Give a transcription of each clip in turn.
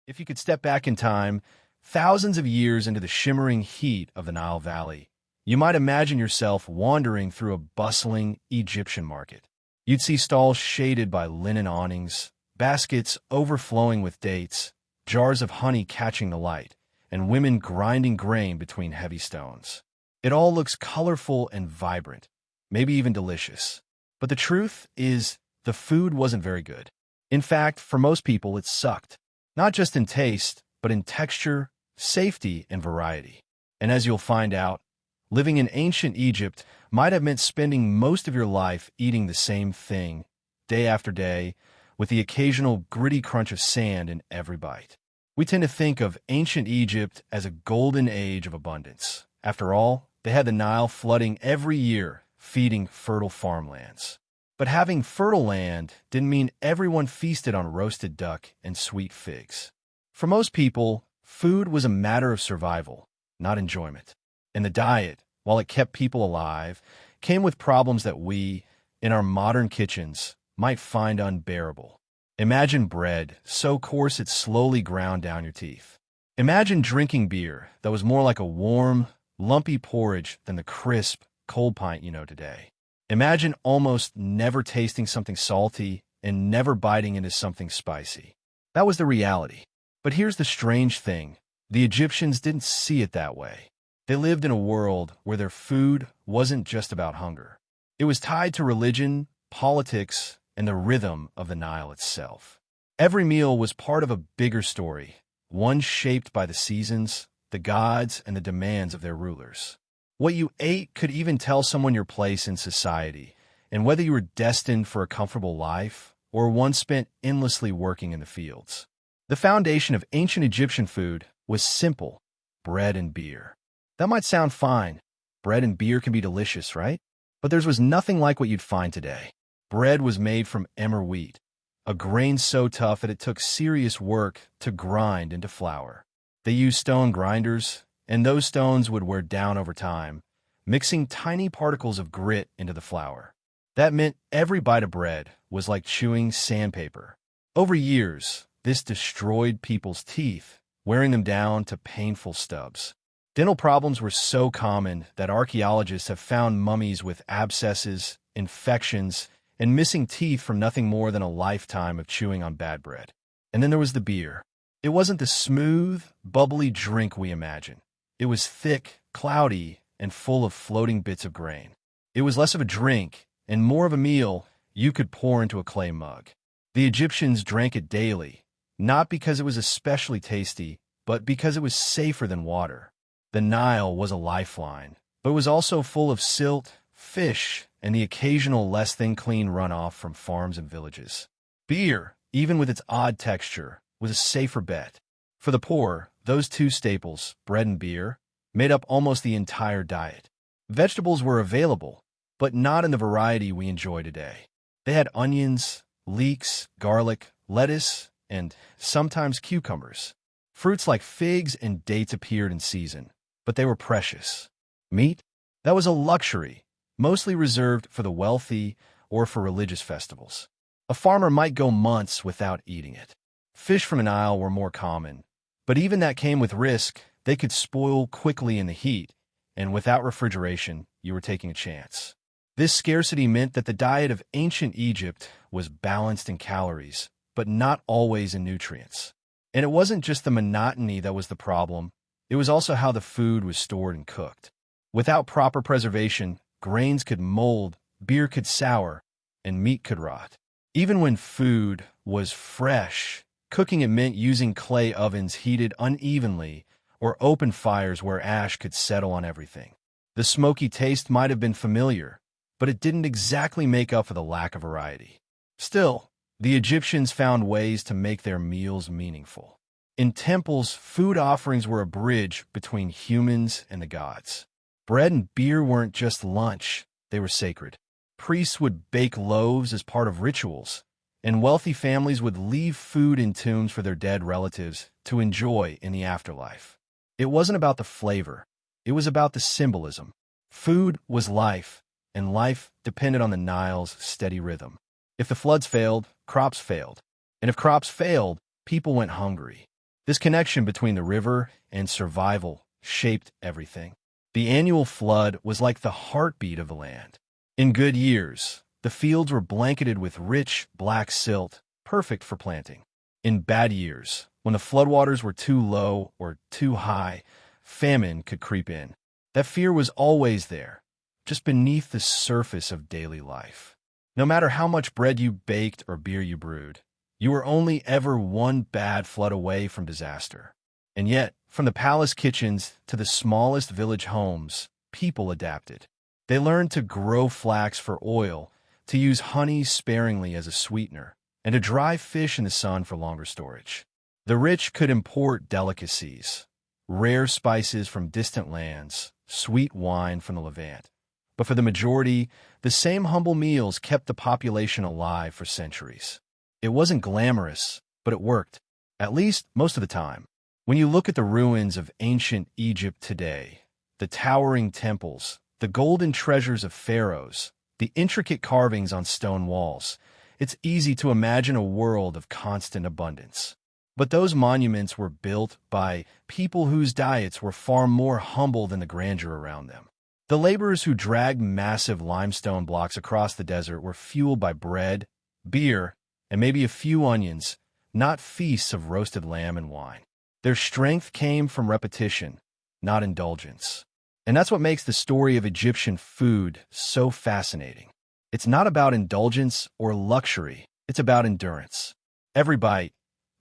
If you could step back in time, thousands of years into the shimmering heat of the Nile Valley, you might imagine yourself wandering through a bustling Egyptian market. You'd see stalls shaded by linen awnings, baskets overflowing with dates, jars of honey catching the light, and women grinding grain between heavy stones. It all looks colorful and vibrant, maybe even delicious. But the truth is, the food wasn't very good. In fact, for most people, it sucked. Not just in taste, but in texture, safety, and variety. And as you'll find out, living in ancient Egypt might have meant spending most of your life eating the same thing, day after day, with the occasional gritty crunch of sand in every bite. We tend to think of ancient Egypt as a golden age of abundance. After all, they had the Nile flooding every year, feeding fertile farmlands. But having fertile land didn't mean everyone feasted on roasted duck and sweet figs. For most people, food was a matter of survival, not enjoyment. And the diet, while it kept people alive, came with problems that we, in our modern kitchens, might find unbearable. Imagine bread so coarse it slowly ground down your teeth. Imagine drinking beer that was more like a warm, lumpy porridge than the crisp, cold pint you know today. Imagine almost never tasting something salty and never biting into something spicy. That was the reality. But here's the strange thing. The Egyptians didn't see it that way. They lived in a world where their food wasn't just about hunger. It was tied to religion, politics, and the rhythm of the Nile itself. Every meal was part of a bigger story, one shaped by the seasons, the gods, and the demands of their rulers. What you ate could even tell someone your place in society, and whether you were destined for a comfortable life or one spent endlessly working in the fields. The foundation of ancient Egyptian food was simple: bread and beer. That might sound fine. Bread and beer can be delicious, right? But theirs was nothing like what you'd find today. Bread was made from emmer wheat, a grain so tough that it took serious work to grind into flour. They used stone grinders, and those stones would wear down over time, mixing tiny particles of grit into the flour. That meant every bite of bread was like chewing sandpaper. Over years, this destroyed people's teeth, wearing them down to painful stubs. Dental problems were so common that archaeologists have found mummies with abscesses, infections, and missing teeth from nothing more than a lifetime of chewing on bad bread. And then there was the beer. It wasn't the smooth, bubbly drink we imagine. It was thick, cloudy, and full of floating bits of grain. It was less of a drink and more of a meal you could pour into a clay mug. The Egyptians drank it daily, not because it was especially tasty, but because it was safer than water. The Nile was a lifeline, but it was also full of silt, fish, and the occasional less than clean runoff from farms and villages. Beer, even with its odd texture, was a safer bet. For the poor, those two staples, bread and beer, made up almost the entire diet. Vegetables were available, but not in the variety we enjoy today. They had onions, leeks, garlic, lettuce, and sometimes cucumbers. Fruits like figs and dates appeared in season, but they were precious. Meat? That was a luxury, mostly reserved for the wealthy or for religious festivals. A farmer might go months without eating it. Fish from the Nile were more common, but even that came with risk. They could spoil quickly in the heat, and without refrigeration, you were taking a chance. This scarcity meant that the diet of ancient Egypt was balanced in calories, but not always in nutrients. And it wasn't just the monotony that was the problem, it was also how the food was stored and cooked. Without proper preservation, grains could mold, beer could sour, and meat could rot. Even when food was fresh, cooking it meant using clay ovens heated unevenly or open fires where ash could settle on everything. The smoky taste might have been familiar, but it didn't exactly make up for the lack of variety. Still, the Egyptians found ways to make their meals meaningful. In temples, food offerings were a bridge between humans and the gods. Bread and beer weren't just lunch, they were sacred. Priests would bake loaves as part of rituals, and wealthy families would leave food in tombs for their dead relatives to enjoy in the afterlife. It wasn't about the flavor, it was about the symbolism. Food was life, and life depended on the Nile's steady rhythm. If the floods failed, crops failed. And if crops failed, people went hungry. This connection between the river and survival shaped everything. The annual flood was like the heartbeat of the land. In good years, the fields were blanketed with rich, black silt, perfect for planting. In bad years, when the floodwaters were too low or too high, famine could creep in. That fear was always there, just beneath the surface of daily life. No matter how much bread you baked or beer you brewed, you were only ever one bad flood away from disaster. And yet, from the palace kitchens to the smallest village homes, people adapted. They learned to grow flax for oil, to use honey sparingly as a sweetener, and to dry fish in the sun for longer storage. The rich could import delicacies, rare spices from distant lands, sweet wine from the Levant. But for the majority, the same humble meals kept the population alive for centuries. It wasn't glamorous, but it worked, at least most of the time. When you look at the ruins of ancient Egypt today, the towering temples, the golden treasures of pharaohs, the intricate carvings on stone walls, it's easy to imagine a world of constant abundance. But those monuments were built by people whose diets were far more humble than the grandeur around them. The laborers who dragged massive limestone blocks across the desert were fueled by bread, beer, and maybe a few onions, not feasts of roasted lamb and wine. Their strength came from repetition, not indulgence. And that's what makes the story of Egyptian food so fascinating. It's not about indulgence or luxury, it's about endurance. Every bite,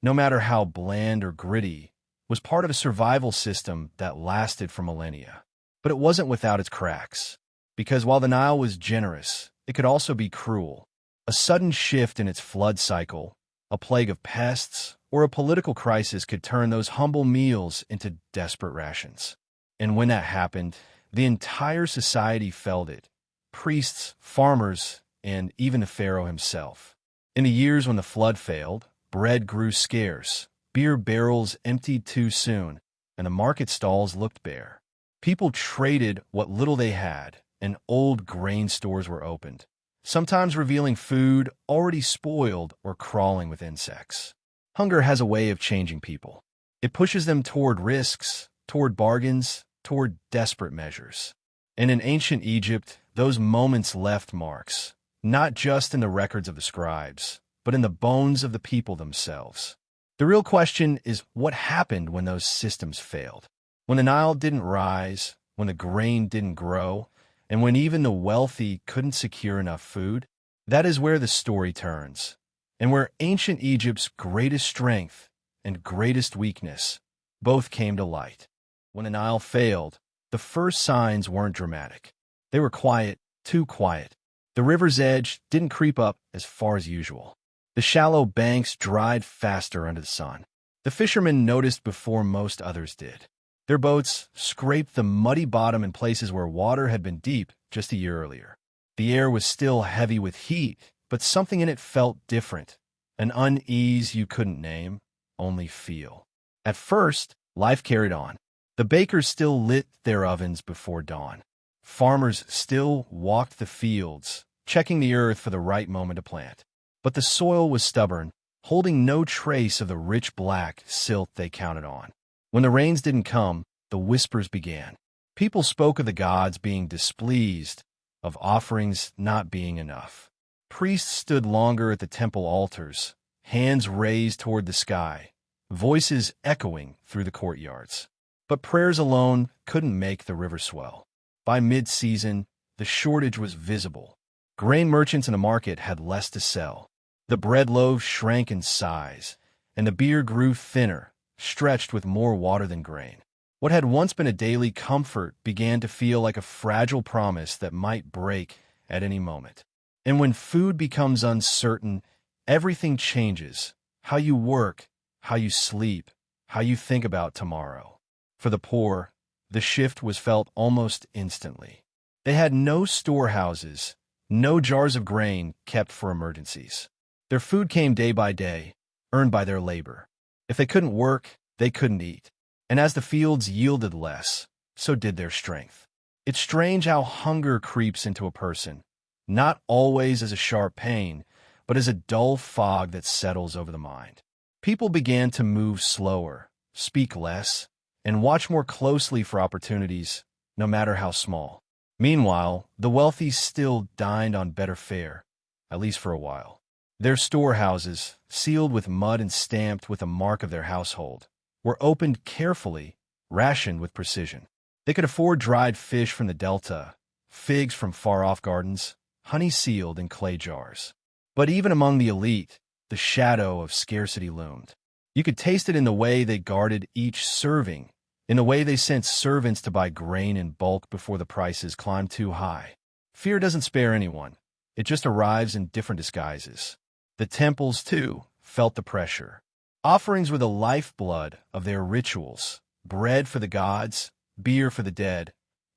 no matter how bland or gritty, was part of a survival system that lasted for millennia. But it wasn't without its cracks, because while the Nile was generous, it could also be cruel. A sudden shift in its flood cycle, a plague of pests, or a political crisis could turn those humble meals into desperate rations. And when that happened, the entire society felt it. Priests, farmers, and even the pharaoh himself. In the years when the flood failed, bread grew scarce, beer barrels emptied too soon, and the market stalls looked bare. People traded what little they had, and old grain stores were opened, sometimes revealing food already spoiled or crawling with insects. Hunger has a way of changing people. It pushes them toward risks, toward bargains, toward desperate measures. And in ancient Egypt, those moments left marks, not just in the records of the scribes, but in the bones of the people themselves. The real question is what happened when those systems failed? When the Nile didn't rise, when the grain didn't grow, and when even the wealthy couldn't secure enough food? That is where the story turns, and where ancient Egypt's greatest strength and greatest weakness both came to light. When the Nile failed, the first signs weren't dramatic. They were quiet, too quiet. The river's edge didn't creep up as far as usual. The shallow banks dried faster under the sun. The fishermen noticed before most others did. Their boats scraped the muddy bottom in places where water had been deep just a year earlier. The air was still heavy with heat, but something in it felt different, an unease you couldn't name, only feel. At first, life carried on. The bakers still lit their ovens before dawn. Farmers still walked the fields, checking the earth for the right moment to plant. But the soil was stubborn, holding no trace of the rich black silt they counted on. When the rains didn't come, the whispers began. People spoke of the gods being displeased, of offerings not being enough. Priests stood longer at the temple altars, hands raised toward the sky, voices echoing through the courtyards. But prayers alone couldn't make the river swell. By mid-season, the shortage was visible. Grain merchants in the market had less to sell. The bread loaves shrank in size, and the beer grew thinner, stretched with more water than grain. What had once been a daily comfort began to feel like a fragile promise that might break at any moment. And when food becomes uncertain, everything changes. How you work, how you sleep, how you think about tomorrow. For the poor, the shift was felt almost instantly. They had no storehouses, no jars of grain kept for emergencies. Their food came day by day, earned by their labor. If they couldn't work, they couldn't eat. And as the fields yielded less, so did their strength. It's strange how hunger creeps into a person, not always as a sharp pain, but as a dull fog that settles over the mind. People began to move slower, speak less, and watch more closely for opportunities, no matter how small. Meanwhile, the wealthy still dined on better fare, at least for a while. Their storehouses, sealed with mud and stamped with a mark of their household, were opened carefully, rationed with precision. They could afford dried fish from the delta, figs from far-off gardens, honey sealed in clay jars. But even among the elite, the shadow of scarcity loomed. You could taste it in the way they guarded each serving, in the way they sent servants to buy grain in bulk before the prices climbed too high. Fear doesn't spare anyone. It just arrives in different disguises. The temples, too, felt the pressure. Offerings were the lifeblood of their rituals: bread for the gods, beer for the dead,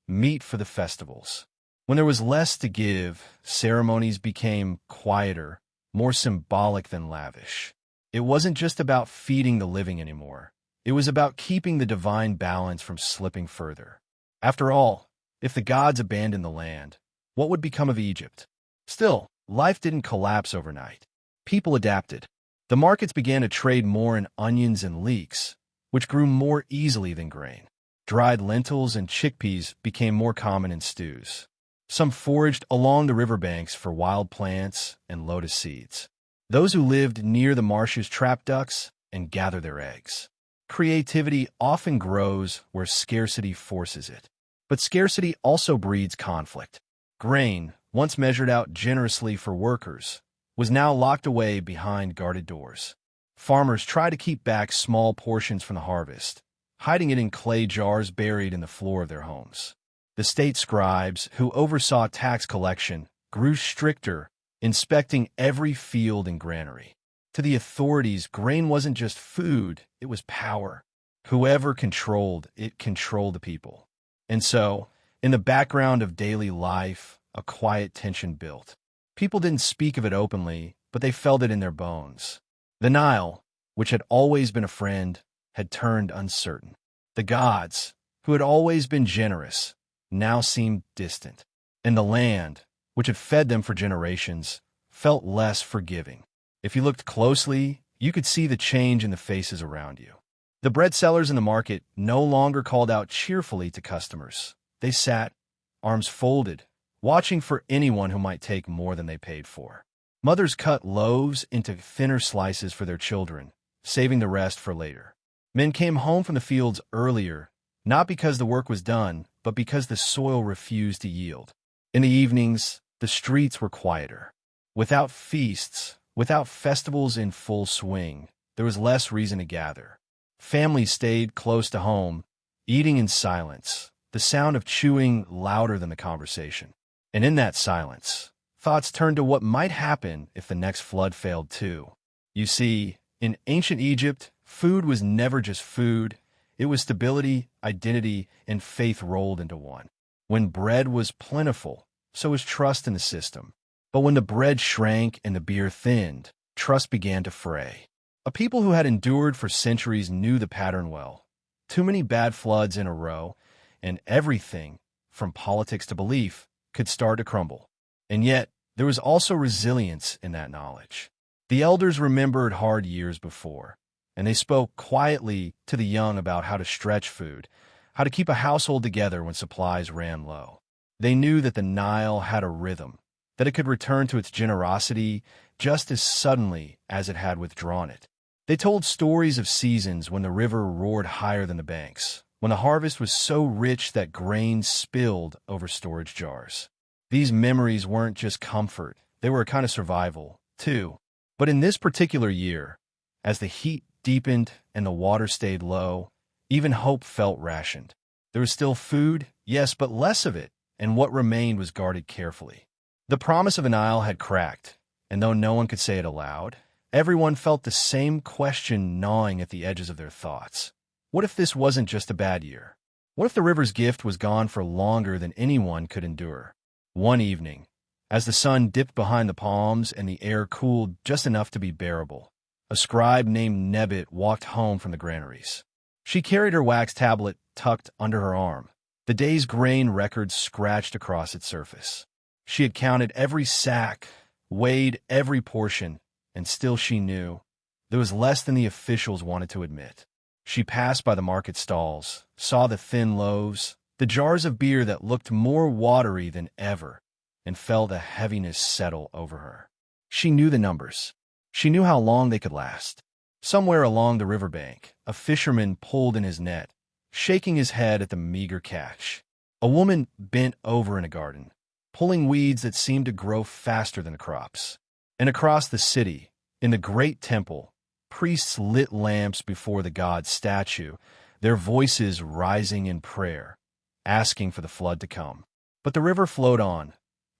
meat for the festivals. When there was less to give, ceremonies became quieter, more symbolic than lavish. It wasn't just about feeding the living anymore. It was about keeping the divine balance from slipping further. After all, if the gods abandoned the land, what would become of Egypt? Still, life didn't collapse overnight. People adapted. The markets began to trade more in onions and leeks, which grew more easily than grain. Dried lentils and chickpeas became more common in stews. Some foraged along the riverbanks for wild plants and lotus seeds. Those who lived near the marshes trapped ducks and gathered their eggs. Creativity often grows where scarcity forces it. But scarcity also breeds conflict. Grain, once measured out generously for workers, was now locked away behind guarded doors. Farmers tried to keep back small portions from the harvest, hiding it in clay jars buried in the floor of their homes. The state scribes, who oversaw tax collection, grew stricter, inspecting every field and granary. To the authorities, grain wasn't just food, it was power. Whoever controlled it controlled the people. And so, in the background of daily life, a quiet tension built. People didn't speak of it openly, but they felt it in their bones. The Nile, which had always been a friend, had turned uncertain. The gods, who had always been generous, now seemed distant. And the land, which had fed them for generations, felt less forgiving. If you looked closely, you could see the change in the faces around you. The bread sellers in the market no longer called out cheerfully to customers. They sat, arms folded, watching for anyone who might take more than they paid for. Mothers cut loaves into thinner slices for their children, saving the rest for later. Men came home from the fields earlier, not because the work was done, but because the soil refused to yield. In the evenings, the streets were quieter. Without feasts, without festivals in full swing, there was less reason to gather. Families stayed close to home, eating in silence, the sound of chewing louder than the conversation. And in that silence, thoughts turned to what might happen if the next flood failed too. You see, in ancient Egypt, food was never just food. It was stability, identity, and faith rolled into one. When bread was plentiful, so was trust in the system. But when the bread shrank and the beer thinned, trust began to fray. A people who had endured for centuries knew the pattern well. Too many bad floods in a row, and everything, from politics to belief, could start to crumble. And yet, there was also resilience in that knowledge. The elders remembered hard years before, and they spoke quietly to the young about how to stretch food, how to keep a household together when supplies ran low. They knew that the Nile had a rhythm, that it could return to its generosity just as suddenly as it had withdrawn it. They told stories of seasons when the river roared higher than the banks, when the harvest was so rich that grain spilled over storage jars. These memories weren't just comfort, they were a kind of survival, too. But in this particular year, as the heat deepened and the water stayed low, even hope felt rationed. There was still food, yes, but less of it, and what remained was guarded carefully. The promise of an Nile had cracked, and though no one could say it aloud, everyone felt the same question gnawing at the edges of their thoughts. What if this wasn't just a bad year? What if the river's gift was gone for longer than anyone could endure? One evening, as the sun dipped behind the palms and the air cooled just enough to be bearable, a scribe named Nebit walked home from the granaries. She carried her wax tablet tucked under her arm, the day's grain records scratched across its surface. She had counted every sack, weighed every portion, and still she knew there was less than the officials wanted to admit. She passed by the market stalls, saw the thin loaves, the jars of beer that looked more watery than ever, and felt a heaviness settle over her. She knew the numbers. She knew how long they could last. Somewhere along the riverbank, a fisherman pulled in his net, shaking his head at the meager catch. A woman bent over in a garden, pulling weeds that seemed to grow faster than the crops. And across the city, in the great temple, priests lit lamps before the god's statue, their voices rising in prayer, asking for the flood to come. But the river flowed on,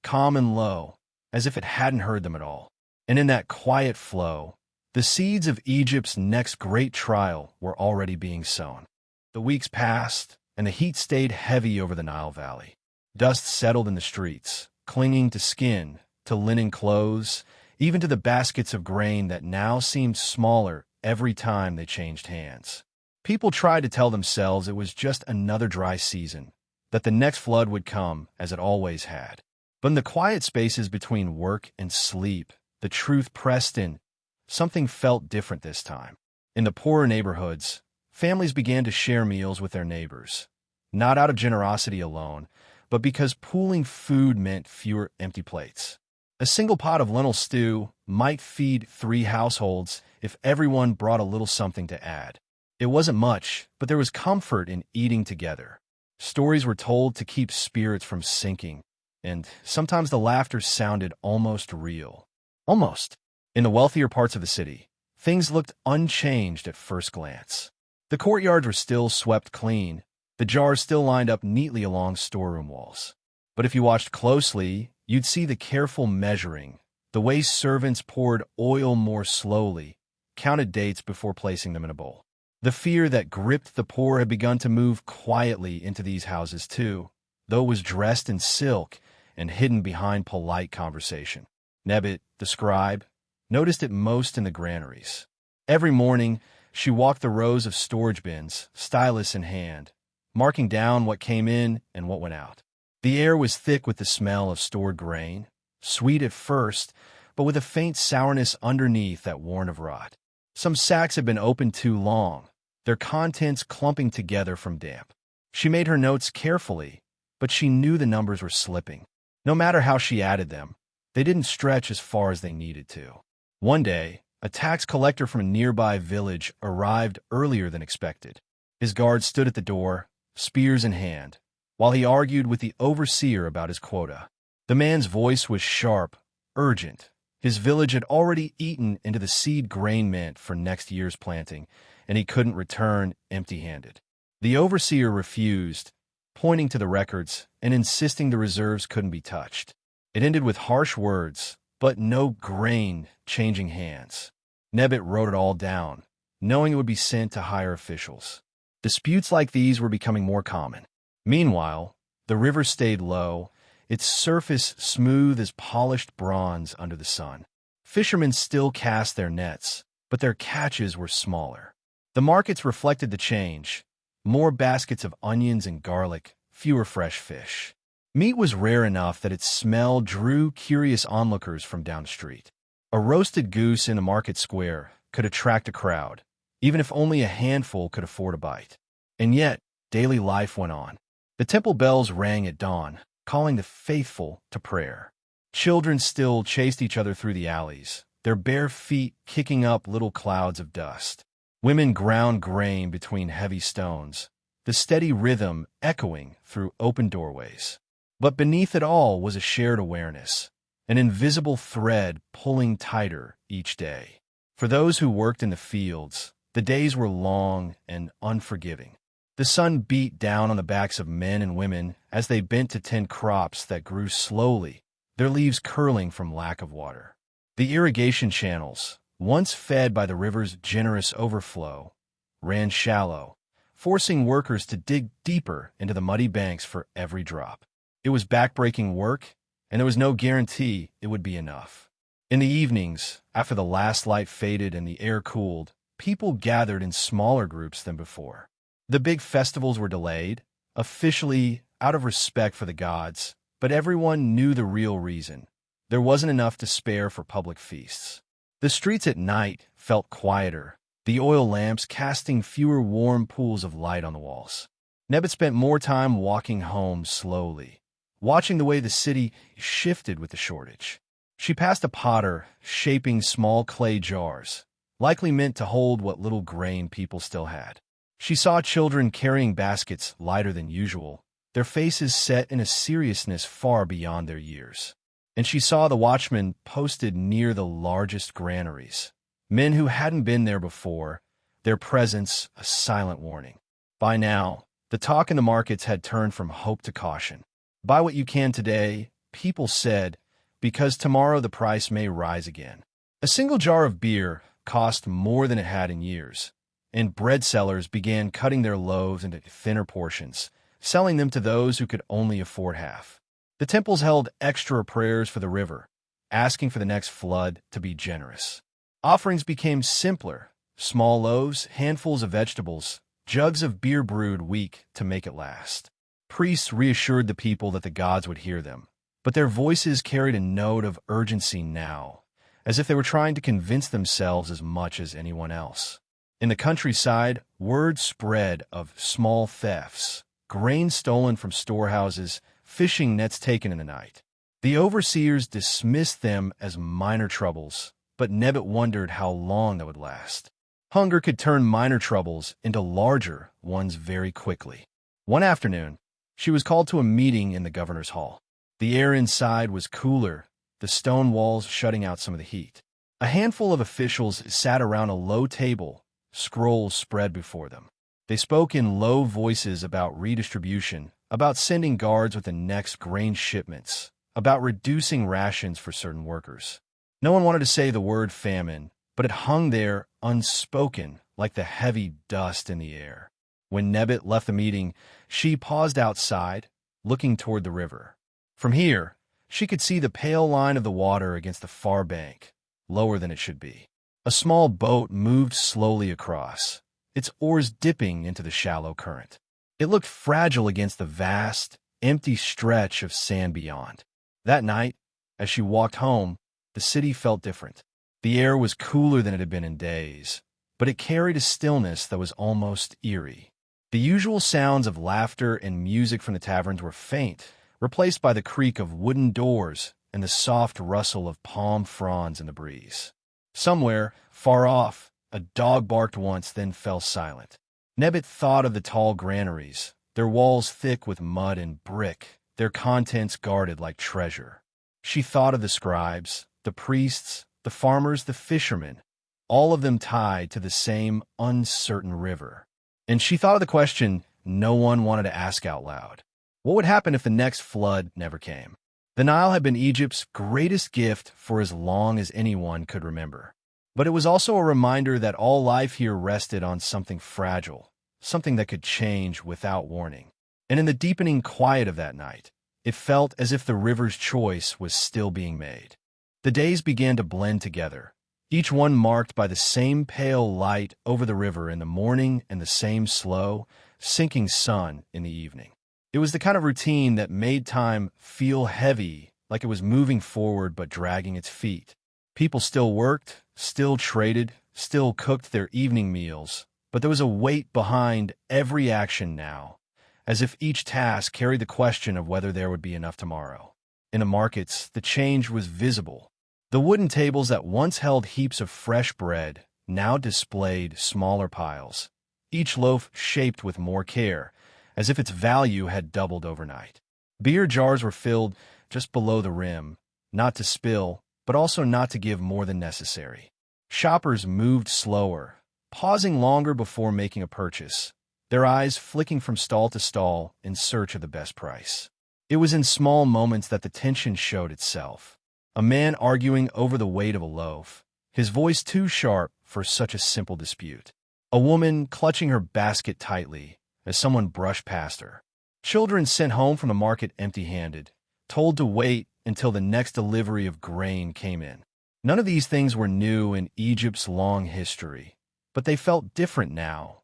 calm and low, as if it hadn't heard them at all. And in that quiet flow, the seeds of Egypt's next great trial were already being sown. The weeks passed, and the heat stayed heavy over the Nile Valley. Dust settled in the streets, clinging to skin, to linen clothes, even to the baskets of grain that now seemed smaller every time they changed hands. People tried to tell themselves it was just another dry season, that the next flood would come as it always had. But in the quiet spaces between work and sleep, the truth pressed in. Something felt different this time. In the poorer neighborhoods, families began to share meals with their neighbors, not out of generosity alone, but because pooling food meant fewer empty plates. A single pot of lentil stew might feed 3 households if everyone brought a little something to add. It wasn't much, but there was comfort in eating together. Stories were told to keep spirits from sinking, and sometimes the laughter sounded almost real. Almost. In the wealthier parts of the city, things looked unchanged at first glance. The courtyards were still swept clean, the jars still lined up neatly along storeroom walls. But if you watched closely, you'd see the careful measuring, the way servants poured oil more slowly, counted dates before placing them in a bowl. The fear that gripped the poor had begun to move quietly into these houses too, though it was dressed in silk and hidden behind polite conversation. Nebbit, the scribe, noticed it most in the granaries. Every morning, she walked the rows of storage bins, stylus in hand, marking down what came in and what went out. The air was thick with the smell of stored grain, sweet at first, but with a faint sourness underneath that warned of rot. Some sacks had been opened too long, their contents clumping together from damp. She made her notes carefully, but she knew the numbers were slipping. No matter how she added them, they didn't stretch as far as they needed to. One day, a tax collector from a nearby village arrived earlier than expected. His guard stood at the door, spears in hand, while he argued with the overseer about his quota. The man's voice was sharp, urgent. His village had already eaten into the seed grain meant for next year's planting, and he couldn't return empty-handed. The overseer refused, pointing to the records and insisting the reserves couldn't be touched. It ended with harsh words, but no grain changing hands. Nebbit wrote it all down, knowing it would be sent to higher officials. Disputes like these were becoming more common. Meanwhile, the river stayed low, its surface smooth as polished bronze under the sun. Fishermen still cast their nets, but their catches were smaller. The markets reflected the change. More baskets of onions and garlic, fewer fresh fish. Meat was rare enough that its smell drew curious onlookers from down the street. A roasted goose in the market square could attract a crowd, even if only a handful could afford a bite. And yet, daily life went on. The temple bells rang at dawn, calling the faithful to prayer. Children still chased each other through the alleys, their bare feet kicking up little clouds of dust. Women ground grain between heavy stones, the steady rhythm echoing through open doorways. But beneath it all was a shared awareness, an invisible thread pulling tighter each day. For those who worked in the fields, the days were long and unforgiving. The sun beat down on the backs of men and women as they bent to tend crops that grew slowly, their leaves curling from lack of water. The irrigation channels, once fed by the river's generous overflow, ran shallow, forcing workers to dig deeper into the muddy banks for every drop. It was backbreaking work, and there was no guarantee it would be enough. In the evenings, after the last light faded and the air cooled, people gathered in smaller groups than before. The big festivals were delayed, officially out of respect for the gods, but everyone knew the real reason. There wasn't enough to spare for public feasts. The streets at night felt quieter, the oil lamps casting fewer warm pools of light on the walls. Nebbit spent more time walking home slowly, watching the way the city shifted with the shortage. She passed a potter shaping small clay jars, likely meant to hold what little grain people still had. She saw children carrying baskets lighter than usual, their faces set in a seriousness far beyond their years. And she saw the watchmen posted near the largest granaries, men who hadn't been there before, their presence a silent warning. By now, the talk in the markets had turned from hope to caution. Buy what you can today, people said, because tomorrow the price may rise again. A single jar of beer cost more than it had in years, and bread sellers began cutting their loaves into thinner portions, selling them to those who could only afford half. The temples held extra prayers for the river, asking for the next flood to be generous. Offerings became simpler, small loaves, handfuls of vegetables, jugs of beer brewed weak to make it last. Priests reassured the people that the gods would hear them, but their voices carried a note of urgency now, as if they were trying to convince themselves as much as anyone else. In the countryside, word spread of small thefts, grain stolen from storehouses, fishing nets taken in the night. The overseers dismissed them as minor troubles, but Nebbit wondered how long that would last. Hunger could turn minor troubles into larger ones very quickly. One afternoon, she was called to a meeting in the governor's hall. The air inside was cooler, the stone walls shutting out some of the heat. A handful of officials sat around a low table, scrolls spread before them. They spoke in low voices about redistribution, about sending guards with the next grain shipments, about reducing rations for certain workers. No one wanted to say the word famine, but it hung there unspoken like the heavy dust in the air. When Nebbit left the meeting, she paused outside, looking toward the river. From here, she could see the pale line of the water against the far bank, lower than it should be. A small boat moved slowly across, its oars dipping into the shallow current. It looked fragile against the vast, empty stretch of sand beyond. That night, as she walked home, the city felt different. The air was cooler than it had been in days, but it carried a stillness that was almost eerie. The usual sounds of laughter and music from the taverns were faint, replaced by the creak of wooden doors and the soft rustle of palm fronds in the breeze. Somewhere, far off, a dog barked once, then fell silent. Nebbit thought of the tall granaries, their walls thick with mud and brick, their contents guarded like treasure. She thought of the scribes, the priests, the farmers, the fishermen, all of them tied to the same uncertain river. And she thought of the question no one wanted to ask out loud. What would happen if the next flood never came? The Nile had been Egypt's greatest gift for as long as anyone could remember. But it was also a reminder that all life here rested on something fragile, something that could change without warning. And in the deepening quiet of that night, it felt as if the river's choice was still being made. The days began to blend together, each one marked by the same pale light over the river in the morning and the same slow, sinking sun in the evening. It was the kind of routine that made time feel heavy, like it was moving forward but dragging its feet. People still worked, still traded, still cooked their evening meals, but there was a weight behind every action now, as if each task carried the question of whether there would be enough tomorrow. In the markets, the change was visible. The wooden tables that once held heaps of fresh bread now displayed smaller piles, each loaf shaped with more care, as if its value had doubled overnight. Beer jars were filled just below the rim, not to spill, but also not to give more than necessary. Shoppers moved slower, pausing longer before making a purchase, their eyes flicking from stall to stall in search of the best price. It was in small moments that the tension showed itself. A man arguing over the weight of a loaf, his voice too sharp for such a simple dispute. A woman clutching her basket tightly as someone brushed past her. Children sent home from the market empty-handed, told to wait until the next delivery of grain came in. None of these things were new in Egypt's long history, but they felt different now,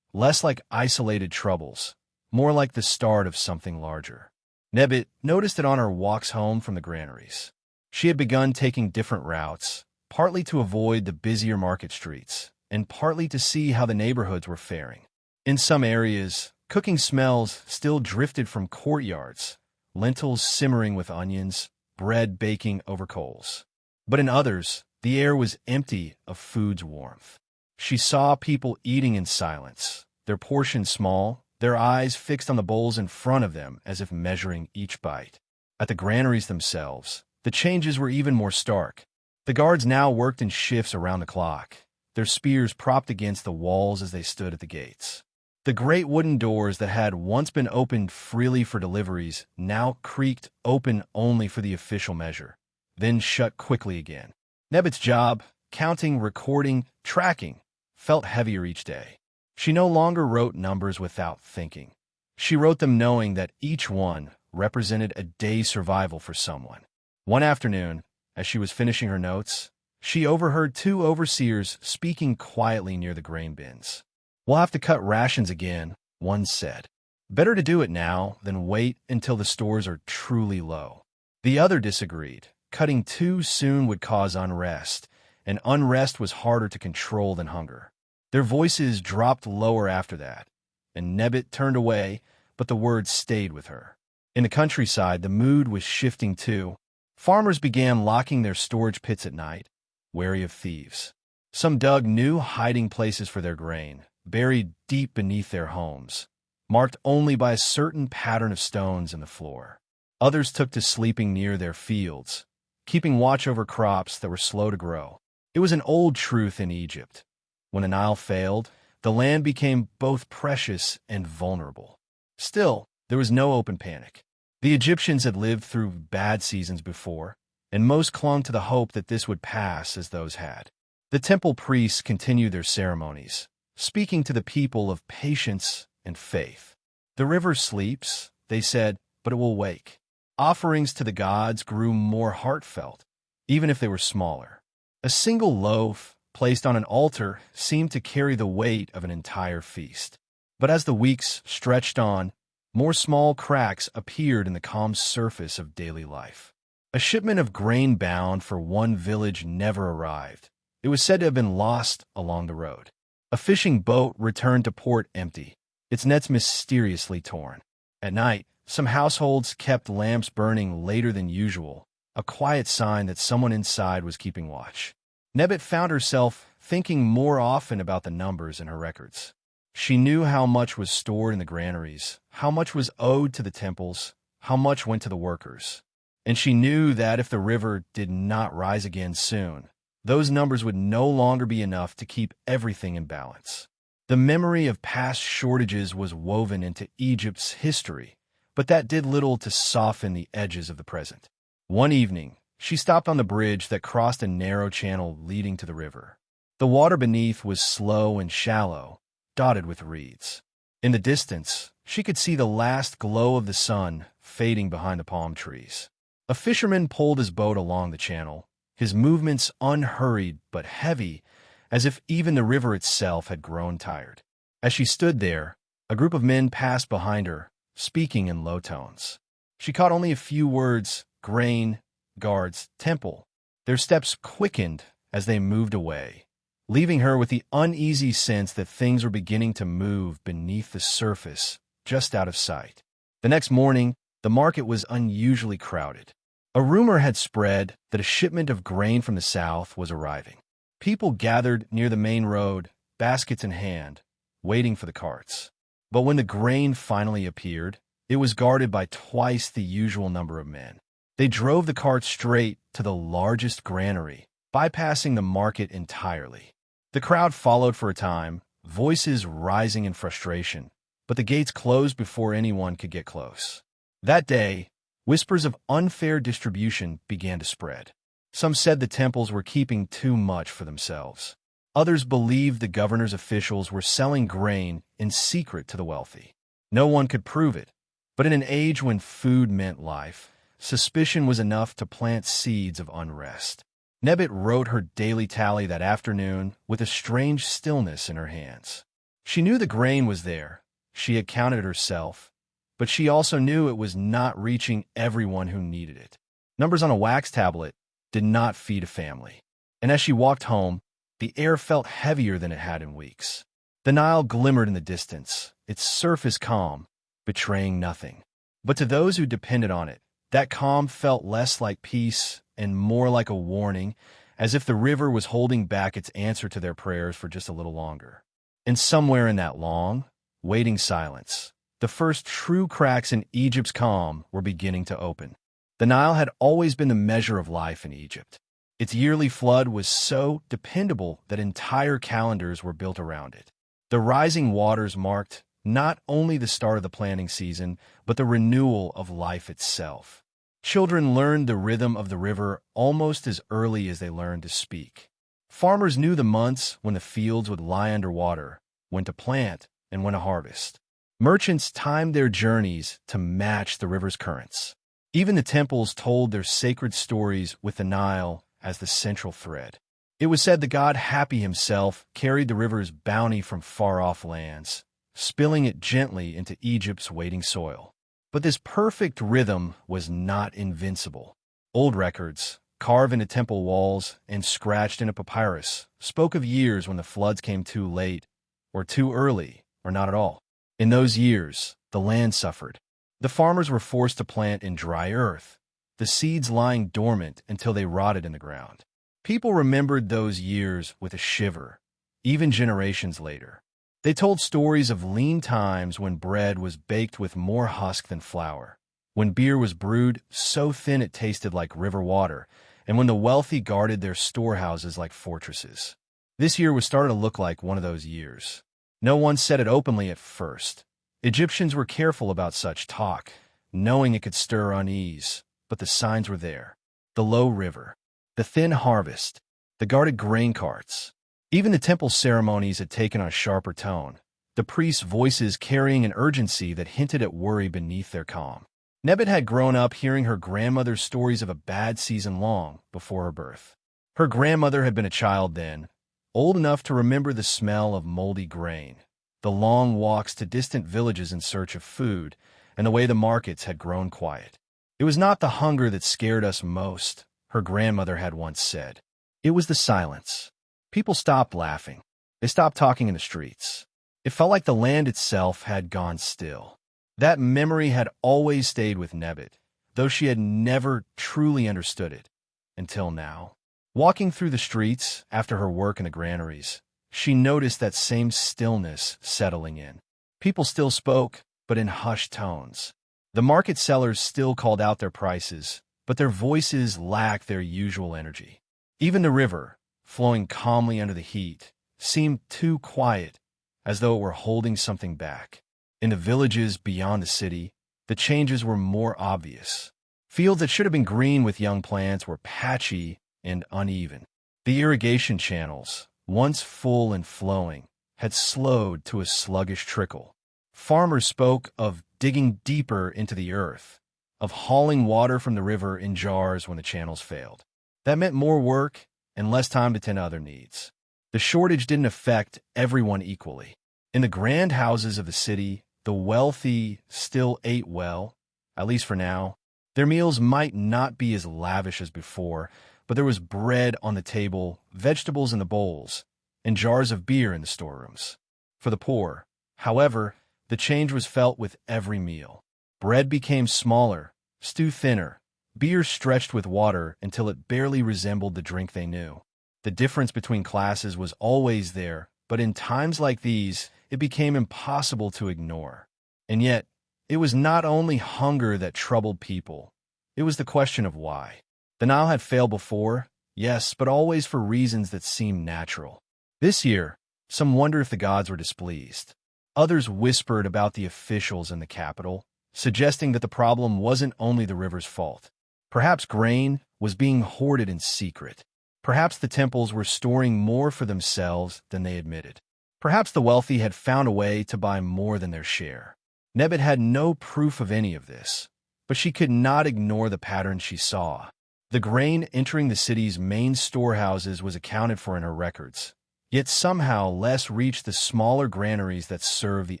less like isolated troubles, more like the start of something larger. Nebbit noticed it on her walks home from the granaries. She had begun taking different routes, partly to avoid the busier market streets, and partly to see how the neighborhoods were faring. In some areas, cooking smells still drifted from courtyards, lentils simmering with onions, bread baking over coals. But in others, the air was empty of food's warmth. She saw people eating in silence, their portions small, their eyes fixed on the bowls in front of them as if measuring each bite. At the granaries themselves, the changes were even more stark. The guards now worked in shifts around the clock, their spears propped against the walls as they stood at the gates. The great wooden doors that had once been opened freely for deliveries now creaked open only for the official measure, then shut quickly again. Nebit's job, counting, recording, tracking, felt heavier each day. She no longer wrote numbers without thinking. She wrote them knowing that each one represented a day's survival for someone. One afternoon, as she was finishing her notes, she overheard two overseers speaking quietly near the grain bins. "We'll have to cut rations again," one said. "Better to do it now than wait until the stores are truly low." The other disagreed. Cutting too soon would cause unrest, and unrest was harder to control than hunger. Their voices dropped lower after that, and Nebit turned away, but the words stayed with her. In the countryside, the mood was shifting too. Farmers began locking their storage pits at night, wary of thieves. Some dug new hiding places for their grain, buried deep beneath their homes, marked only by a certain pattern of stones in the floor. Others took to sleeping near their fields, keeping watch over crops that were slow to grow. It was an old truth in Egypt. When the Nile failed, the land became both precious and vulnerable. Still, there was no open panic. The Egyptians had lived through bad seasons before, and most clung to the hope that this would pass as those had. The temple priests continued their ceremonies, speaking to the people of patience and faith. "The river sleeps," they said, "but it will wake." Offerings to the gods grew more heartfelt, even if they were smaller. A single loaf placed on an altar seemed to carry the weight of an entire feast. But as the weeks stretched on, more small cracks appeared in the calm surface of daily life. A shipment of grain bound for one village never arrived. It was said to have been lost along the road. A fishing boat returned to port empty, its nets mysteriously torn. At night, some households kept lamps burning later than usual, a quiet sign that someone inside was keeping watch. Nebit found herself thinking more often about the numbers in her records. She knew how much was stored in the granaries, how much was owed to the temples, how much went to the workers. And she knew that if the river did not rise again soon, those numbers would no longer be enough to keep everything in balance. The memory of past shortages was woven into Egypt's history, but that did little to soften the edges of the present. One evening, she stopped on the bridge that crossed a narrow channel leading to the river. The water beneath was slow and shallow, dotted with reeds. In the distance, she could see the last glow of the sun fading behind the palm trees. A fisherman pulled his boat along the channel, his movements unhurried but heavy, as if even the river itself had grown tired. As she stood there, a group of men passed behind her, speaking in low tones. She caught only a few words: grain, guards, temple. Their steps quickened as they moved away, leaving her with the uneasy sense that things were beginning to move beneath the surface, just out of sight. The next morning, the market was unusually crowded. A rumor had spread that a shipment of grain from the south was arriving. People gathered near the main road, baskets in hand, waiting for the carts. But when the grain finally appeared, it was guarded by twice the usual number of men. They drove the cart straight to the largest granary, bypassing the market entirely. The crowd followed for a time, voices rising in frustration, but the gates closed before anyone could get close. That day, whispers of unfair distribution began to spread. Some said the temples were keeping too much for themselves. Others believed the governor's officials were selling grain in secret to the wealthy. No one could prove it, but in an age when food meant life, suspicion was enough to plant seeds of unrest. Nebit wrote her daily tally that afternoon with a strange stillness in her hands. She knew the grain was there. She had counted it herself, but she also knew it was not reaching everyone who needed it. Numbers on a wax tablet did not feed a family. And as she walked home, The air felt heavier than it had in weeks. The Nile glimmered in the distance, its surface calm, betraying nothing. But to those who depended on it, that calm felt less like peace and more like a warning, as if the river was holding back its answer to their prayers for just a little longer. And somewhere in that long, waiting silence, the first true cracks in Egypt's calm were beginning to open. The Nile had always been the measure of life in Egypt. Its yearly flood was so dependable that entire calendars were built around it. The rising waters marked not only the start of the planting season, but the renewal of life itself. Children learned the rhythm of the river almost as early as they learned to speak. Farmers knew the months when the fields would lie underwater, when to plant, and when to harvest. Merchants timed their journeys to match the river's currents. Even the temples told their sacred stories with the Nile as the central thread. It was said the god Happy himself carried the river's bounty from far-off lands, spilling it gently into Egypt's waiting soil. But this perfect rhythm was not invincible. Old records, carved into temple walls and scratched into papyrus, spoke of years when the floods came too late, or too early, or not at all. In those years, the land suffered. The farmers were forced to plant in dry earth, the seeds lying dormant until they rotted in the ground. People remembered those years with a shiver, even generations later. They told stories of lean times when bread was baked with more husk than flour, when beer was brewed so thin it tasted like river water, and when the wealthy guarded their storehouses like fortresses. This year was starting to look like one of those years. No one said it openly at first. Egyptians were careful about such talk, knowing it could stir unease, but the signs were there. The low river, the thin harvest, the guarded grain carts. Even the temple ceremonies had taken on a sharper tone, the priests' voices carrying an urgency that hinted at worry beneath their calm. Nebet had grown up hearing her grandmother's stories of a bad season long before her birth. Her grandmother had been a child then, old enough to remember the smell of moldy grain, the long walks to distant villages in search of food, and the way the markets had grown quiet. It was not the hunger that scared us most, her grandmother had once said. It was the silence. People stopped laughing. They stopped talking in the streets. It felt like the land itself had gone still. That memory had always stayed with Nebet, though she had never truly understood it, until now. Walking through the streets after her work in the granaries, she noticed that same stillness settling in. People still spoke, but in hushed tones. The market sellers still called out their prices, but their voices lacked their usual energy. Even the river, flowing calmly under the heat, seemed too quiet, as though it were holding something back. In the villages beyond the city, the changes were more obvious. Fields that should have been green with young plants were patchy and uneven. The irrigation channels, once full and flowing, had slowed to a sluggish trickle. Farmers spoke of digging deeper into the earth, of hauling water from the river in jars when the channels failed. That meant more work and less time to tend to other needs. The shortage didn't affect everyone equally. In the grand houses of the city, the wealthy still ate well, at least for now. Their meals might not be as lavish as before, but there was bread on the table, vegetables in the bowls, and jars of beer in the storerooms. For the poor, however, the change was felt with every meal. Bread became smaller, stew thinner, beer stretched with water until it barely resembled the drink they knew. The difference between classes was always there, but in times like these, it became impossible to ignore. And yet, it was not only hunger that troubled people. It was the question of why. The Nile had failed before, yes, but always for reasons that seemed natural. This year, some wondered if the gods were displeased. Others whispered about the officials in the capital, suggesting that the problem wasn't only the river's fault. Perhaps grain was being hoarded in secret. Perhaps the temples were storing more for themselves than they admitted. Perhaps the wealthy had found a way to buy more than their share. Nebet had no proof of any of this, but she could not ignore the pattern she saw. The grain entering the city's main storehouses was accounted for in her records, yet somehow less reached the smaller granaries that serve the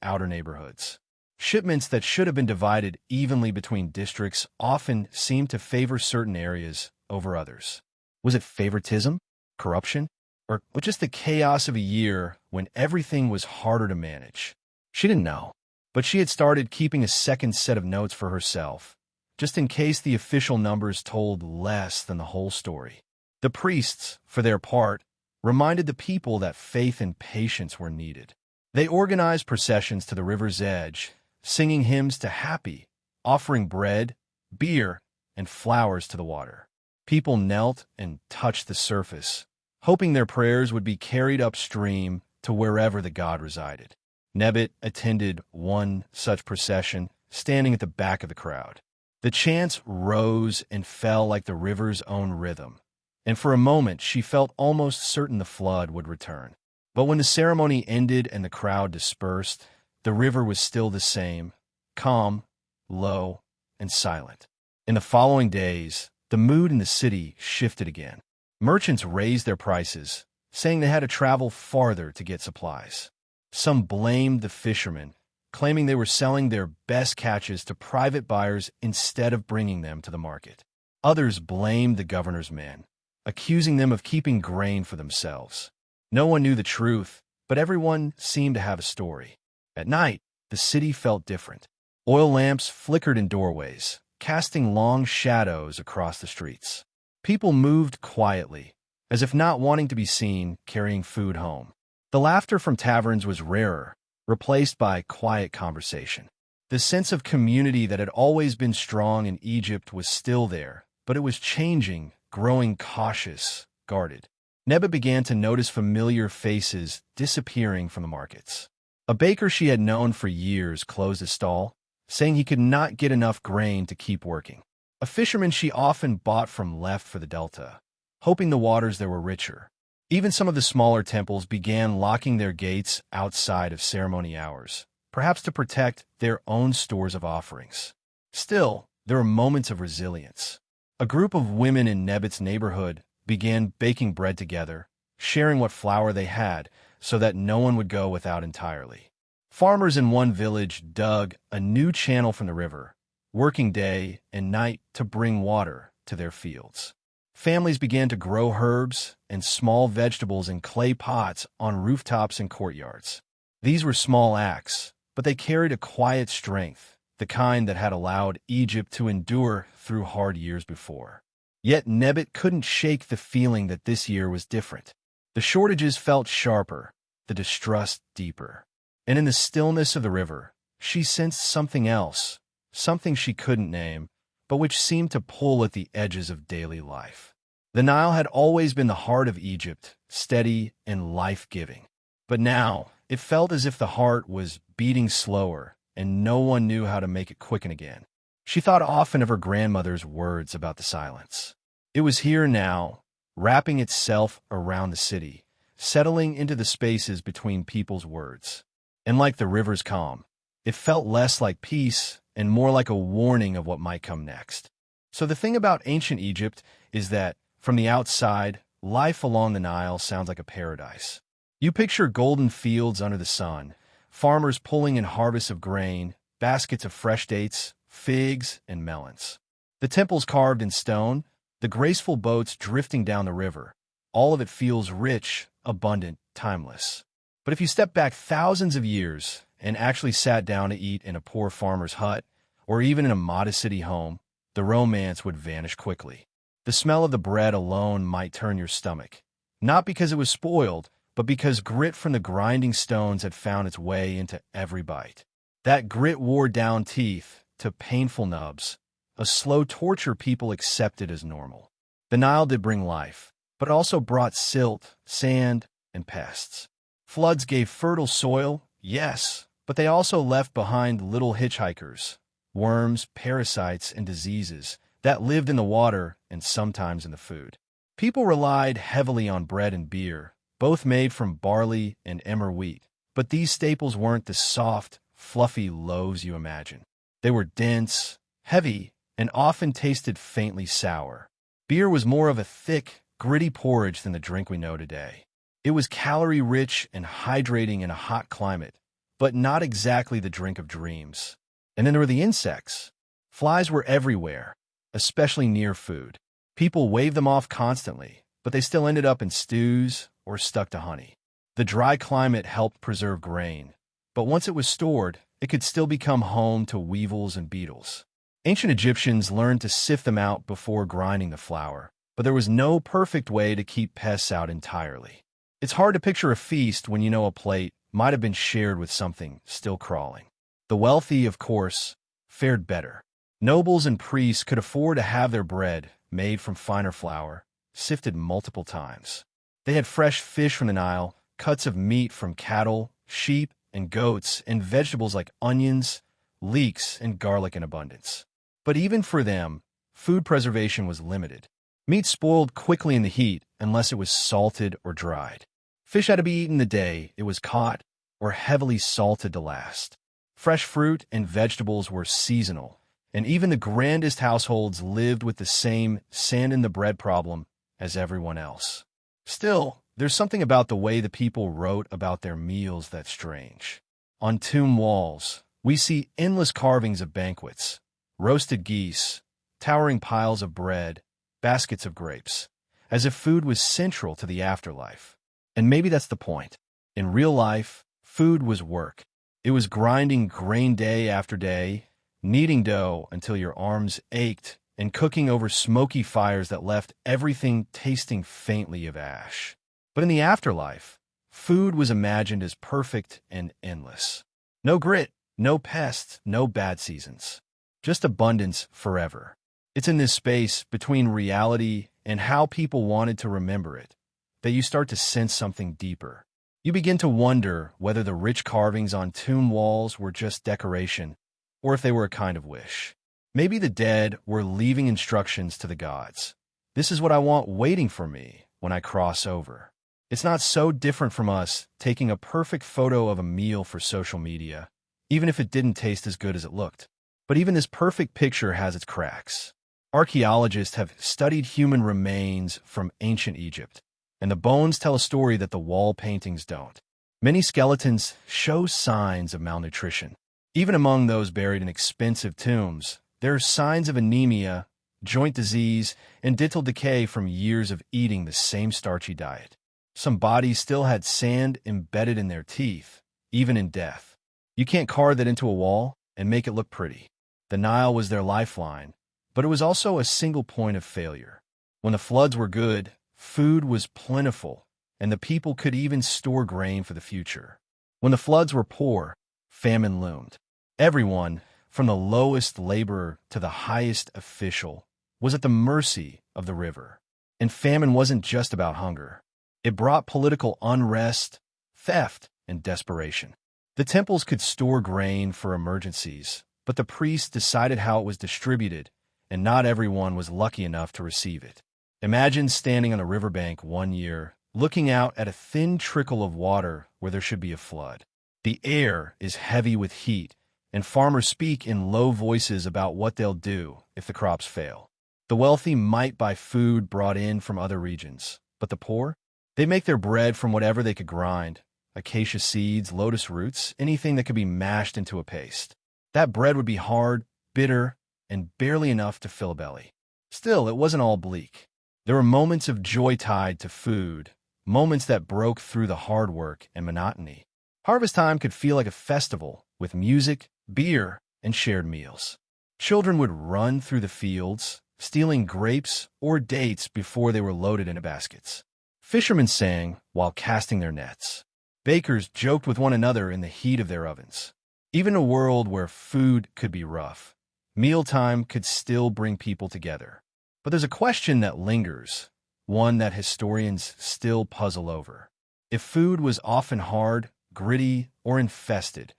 outer neighborhoods. Shipments that should have been divided evenly between districts often seemed to favor certain areas over others. Was it favoritism? Corruption? or just the chaos of a year when everything was harder to manage? She didn't know, but she had started keeping a second set of notes for herself, just in case the official numbers told less than the whole story. The priests, for their part, reminded the people that faith and patience were needed. They organized processions to the river's edge, singing hymns to Happy, offering bread, beer, and flowers to the water. People knelt and touched the surface, hoping their prayers would be carried upstream to wherever the god resided. Nebbit attended one such procession, standing at the back of the crowd. The chants rose and fell like the river's own rhythm, and for a moment she felt almost certain the flood would return. But when the ceremony ended and the crowd dispersed, the river was still the same, calm, low, and silent. In the following days, the mood in the city shifted again. Merchants raised their prices, saying they had to travel farther to get supplies. Some blamed the fishermen, claiming they were selling their best catches to private buyers instead of bringing them to the market. Others blamed the governor's men, accusing them of keeping grain for themselves. No one knew the truth, but everyone seemed to have a story. At night, the city felt different. Oil lamps flickered in doorways, casting long shadows across the streets. People moved quietly, as if not wanting to be seen carrying food home. The laughter from taverns was rarer, replaced by quiet conversation. The sense of community that had always been strong in Egypt was still there, but it was changing, growing cautious, guarded. Nebbit began to notice familiar faces disappearing from the markets. A baker she had known for years closed his stall, saying he could not get enough grain to keep working. A fisherman she often bought from left for the delta, hoping the waters there were richer. Even some of the smaller temples began locking their gates outside of ceremony hours, perhaps to protect their own stores of offerings. Still, there were moments of resilience. A group of women in Nebbit's neighborhood began baking bread together, sharing what flour they had so that no one would go without entirely. Farmers in one village dug a new channel from the river, working day and night to bring water to their fields. Families began to grow herbs and small vegetables in clay pots on rooftops and courtyards. These were small acts, but they carried a quiet strength, the kind that had allowed Egypt to endure through hard years before. Yet Nebbit couldn't shake the feeling that this year was different. The shortages felt sharper, the distrust deeper. And in the stillness of the river, she sensed something else, something she couldn't name, but which seemed to pull at the edges of daily life. The Nile had always been the heart of Egypt, steady and life-giving. But now, it felt as if the heart was beating slower, and no one knew how to make it quicken again. She thought often of her grandmother's words about the silence. It was here now, wrapping itself around the city, settling into the spaces between people's words. And like the river's calm, it felt less like peace and more like a warning of what might come next. So the thing about ancient Egypt is that, from the outside, life along the Nile sounds like a paradise. You picture golden fields under the sun, farmers pulling in harvests of grain, baskets of fresh dates, figs, and melons. The temples carved in stone, the graceful boats drifting down the river. All of it feels rich, abundant, timeless. But if you step back thousands of years and actually sat down to eat in a poor farmer's hut, or even in a modest city home, the romance would vanish quickly. The smell of the bread alone might turn your stomach, not because it was spoiled, but because grit from the grinding stones had found its way into every bite. That grit wore down teeth to painful nubs, a slow torture people accepted as normal. The Nile did bring life, but it also brought silt, sand, and pests. Floods gave fertile soil, yes, but they also left behind little hitchhikers, worms, parasites, and diseases that lived in the water and sometimes in the food. People relied heavily on bread and beer, both made from barley and emmer wheat, but these staples weren't the soft, fluffy loaves you imagine. They were dense, heavy, and often tasted faintly sour. Beer was more of a thick, gritty porridge than the drink we know today. It was calorie-rich and hydrating in a hot climate, but not exactly the drink of dreams. And then there were the insects. Flies were everywhere, especially near food. People waved them off constantly, but they still ended up in stews or stuck to honey. The dry climate helped preserve grain, but once it was stored, it could still become home to weevils and beetles. Ancient Egyptians learned to sift them out before grinding the flour, but there was no perfect way to keep pests out entirely. It's hard to picture a feast when you know a plate might have been shared with something still crawling. The wealthy, of course, fared better. Nobles and priests could afford to have their bread made from finer flour, sifted multiple times. They had fresh fish from the Nile, cuts of meat from cattle, sheep, and goats, and vegetables like onions, leeks, and garlic in abundance. But even for them, food preservation was limited. Meat spoiled quickly in the heat unless it was salted or dried. Fish had to be eaten the day it was caught or heavily salted to last. Fresh fruit and vegetables were seasonal, and even the grandest households lived with the same sand-in-the-bread problem as everyone else. Still, there's something about the way the people wrote about their meals that's strange. On tomb walls, we see endless carvings of banquets, roasted geese, towering piles of bread, baskets of grapes, as if food was central to the afterlife. And maybe that's the point. In real life, food was work. It was grinding grain day after day, kneading dough until your arms ached, and cooking over smoky fires that left everything tasting faintly of ash. But in the afterlife, food was imagined as perfect and endless. No grit, no pests, no bad seasons. Just abundance forever. It's in this space between reality and how people wanted to remember it that you start to sense something deeper. You begin to wonder whether the rich carvings on tomb walls were just decoration or if they were a kind of wish. Maybe the dead were leaving instructions to the gods. This is what I want waiting for me when I cross over. It's not so different from us taking a perfect photo of a meal for social media, even if it didn't taste as good as it looked. But even this perfect picture has its cracks. Archaeologists have studied human remains from ancient Egypt, and the bones tell a story that the wall paintings don't. Many skeletons show signs of malnutrition. Even among those buried in expensive tombs, there are signs of anemia, joint disease, and dental decay from years of eating the same starchy diet. Some bodies still had sand embedded in their teeth, even in death. You can't carve that into a wall and make it look pretty. The Nile was their lifeline, but it was also a single point of failure. When the floods were good, food was plentiful, and the people could even store grain for the future. When the floods were poor, famine loomed. Everyone, from the lowest laborer to the highest official, was at the mercy of the river. And famine wasn't just about hunger. It brought political unrest, theft, and desperation. The temples could store grain for emergencies, but the priests decided how it was distributed, and not everyone was lucky enough to receive it. Imagine standing on a riverbank one year, looking out at a thin trickle of water where there should be a flood. The air is heavy with heat, and farmers speak in low voices about what they'll do if the crops fail. The wealthy might buy food brought in from other regions, but the poor? They make their bread from whatever they could grind, acacia seeds, lotus roots, anything that could be mashed into a paste. That bread would be hard, bitter, and barely enough to fill a belly. Still, it wasn't all bleak. There were moments of joy tied to food, moments that broke through the hard work and monotony. Harvest time could feel like a festival, with music, beer, and shared meals. Children would run through the fields, stealing grapes or dates before they were loaded into baskets. Fishermen sang while casting their nets. Bakers joked with one another in the heat of their ovens. Even in a world where food could be rough, mealtime could still bring people together. But there's a question that lingers, one that historians still puzzle over. If food was often hard, gritty, or infested,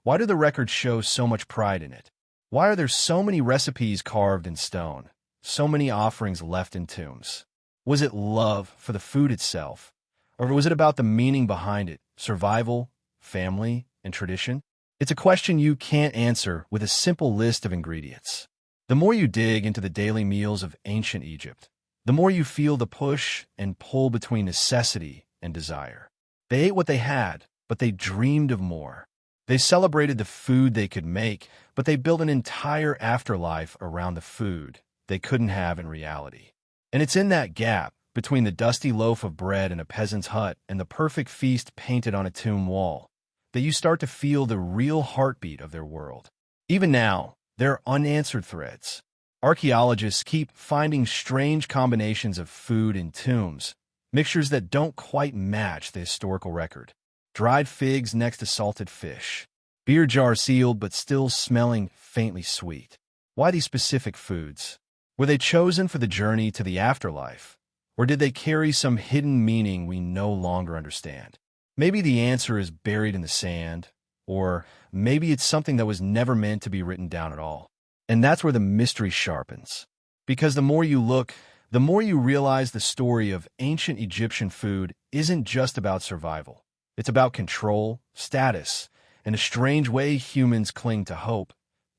why do the records show so much pride in it? Why are there so many recipes carved in stone, so many offerings left in tombs? Was it love for the food itself, or was it about the meaning behind it, survival, family, and tradition? It's a question you can't answer with a simple list of ingredients. The more you dig into the daily meals of ancient Egypt, the more you feel the push and pull between necessity and desire. They ate what they had, but they dreamed of more. They celebrated the food they could make, but they built an entire afterlife around the food they couldn't have in reality. And it's in that gap between the dusty loaf of bread in a peasant's hut and the perfect feast painted on a tomb wall, that you start to feel the real heartbeat of their world. Even now, there are unanswered threads. Archaeologists keep finding strange combinations of food in tombs, mixtures that don't quite match the historical record. Dried figs next to salted fish. Beer jar sealed but still smelling faintly sweet. Why these specific foods? Were they chosen for the journey to the afterlife? Or did they carry some hidden meaning we no longer understand? Maybe the answer is buried in the sand, or maybe it's something that was never meant to be written down at all. And that's where the mystery sharpens. Because the more you look, the more you realize the story of ancient Egyptian food isn't just about survival. It's about control, status, and a strange way humans cling to hope,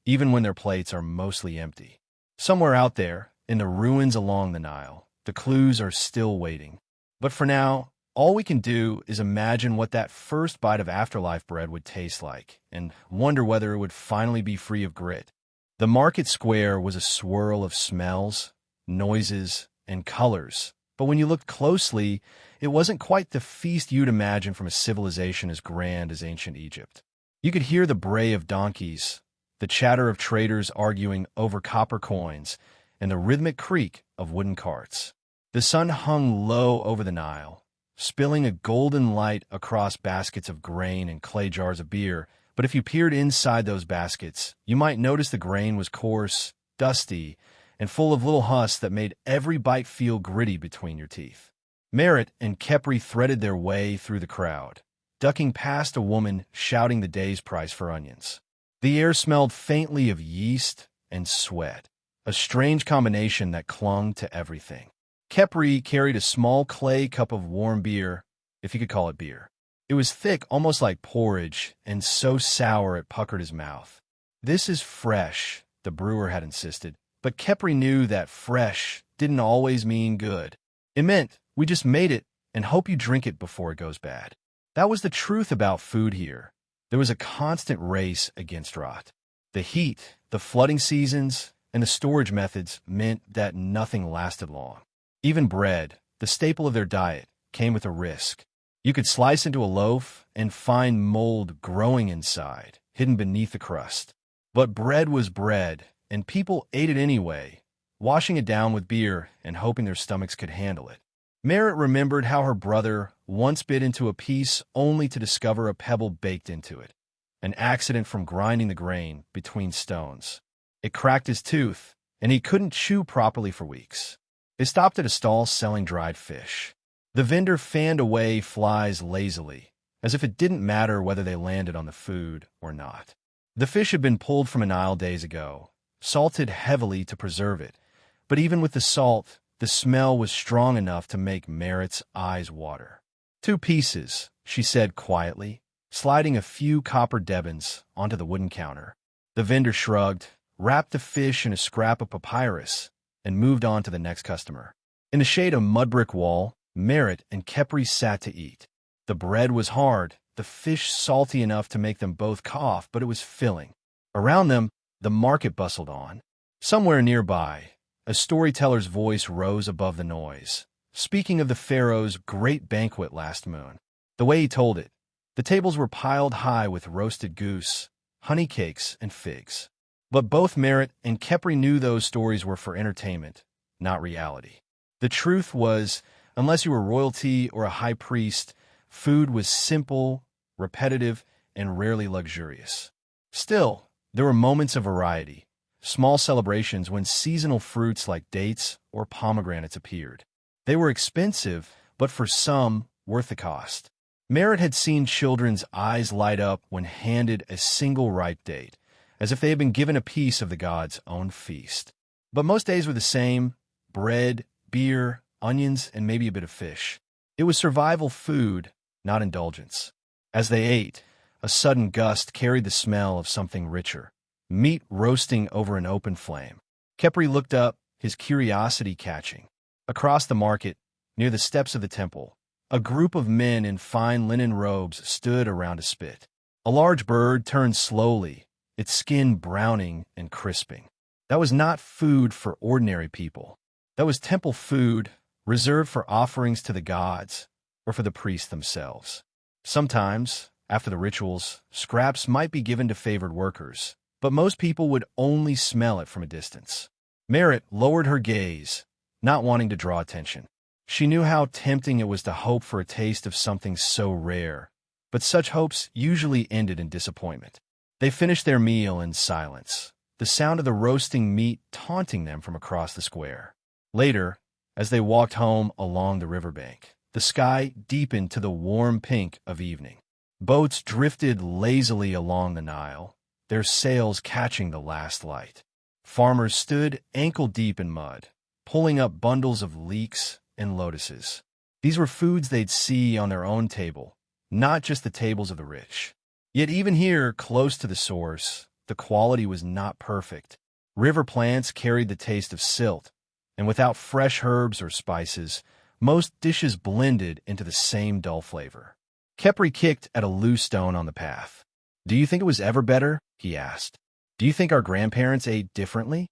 even when their plates are mostly empty. Somewhere out there, in the ruins along the Nile, the clues are still waiting. But for now, all we can do is imagine what that first bite of afterlife bread would taste like, and wonder whether it would finally be free of grit. The market square was a swirl of smells, noises, and colors, but when you looked closely, it wasn't quite the feast you'd imagine from a civilization as grand as ancient Egypt. You could hear the bray of donkeys, the chatter of traders arguing over copper coins, and the rhythmic creak of wooden carts. The sun hung low over the Nile, spilling a golden light across baskets of grain and clay jars of beer, but if you peered inside those baskets, you might notice the grain was coarse, dusty, and full of little husks that made every bite feel gritty between your teeth. Merritt and Khepri threaded their way through the crowd, ducking past a woman shouting the day's price for onions. The air smelled faintly of yeast and sweat, a strange combination that clung to everything. Khepri carried a small clay cup of warm beer, if you could call it beer. It was thick, almost like porridge, and so sour it puckered his mouth. "This is fresh," the brewer had insisted, but Khepri knew that fresh didn't always mean good. It meant, we just made it and hope you drink it before it goes bad. That was the truth about food here. There was a constant race against rot. The heat, the flooding seasons, and the storage methods meant that nothing lasted long. Even bread, the staple of their diet, came with a risk. You could slice into a loaf and find mold growing inside, hidden beneath the crust. But bread was bread, and people ate it anyway, washing it down with beer and hoping their stomachs could handle it. Merritt remembered how her brother once bit into a piece only to discover a pebble baked into it, an accident from grinding the grain between stones. It cracked his tooth, and he couldn't chew properly for weeks. They stopped at a stall selling dried fish. The vendor fanned away flies lazily, as if it didn't matter whether they landed on the food or not. The fish had been pulled from a Nile days ago, salted heavily to preserve it, but even with the salt, the smell was strong enough to make Merritt's eyes water. "2 pieces," she said quietly, sliding a few copper debens onto the wooden counter. The vendor shrugged, wrapped the fish in a scrap of papyrus, and moved on to the next customer. In the shade of mud-brick wall, Merritt and Khepri sat to eat. The bread was hard, the fish salty enough to make them both cough, but it was filling. Around them, the market bustled on. Somewhere nearby, a storyteller's voice rose above the noise, speaking of the pharaoh's great banquet last moon. The way he told it, the tables were piled high with roasted goose, honey cakes, and figs. But both Merritt and Khepri knew those stories were for entertainment, not reality. The truth was, unless you were royalty or a high priest, food was simple, repetitive, and rarely luxurious. Still, there were moments of variety, small celebrations when seasonal fruits like dates or pomegranates appeared. They were expensive, but for some, worth the cost. Merritt had seen children's eyes light up when handed a single ripe date, as if they had been given a piece of the god's own feast. But most days were the same: bread, beer, onions, and maybe a bit of fish. It was survival food, not indulgence. As they ate, a sudden gust carried the smell of something richer, meat roasting over an open flame. Khepri looked up, his curiosity catching. Across the market, near the steps of the temple, a group of men in fine linen robes stood around a spit. A large bird turned slowly, its skin browning and crisping. That was not food for ordinary people. That was temple food, reserved for offerings to the gods or for the priests themselves. Sometimes, after the rituals, scraps might be given to favored workers, but most people would only smell it from a distance. Merritt lowered her gaze, not wanting to draw attention. She knew how tempting it was to hope for a taste of something so rare, but such hopes usually ended in disappointment. They finished their meal in silence, the sound of the roasting meat taunting them from across the square. Later, as they walked home along the riverbank, the sky deepened to the warm pink of evening. Boats drifted lazily along the Nile, their sails catching the last light. Farmers stood ankle-deep in mud, pulling up bundles of leeks and lotuses. These were foods they'd see on their own table, not just the tables of the rich. Yet even here, close to the source, the quality was not perfect. River plants carried the taste of silt, and without fresh herbs or spices, most dishes blended into the same dull flavor. Khepri kicked at a loose stone on the path. "Do you think it was ever better?" he asked. "Do you think our grandparents ate differently?"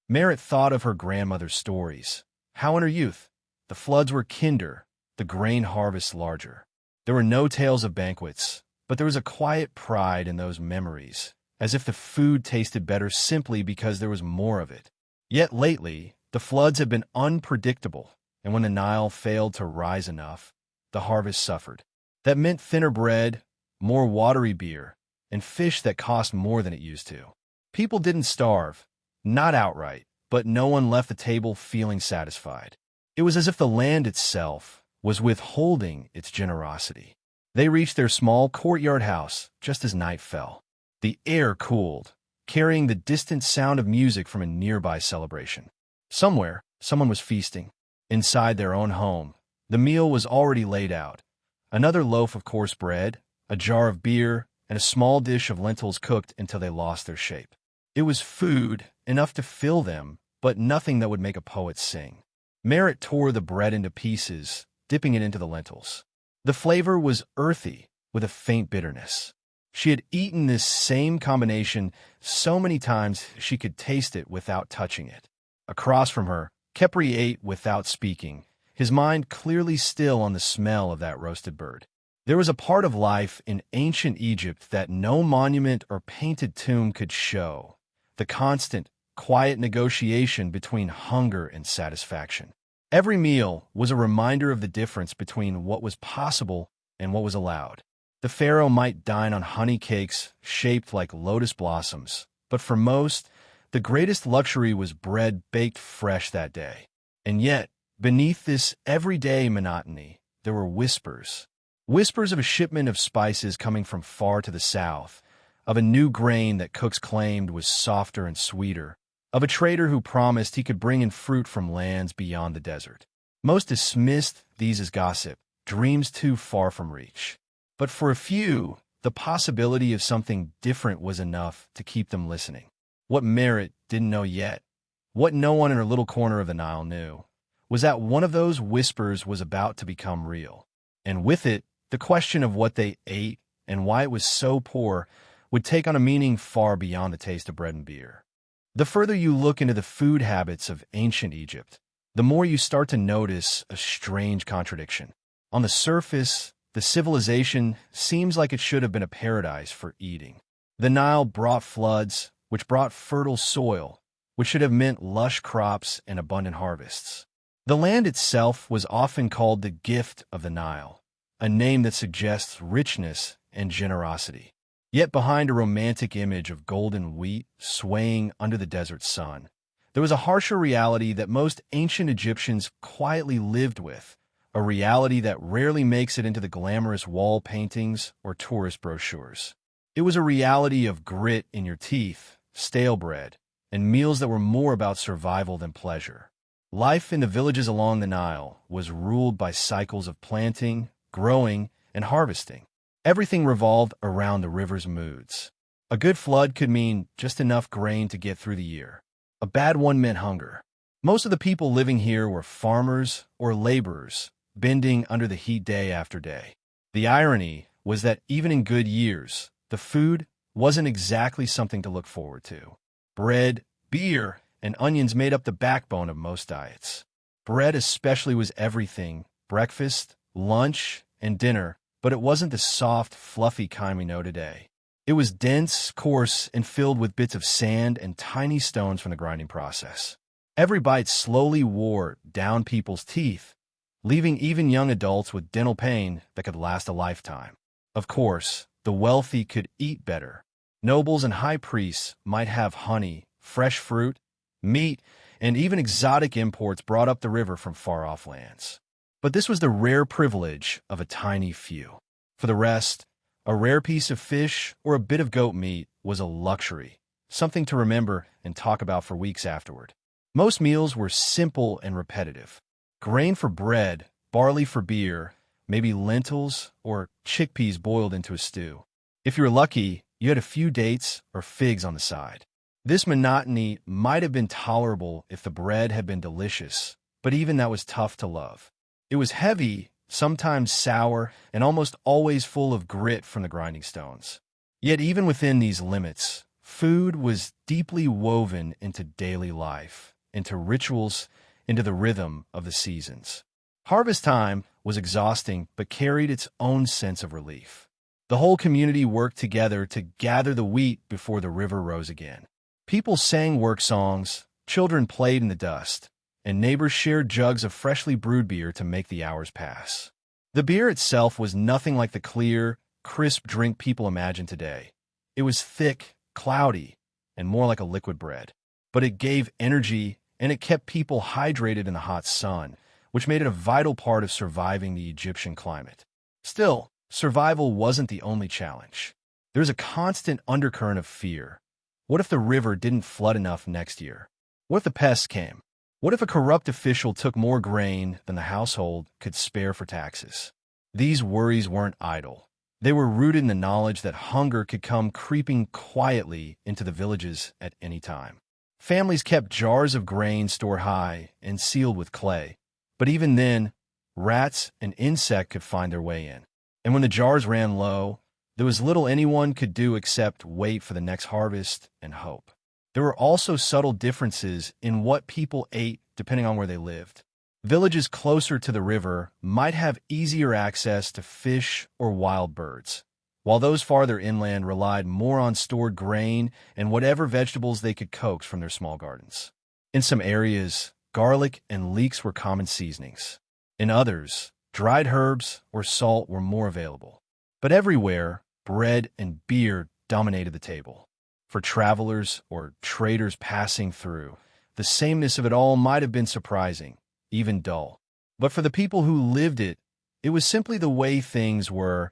Merritt thought of her grandmother's stories. How in her youth, the floods were kinder, the grain harvests larger. There were no tales of banquets, but there was a quiet pride in those memories, as if the food tasted better simply because there was more of it. Yet lately, the floods had been unpredictable, and when the Nile failed to rise enough, the harvest suffered. That meant thinner bread, more watery beer, and fish that cost more than it used to. People didn't starve, not outright, but no one left the table feeling satisfied. It was as if the land itself was withholding its generosity. They reached their small courtyard house just as night fell. The air cooled, carrying the distant sound of music from a nearby celebration. Somewhere, someone was feasting. Inside their own home, the meal was already laid out. Another loaf of coarse bread, a jar of beer, and a small dish of lentils cooked until they lost their shape. It was food, enough to fill them, but nothing that would make a poet sing. Merritt tore the bread into pieces, dipping it into the lentils. The flavor was earthy, with a faint bitterness. She had eaten this same combination so many times she could taste it without touching it. Across from her, Khepri ate without speaking, his mind clearly still on the smell of that roasted bird. There was a part of life in ancient Egypt that no monument or painted tomb could show, the constant, quiet negotiation between hunger and satisfaction. Every meal was a reminder of the difference between what was possible and what was allowed. The pharaoh might dine on honey cakes shaped like lotus blossoms, but for most, the greatest luxury was bread baked fresh that day. And yet, beneath this everyday monotony, there were whispers. Whispers of a shipment of spices coming from far to the south, of a new grain that cooks claimed was softer and sweeter, of a trader who promised he could bring in fruit from lands beyond the desert. Most dismissed these as gossip, dreams too far from reach. But for a few, the possibility of something different was enough to keep them listening. What Merritt didn't know yet, what no one in her little corner of the Nile knew, was that one of those whispers was about to become real. And with it, the question of what they ate and why it was so poor would take on a meaning far beyond the taste of bread and beer. The further you look into the food habits of ancient Egypt, the more you start to notice a strange contradiction. On the surface, the civilization seems like it should have been a paradise for eating. The Nile brought floods, which brought fertile soil, which should have meant lush crops and abundant harvests. The land itself was often called the gift of the Nile, a name that suggests richness and generosity. Yet behind a romantic image of golden wheat swaying under the desert sun, there was a harsher reality that most ancient Egyptians quietly lived with, a reality that rarely makes it into the glamorous wall paintings or tourist brochures. It was a reality of grit in your teeth, stale bread, and meals that were more about survival than pleasure. Life in the villages along the Nile was ruled by cycles of planting, growing, and harvesting. Everything revolved around the river's moods. A good flood could mean just enough grain to get through the year. A bad one meant hunger. Most of the people living here were farmers or laborers, bending under the heat day after day. The irony was that even in good years, the food wasn't exactly something to look forward to. Bread, beer, and onions made up the backbone of most diets. Bread especially was everything: breakfast, lunch, and dinner, but it wasn't the soft, fluffy kind we know today. It was dense, coarse, and filled with bits of sand and tiny stones from the grinding process. Every bite slowly wore down people's teeth, leaving even young adults with dental pain that could last a lifetime. Of course, the wealthy could eat better. Nobles and high priests might have honey, fresh fruit, meat, and even exotic imports brought up the river from far-off lands. But this was the rare privilege of a tiny few. For the rest, a rare piece of fish or a bit of goat meat was a luxury, something to remember and talk about for weeks afterward. Most meals were simple and repetitive. Grain for bread, barley for beer, maybe lentils or chickpeas boiled into a stew. If you were lucky, you had a few dates or figs on the side. This monotony might have been tolerable if the bread had been delicious, but even that was tough to love. It was heavy, sometimes sour, and almost always full of grit from the grinding stones. Yet even within these limits, food was deeply woven into daily life, into rituals, into the rhythm of the seasons. Harvest time was exhausting but carried its own sense of relief. The whole community worked together to gather the wheat before the river rose again. People sang work songs, children played in the dust, and neighbors shared jugs of freshly brewed beer to make the hours pass. The beer itself was nothing like the clear, crisp drink people imagine today. It was thick, cloudy, and more like a liquid bread. But it gave energy, and it kept people hydrated in the hot sun, which made it a vital part of surviving the Egyptian climate. Still, survival wasn't the only challenge. There was a constant undercurrent of fear. What if the river didn't flood enough next year? What if the pests came? What if a corrupt official took more grain than the household could spare for taxes? These worries weren't idle. They were rooted in the knowledge that hunger could come creeping quietly into the villages at any time. Families kept jars of grain stored high and sealed with clay. But even then, rats and insects could find their way in. And when the jars ran low, there was little anyone could do except wait for the next harvest and hope. There were also subtle differences in what people ate depending on where they lived. Villages closer to the river might have easier access to fish or wild birds, while those farther inland relied more on stored grain and whatever vegetables they could coax from their small gardens. In some areas, garlic and leeks were common seasonings. In others, dried herbs or salt were more available. But everywhere, bread and beer dominated the table. For travelers or traders passing through, the sameness of it all might have been surprising, even dull. But for the people who lived it, it was simply the way things were,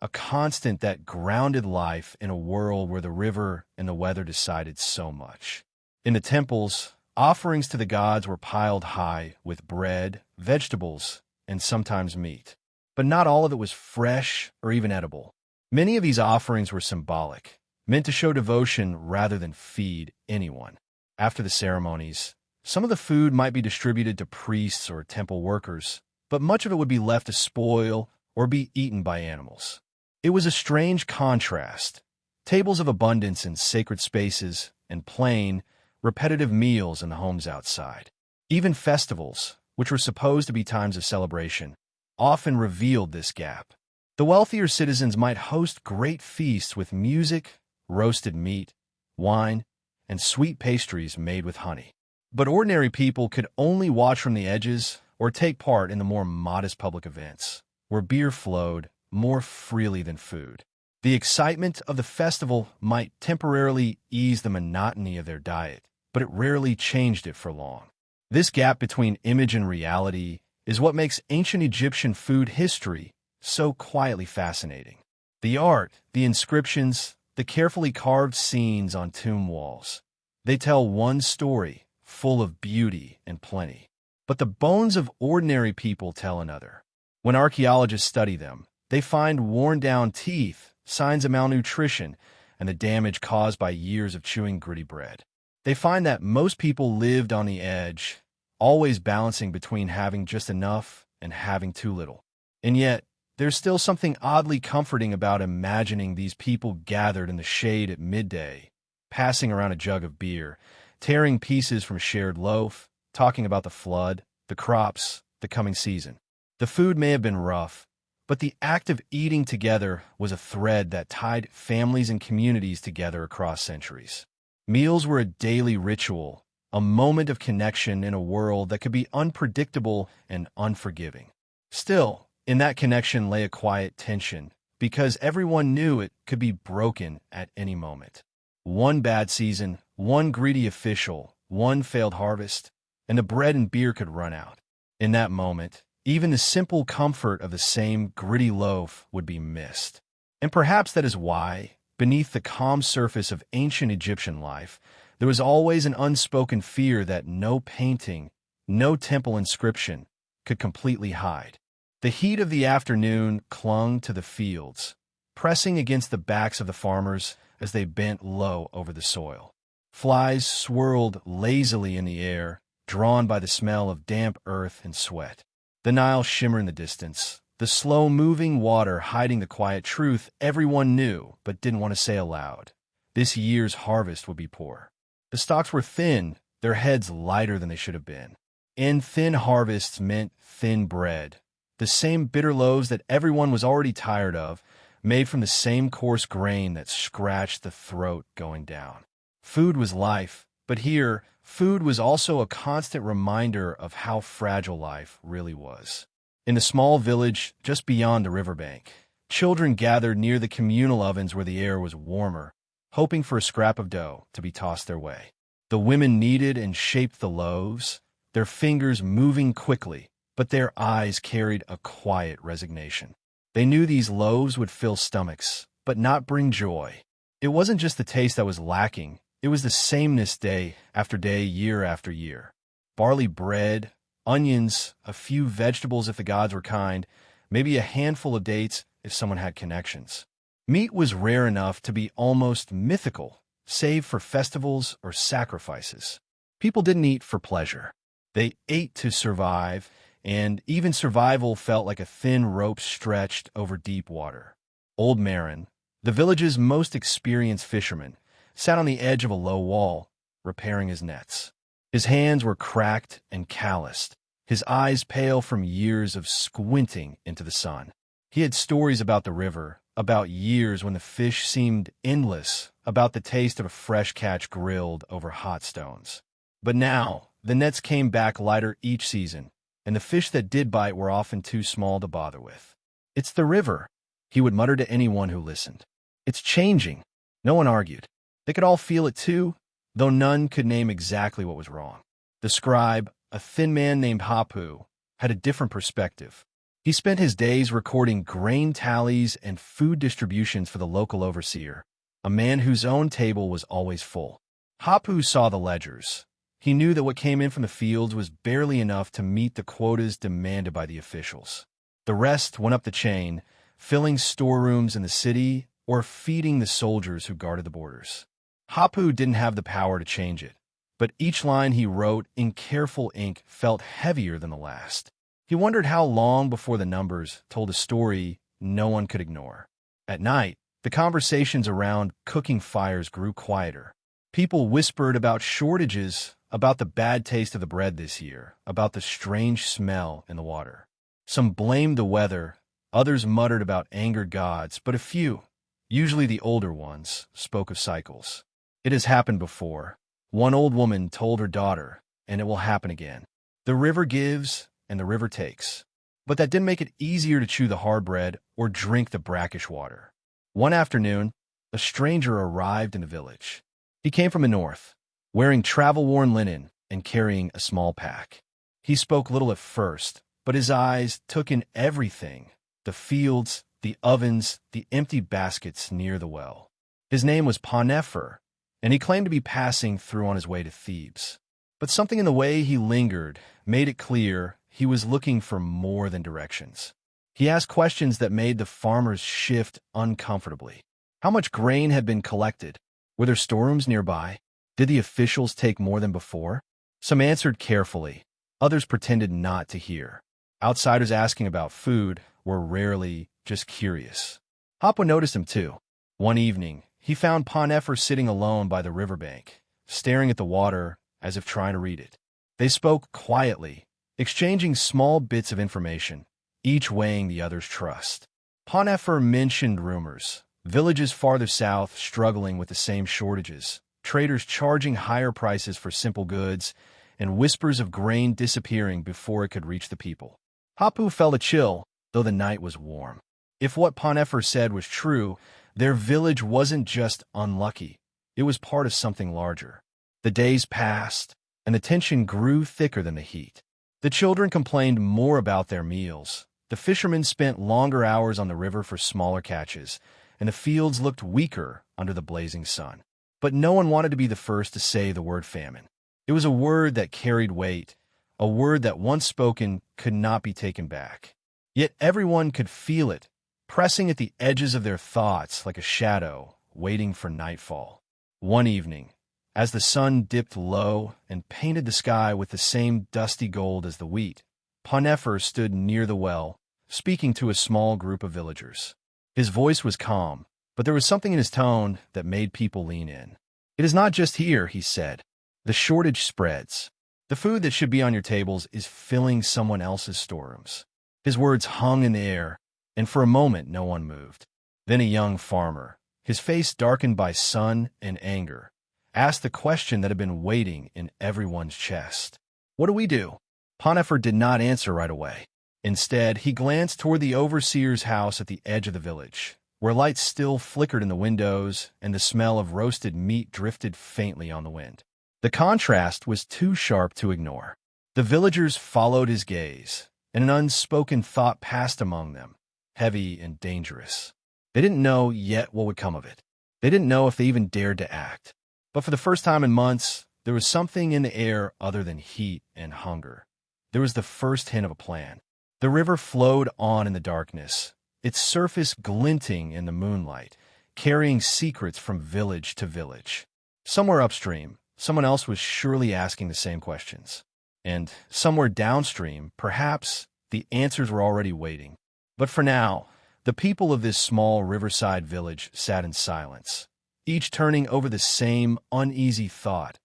a constant that grounded life in a world where the river and the weather decided so much. In the temples, offerings to the gods were piled high with bread, vegetables, and sometimes meat. But not all of it was fresh or even edible. Many of these offerings were symbolic, meant to show devotion rather than feed anyone. After the ceremonies, some of the food might be distributed to priests or temple workers, but much of it would be left to spoil or be eaten by animals. It was a strange contrast. Tables of abundance in sacred spaces and plain, repetitive meals in the homes outside. Even festivals, which were supposed to be times of celebration, often revealed this gap. The wealthier citizens might host great feasts with music, roasted meat, wine, and sweet pastries made with honey. But ordinary people could only watch from the edges or take part in the more modest public events, where beer flowed more freely than food. The excitement of the festival might temporarily ease the monotony of their diet, but it rarely changed it for long. This gap between image and reality is what makes ancient Egyptian food history so quietly fascinating. The art, the inscriptions, the carefully carved scenes on tomb walls. They tell one story, full of beauty and plenty. But the bones of ordinary people tell another. When archaeologists study them, they find worn-down teeth, signs of malnutrition, and the damage caused by years of chewing gritty bread. They find that most people lived on the edge, always balancing between having just enough and having too little. And yet, there's still something oddly comforting about imagining these people gathered in the shade at midday, passing around a jug of beer, tearing pieces from a shared loaf, talking about the flood, the crops, the coming season. The food may have been rough, but the act of eating together was a thread that tied families and communities together across centuries. Meals were a daily ritual, a moment of connection in a world that could be unpredictable and unforgiving. Still, in that connection lay a quiet tension, because everyone knew it could be broken at any moment. One bad season, one greedy official, one failed harvest, and the bread and beer could run out. In that moment, even the simple comfort of the same gritty loaf would be missed. And perhaps that is why, beneath the calm surface of ancient Egyptian life, there was always an unspoken fear that no painting, no temple inscription could completely hide. The heat of the afternoon clung to the fields, pressing against the backs of the farmers as they bent low over the soil. Flies swirled lazily in the air, drawn by the smell of damp earth and sweat. The Nile shimmered in the distance, the slow-moving water hiding the quiet truth everyone knew but didn't want to say aloud. This year's harvest would be poor. The stalks were thin, their heads lighter than they should have been. And thin harvests meant thin bread, the same bitter loaves that everyone was already tired of, made from the same coarse grain that scratched the throat going down. Food was life, but here, food was also a constant reminder of how fragile life really was. In the small village just beyond the riverbank, children gathered near the communal ovens where the air was warmer, hoping for a scrap of dough to be tossed their way. The women kneaded and shaped the loaves, their fingers moving quickly, but their eyes carried a quiet resignation. They knew these loaves would fill stomachs, but not bring joy. It wasn't just the taste that was lacking, it was the sameness day after day, year after year. Barley bread, onions, a few vegetables if the gods were kind, maybe a handful of dates if someone had connections. Meat was rare enough to be almost mythical, save for festivals or sacrifices. People didn't eat for pleasure. They ate to survive, and even survival felt like a thin rope stretched over deep water. Old Marin, the village's most experienced fisherman, sat on the edge of a low wall, repairing his nets. His hands were cracked and calloused, his eyes pale from years of squinting into the sun. He had stories about the river, about years when the fish seemed endless, about the taste of a fresh catch grilled over hot stones. But now, the nets came back lighter each season, and the fish that did bite were often too small to bother with. "It's the river," he would mutter to anyone who listened. "It's changing." No one argued. They could all feel it too, though none could name exactly what was wrong. The scribe, a thin man named Hapu, had a different perspective. He spent his days recording grain tallies and food distributions for the local overseer, a man whose own table was always full. Hapu saw the ledgers. He knew that what came in from the fields was barely enough to meet the quotas demanded by the officials. The rest went up the chain, filling storerooms in the city or feeding the soldiers who guarded the borders. Hapu didn't have the power to change it, but each line he wrote in careful ink felt heavier than the last. He wondered how long before the numbers told a story no one could ignore. At night, the conversations around cooking fires grew quieter. People whispered about shortages, about the bad taste of the bread this year, about the strange smell in the water. Some blamed the weather, others muttered about angered gods, but a few, usually the older ones, spoke of cycles. "It has happened before," one old woman told her daughter, "and it will happen again. The river gives, and the river takes." But that didn't make it easier to chew the hard bread or drink the brackish water. One afternoon, a stranger arrived in the village. He came from the north, wearing travel-worn linen and carrying a small pack. He spoke little at first, but his eyes took in everything: the fields, the ovens, the empty baskets near the well. His name was Panefer, and he claimed to be passing through on his way to Thebes. But something in the way he lingered made it clear he was looking for more than directions. He asked questions that made the farmers shift uncomfortably. How much grain had been collected? Were there storerooms nearby? Did the officials take more than before? Some answered carefully. Others pretended not to hear. Outsiders asking about food were rarely just curious. Hopwa noticed him too. One evening, he found Panefer sitting alone by the riverbank, staring at the water as if trying to read it. They spoke quietly, exchanging small bits of information, each weighing the other's trust. Ponefer mentioned rumors, villages farther south struggling with the same shortages, traders charging higher prices for simple goods, and whispers of grain disappearing before it could reach the people. Hapu felt a chill, though the night was warm. If what Ponefer said was true, their village wasn't just unlucky, it was part of something larger. The days passed, and the tension grew thicker than the heat. The children complained more about their meals. The fishermen spent longer hours on the river for smaller catches, and the fields looked weaker under the blazing sun. But no one wanted to be the first to say the word famine. It was a word that carried weight, a word that once spoken could not be taken back. Yet everyone could feel it, pressing at the edges of their thoughts like a shadow, waiting for nightfall. One evening, as the sun dipped low and painted the sky with the same dusty gold as the wheat, Ponefer stood near the well, speaking to a small group of villagers. His voice was calm, but there was something in his tone that made people lean in. "It is not just here," he said. "The shortage spreads. The food that should be on your tables is filling someone else's storerooms." His words hung in the air, and for a moment no one moved. Then a young farmer, his face darkened by sun and anger, asked the question that had been waiting in everyone's chest. "What do we do?" Ponefer did not answer right away. Instead, he glanced toward the overseer's house at the edge of the village, where lights still flickered in the windows and the smell of roasted meat drifted faintly on the wind. The contrast was too sharp to ignore. The villagers followed his gaze, and an unspoken thought passed among them, heavy and dangerous. They didn't know yet what would come of it. They didn't know if they even dared to act. But for the first time in months, there was something in the air other than heat and hunger. There was the first hint of a plan. The river flowed on in the darkness, its surface glinting in the moonlight, carrying secrets from village to village. Somewhere upstream, someone else was surely asking the same questions. And somewhere downstream, perhaps, the answers were already waiting. But for now, the people of this small riverside village sat in silence, each turning over the same uneasy thought.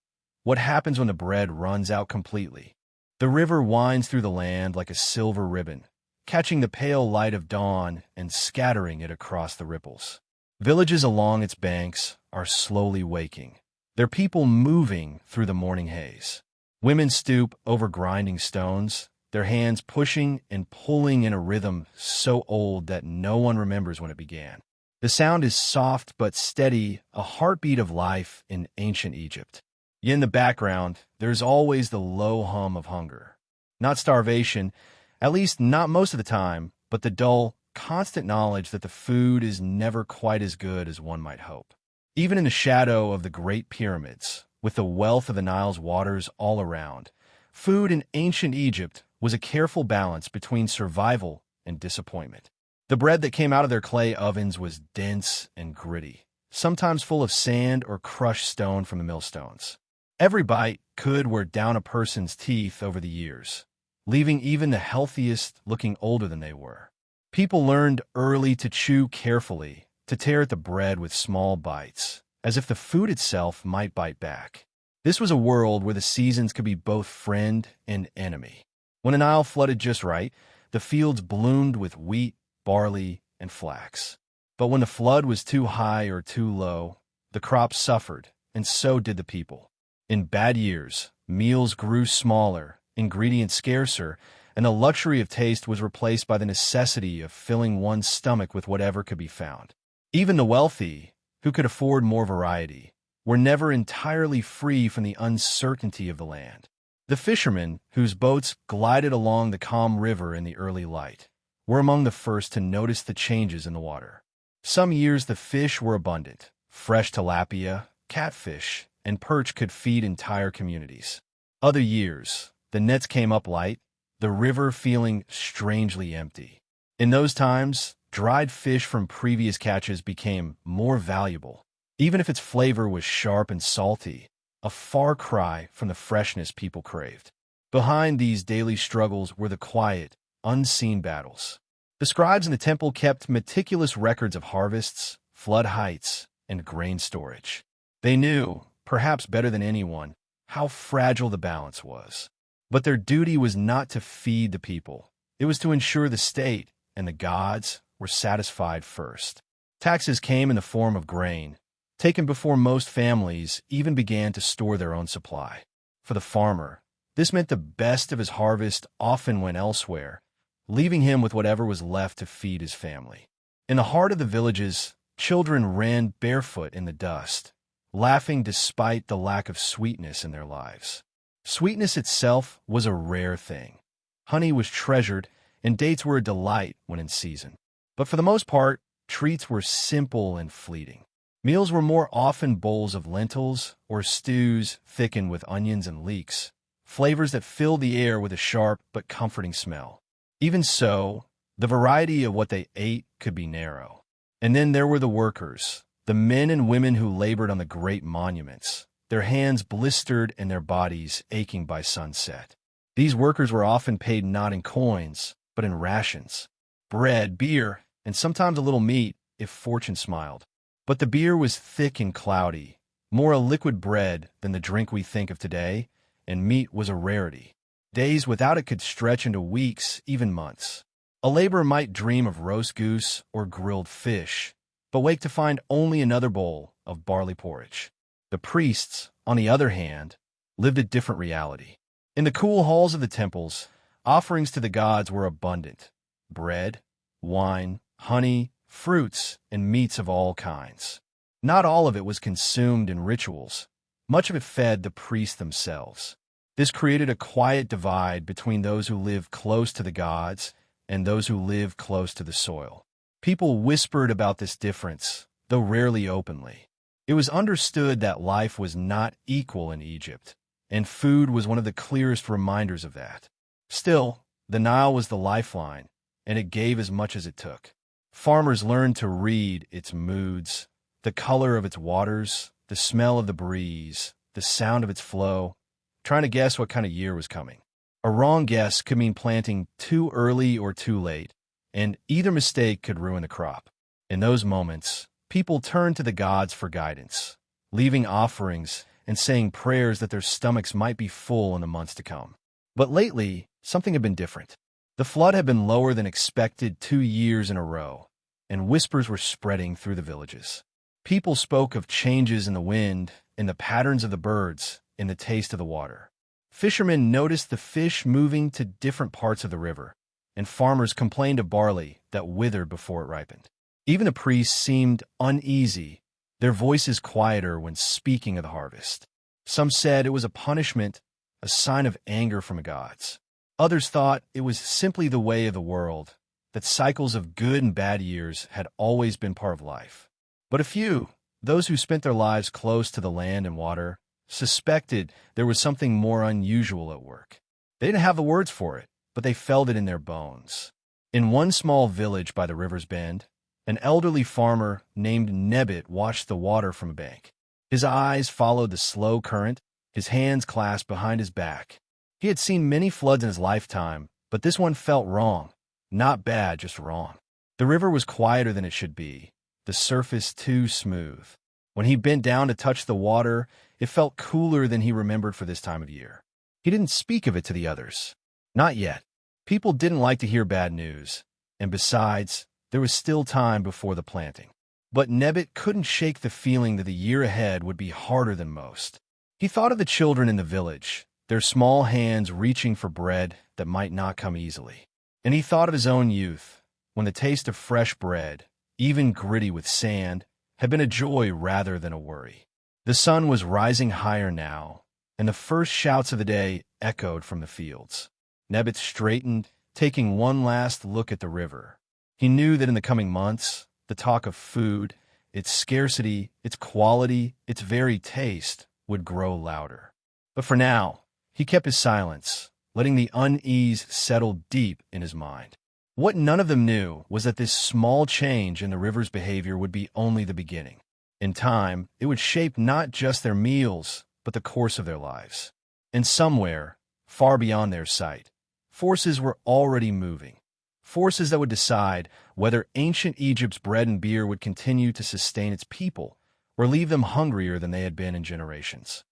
What happens when the bread runs out completely? The river winds through the land like a silver ribbon, catching the pale light of dawn and scattering it across the ripples. Villages along its banks are slowly waking, their people moving through the morning haze. Women stoop over grinding stones, their hands pushing and pulling in a rhythm so old that no one remembers when it began. The sound is soft but steady, a heartbeat of life in ancient Egypt. Yet in the background, there's always the low hum of hunger. Not starvation, at least not most of the time, but the dull, constant knowledge that the food is never quite as good as one might hope. Even in the shadow of the Great Pyramids, with the wealth of the Nile's waters all around, food in ancient Egypt was a careful balance between survival and disappointment. The bread that came out of their clay ovens was dense and gritty, sometimes full of sand or crushed stone from the millstones. Every bite could wear down a person's teeth over the years, leaving even the healthiest looking older than they were. People learned early to chew carefully, to tear at the bread with small bites, as if the food itself might bite back. This was a world where the seasons could be both friend and enemy. When the Nile flooded just right, the fields bloomed with wheat, barley, and flax. But when the flood was too high or too low, the crops suffered, and so did the people. In bad years, meals grew smaller, ingredients scarcer, and the luxury of taste was replaced by the necessity of filling one's stomach with whatever could be found. Even the wealthy, who could afford more variety, were never entirely free from the uncertainty of the land. The fishermen, whose boats glided along the calm river in the early light, were among the first to notice the changes in the water. Some years the fish were abundant. Fresh tilapia, catfish, and perch could feed entire communities. Other years, the nets came up light, the river feeling strangely empty. In those times, dried fish from previous catches became more valuable, even if its flavor was sharp and salty, a far cry from the freshness people craved. Behind these daily struggles were the quiet, unseen battles. The scribes in the temple kept meticulous records of harvests, flood heights, and grain storage. They knew, perhaps better than anyone, how fragile the balance was. But their duty was not to feed the people. It was to ensure the state and the gods were satisfied first. Taxes came in the form of grain, taken before most families even began to store their own supply. For the farmer, this meant the best of his harvest often went elsewhere, leaving him with whatever was left to feed his family. In the heart of the villages, children ran barefoot in the dust, laughing despite the lack of sweetness in their lives. Sweetness itself was a rare thing. Honey was treasured, and dates were a delight when in season. But for the most part, treats were simple and fleeting. Meals were more often bowls of lentils or stews thickened with onions and leeks, flavors that filled the air with a sharp but comforting smell. Even so, the variety of what they ate could be narrow. And then there were the workers, the men and women who labored on the great monuments, their hands blistered and their bodies aching by sunset. These workers were often paid not in coins, but in rations, bread, beer, and sometimes a little meat if fortune smiled. But the beer was thick and cloudy, more a liquid bread than the drink we think of today, and meat was a rarity. Days without it could stretch into weeks, even months. A laborer might dream of roast goose or grilled fish, but wake to find only another bowl of barley porridge. The priests, on the other hand, lived a different reality. In the cool halls of the temples, offerings to the gods were abundant: bread, wine, honey, fruits, and meats of all kinds. Not all of it was consumed in rituals. Much of it fed the priests themselves. This created a quiet divide between those who lived close to the gods and those who lived close to the soil. People whispered about this difference, though rarely openly. It was understood that life was not equal in Egypt, and food was one of the clearest reminders of that. Still, the Nile was the lifeline, and it gave as much as it took. Farmers learned to read its moods, the color of its waters, the smell of the breeze, the sound of its flow, trying to guess what kind of year was coming. A wrong guess could mean planting too early or too late, and either mistake could ruin the crop. In those moments, people turned to the gods for guidance, leaving offerings and saying prayers that their stomachs might be full in the months to come. But lately, something had been different. The flood had been lower than expected 2 years in a row, and whispers were spreading through the villages. People spoke of changes in the wind, in the patterns of the birds, in the taste of the water. Fishermen noticed the fish moving to different parts of the river, and farmers complained of barley that withered before it ripened. Even the priests seemed uneasy, their voices quieter when speaking of the harvest. Some said it was a punishment, a sign of anger from the gods. Others thought it was simply the way of the world, that cycles of good and bad years had always been part of life. But a few, those who spent their lives close to the land and water, suspected there was something more unusual at work. They didn't have the words for it, but they felt it in their bones. In one small village by the river's bend, an elderly farmer named Nebit watched the water from a bank. His eyes followed the slow current, his hands clasped behind his back. He had seen many floods in his lifetime, but this one felt wrong. Not bad, just wrong. The river was quieter than it should be, the surface too smooth. When he bent down to touch the water, it felt cooler than he remembered for this time of year. He didn't speak of it to the others. Not yet. People didn't like to hear bad news, and besides, there was still time before the planting. But Nebit couldn't shake the feeling that the year ahead would be harder than most. He thought of the children in the village, their small hands reaching for bread that might not come easily. And he thought of his own youth, when the taste of fresh bread, even gritty with sand, had been a joy rather than a worry. The sun was rising higher now, and the first shouts of the day echoed from the fields. Nebit straightened, taking one last look at the river. He knew that in the coming months, the talk of food, its scarcity, its quality, its very taste, would grow louder. But for now, he kept his silence, letting the unease settle deep in his mind. What none of them knew was that this small change in the river's behavior would be only the beginning. In time, it would shape not just their meals, but the course of their lives. And somewhere, far beyond their sight, forces were already moving. Forces that would decide whether ancient Egypt's bread and beer would continue to sustain its people or leave them hungrier than they had been in generations.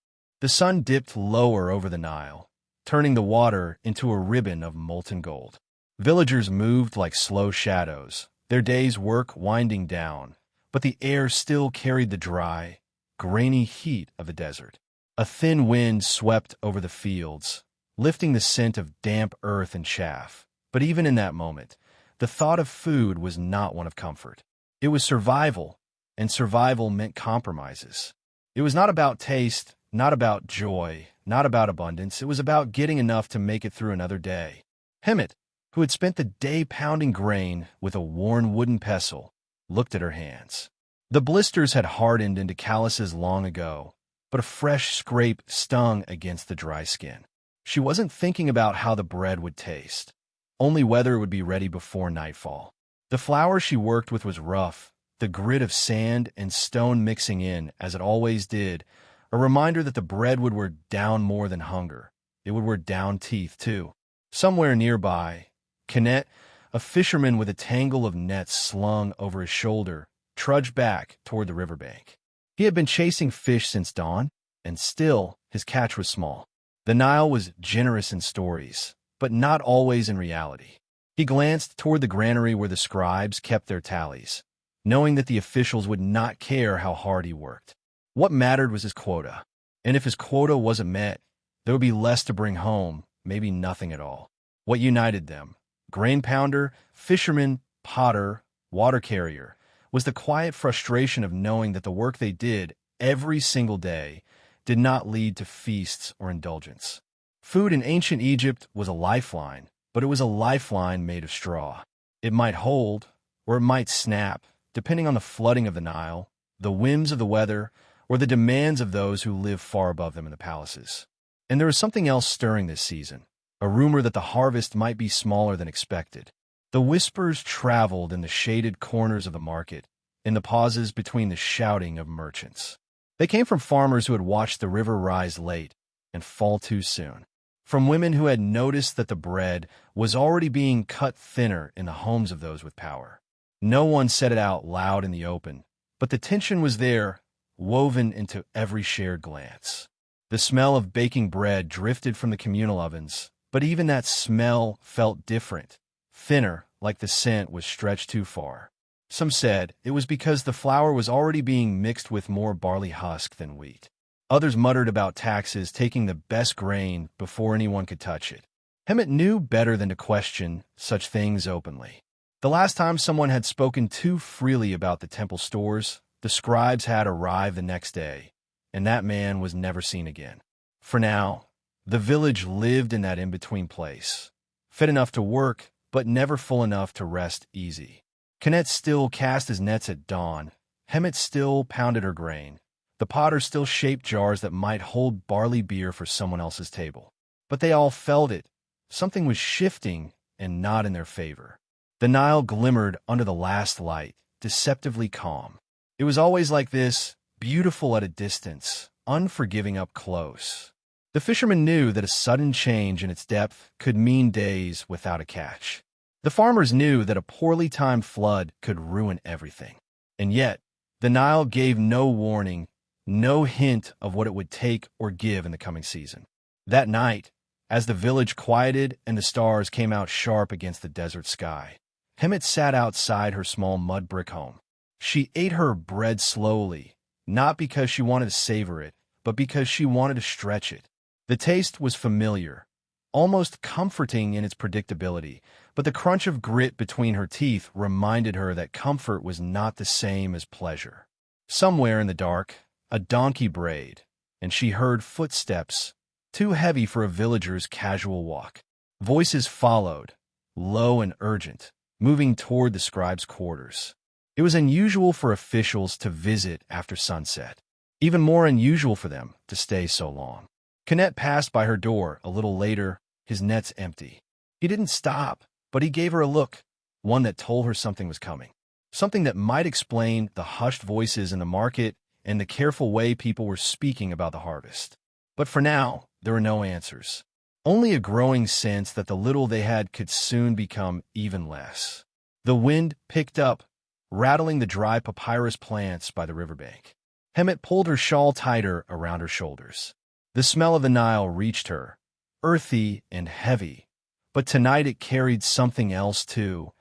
The sun dipped lower over the Nile, turning the water into a ribbon of molten gold. Villagers moved like slow shadows, their day's work winding down, but the air still carried the dry, grainy heat of the desert. A thin wind swept over the fields, lifting the scent of damp earth and chaff. But even in that moment, the thought of food was not one of comfort. It was survival, and survival meant compromises. It was not about taste, not about joy, not about abundance. It was about getting enough to make it through another day. Hemet, who had spent the day pounding grain with a worn wooden pestle, looked at her hands. The blisters had hardened into calluses long ago, but a fresh scrape stung against the dry skin. She wasn't thinking about how the bread would taste, only whether it would be ready before nightfall. The flour she worked with was rough, the grit of sand and stone mixing in, as it always did, a reminder that the bread would wear down more than hunger. It would wear down teeth, too. Somewhere nearby, Kenneth, a fisherman with a tangle of nets slung over his shoulder, trudged back toward the riverbank. He had been chasing fish since dawn, and still his catch was small. The Nile was generous in stories, but not always in reality. He glanced toward the granary where the scribes kept their tallies, knowing that the officials would not care how hard he worked. What mattered was his quota, and if his quota wasn't met, there would be less to bring home, maybe nothing at all. What united them, grain pounder, fisherman, potter, water carrier, was the quiet frustration of knowing that the work they did every single day did not lead to feasts or indulgence. Food in ancient Egypt was a lifeline, but it was a lifeline made of straw. It might hold, or it might snap, depending on the flooding of the Nile, the whims of the weather, or the demands of those who live far above them in the palaces. And there was something else stirring this season, a rumor that the harvest might be smaller than expected. The whispers traveled in the shaded corners of the market, in the pauses between the shouting of merchants. They came from farmers who had watched the river rise late and fall too soon, from women who had noticed that the bread was already being cut thinner in the homes of those with power. No one said it out loud in the open, but the tension was there, woven into every shared glance. The smell of baking bread drifted from the communal ovens, but even that smell felt different, thinner, like the scent was stretched too far. Some said it was because the flour was already being mixed with more barley husk than wheat. Others muttered about taxes taking the best grain before anyone could touch it. Hemet knew better than to question such things openly. The last time someone had spoken too freely about the temple stores, the scribes had arrived the next day, and that man was never seen again. For now, the village lived in that in-between place, fit enough to work, but never full enough to rest easy. Kenneth still cast his nets at dawn. Hemet still pounded her grain. The potter still shaped jars that might hold barley beer for someone else's table. But they all felt it. Something was shifting, and not in their favor. The Nile glimmered under the last light, deceptively calm. It was always like this, beautiful at a distance, unforgiving up close. The fisherman knew that a sudden change in its depth could mean days without a catch. The farmers knew that a poorly timed flood could ruin everything. And yet, the Nile gave no warning, no hint of what it would take or give in the coming season. That night, as the village quieted and the stars came out sharp against the desert sky, Hemet sat outside her small mud brick home. She ate her bread slowly, not because she wanted to savor it, but because she wanted to stretch it. The taste was familiar, almost comforting in its predictability, but the crunch of grit between her teeth reminded her that comfort was not the same as pleasure. Somewhere in the dark, a donkey brayed, and she heard footsteps, too heavy for a villager's casual walk. Voices followed, low and urgent, moving toward the scribe's quarters. It was unusual for officials to visit after sunset, even more unusual for them to stay so long. Kenneth passed by her door a little later, his nets empty. He didn't stop, but he gave her a look, one that told her something was coming. Something that might explain the hushed voices in the market and the careful way people were speaking about the harvest. But for now, there were no answers. Only a growing sense that the little they had could soon become even less. The wind picked up, rattling the dry papyrus plants by the riverbank. Hemet pulled her shawl tighter around her shoulders. The smell of the Nile reached her, earthy and heavy. But tonight it carried something else too,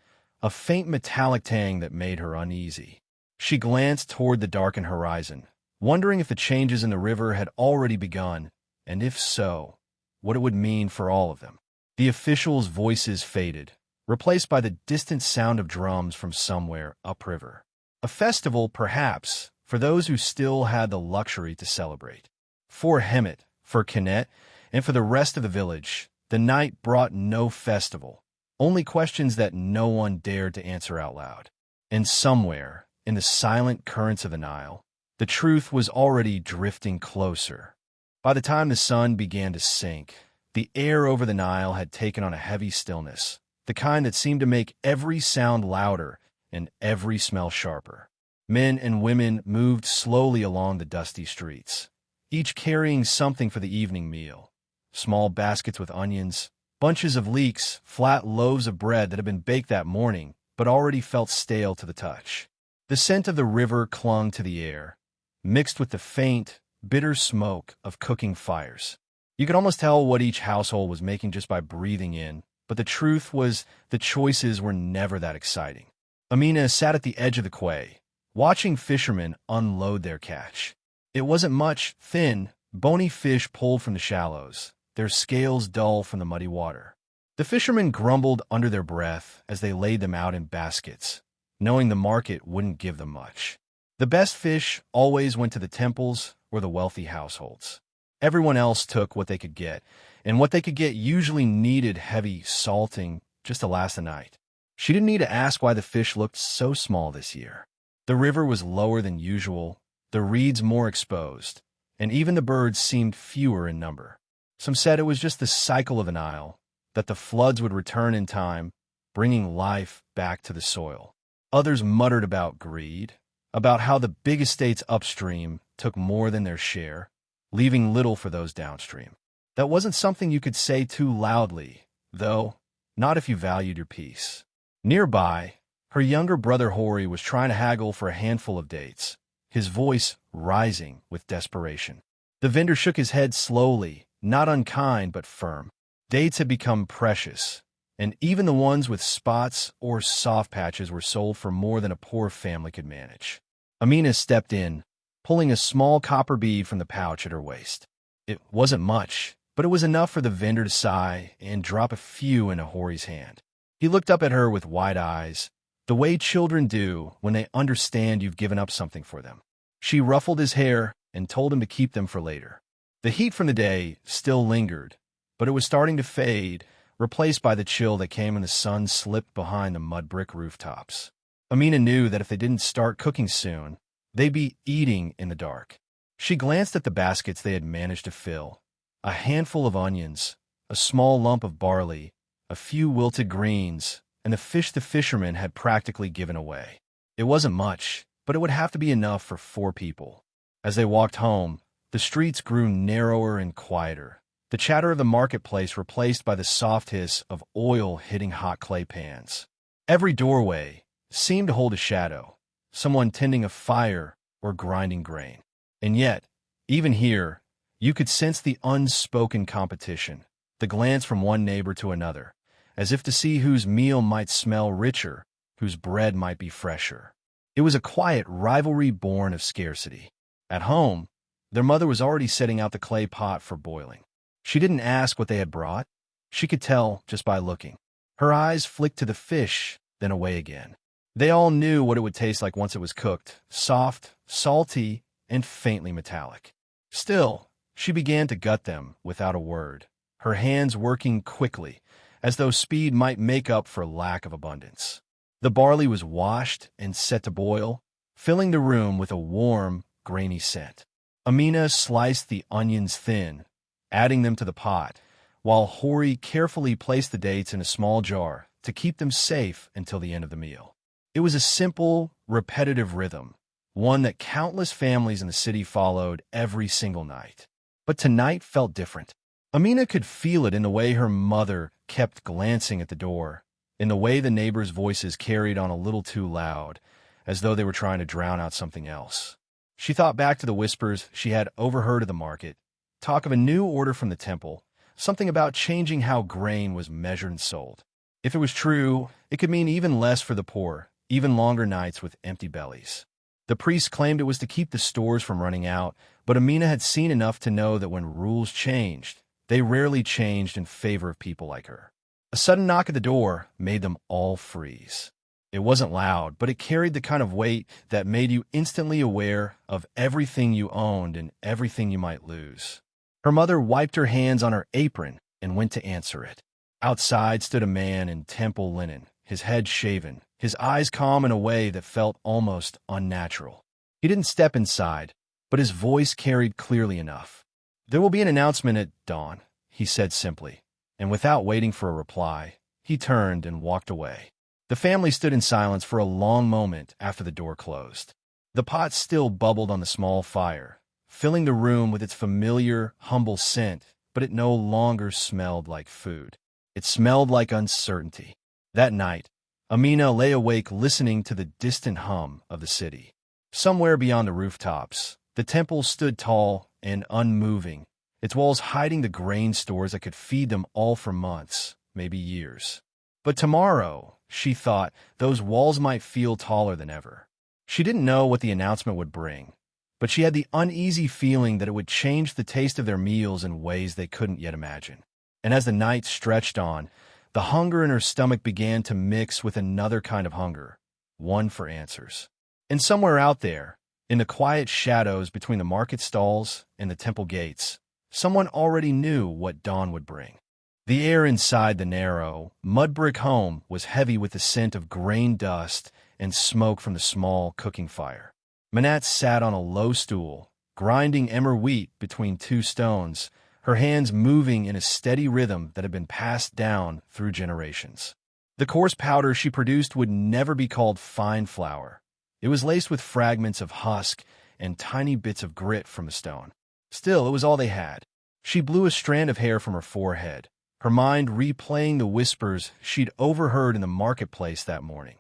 a faint metallic tang that made her uneasy. She glanced toward the darkened horizon, wondering if the changes in the river had already begun, and if so, what it would mean for all of them. The officials' voices faded, replaced by the distant sound of drums from somewhere upriver. A festival, perhaps, for those who still had the luxury to celebrate. For Hemet, for Kenneth, and for the rest of the village, the night brought no festival, only questions that no one dared to answer out loud. And somewhere, in the silent currents of the Nile, the truth was already drifting closer. By the time the sun began to sink, the air over the Nile had taken on a heavy stillness, the kind that seemed to make every sound louder and every smell sharper. Men and women moved slowly along the dusty streets, each carrying something for the evening meal. Small baskets with onions, bunches of leeks, flat loaves of bread that had been baked that morning but already felt stale to the touch. The scent of the river clung to the air, mixed with the faint, bitter smoke of cooking fires. You could almost tell what each household was making just by breathing in, but the truth was the choices were never that exciting. Amina sat at the edge of the quay, watching fishermen unload their catch. It wasn't much, thin, bony fish pulled from the shallows, their scales dull from the muddy water. The fishermen grumbled under their breath as they laid them out in baskets, knowing the market wouldn't give them much. The best fish always went to the temples or the wealthy households. Everyone else took what they could get, and what they could get usually needed heavy salting just to last the night. She didn't need to ask why the fish looked so small this year. The river was lower than usual, the reeds more exposed, and even the birds seemed fewer in number. Some said it was just the cycle of the Nile, that the floods would return in time, bringing life back to the soil. Others muttered about greed, about how the big estates upstream took more than their share, leaving little for those downstream. That wasn't something you could say too loudly, though, not if you valued your peace. Nearby, her younger brother Hori was trying to haggle for a handful of dates, his voice rising with desperation. The vendor shook his head slowly, not unkind but firm. Dates had become precious, and even the ones with spots or soft patches were sold for more than a poor family could manage. Amina stepped in, pulling a small copper bead from the pouch at her waist. It wasn't much, but it was enough for the vendor to sigh and drop a few into Hori's hand. He looked up at her with wide eyes, the way children do when they understand you've given up something for them. She ruffled his hair and told him to keep them for later. The heat from the day still lingered, but it was starting to fade, replaced by the chill that came when the sun slipped behind the mud brick rooftops. Amina knew that if they didn't start cooking soon, they'd be eating in the dark. She glanced at the baskets they had managed to fill. A handful of onions, a small lump of barley, a few wilted greens, and the fish the fishermen had practically given away. It wasn't much, but it would have to be enough for 4 people. As they walked home, the streets grew narrower and quieter, the chatter of the marketplace replaced by the soft hiss of oil hitting hot clay pans. Every doorway seemed to hold a shadow, someone tending a fire or grinding grain. And yet, even here, you could sense the unspoken competition, the glance from one neighbor to another, as if to see whose meal might smell richer, whose bread might be fresher. It was a quiet rivalry born of scarcity. At home, their mother was already setting out the clay pot for boiling. She didn't ask what they had brought. She could tell just by looking. Her eyes flicked to the fish, then away again. They all knew what it would taste like once it was cooked, soft, salty, and faintly metallic. Still, she began to gut them without a word, her hands working quickly, as though speed might make up for lack of abundance. The barley was washed and set to boil, filling the room with a warm, grainy scent. Amina sliced the onions thin, adding them to the pot, while Hori carefully placed the dates in a small jar to keep them safe until the end of the meal. It was a simple, repetitive rhythm, one that countless families in the city followed every single night. But tonight felt different. Amina could feel it in the way her mother kept glancing at the door, in the way the neighbors' voices carried on a little too loud, as though they were trying to drown out something else. She thought back to the whispers she had overheard at the market, talk of a new order from the temple, something about changing how grain was measured and sold. If it was true, it could mean even less for the poor, even longer nights with empty bellies. The priest claimed it was to keep the stores from running out, but Amina had seen enough to know that when rules changed, they rarely changed in favor of people like her. A sudden knock at the door made them all freeze. It wasn't loud, but it carried the kind of weight that made you instantly aware of everything you owned and everything you might lose. Her mother wiped her hands on her apron and went to answer it. Outside stood a man in temple linen, his head shaven, his eyes calm in a way that felt almost unnatural. He didn't step inside, but his voice carried clearly enough. "There will be an announcement at dawn," he said simply, and without waiting for a reply, he turned and walked away. The family stood in silence for a long moment after the door closed. The pot still bubbled on the small fire, filling the room with its familiar, humble scent, but it no longer smelled like food. It smelled like uncertainty. That night, Amina lay awake listening to the distant hum of the city. Somewhere beyond the rooftops, the temple stood tall and unmoving, its walls hiding the grain stores that could feed them all for months, maybe years. But tomorrow, she thought, those walls might feel taller than ever. She didn't know what the announcement would bring, but she had the uneasy feeling that it would change the taste of their meals in ways they couldn't yet imagine. And as the night stretched on, the hunger in her stomach began to mix with another kind of hunger, one for answers. And somewhere out there, in the quiet shadows between the market stalls and the temple gates, someone already knew what dawn would bring. The air inside the narrow, mud-brick home was heavy with the scent of grain dust and smoke from the small cooking fire. Manat sat on a low stool, grinding emmer wheat between two stones, her hands moving in a steady rhythm that had been passed down through generations. The coarse powder she produced would never be called fine flour. It was laced with fragments of husk and tiny bits of grit from the stone. Still, it was all they had. She blew a strand of hair from her forehead, her mind replaying the whispers she'd overheard in the marketplace that morning.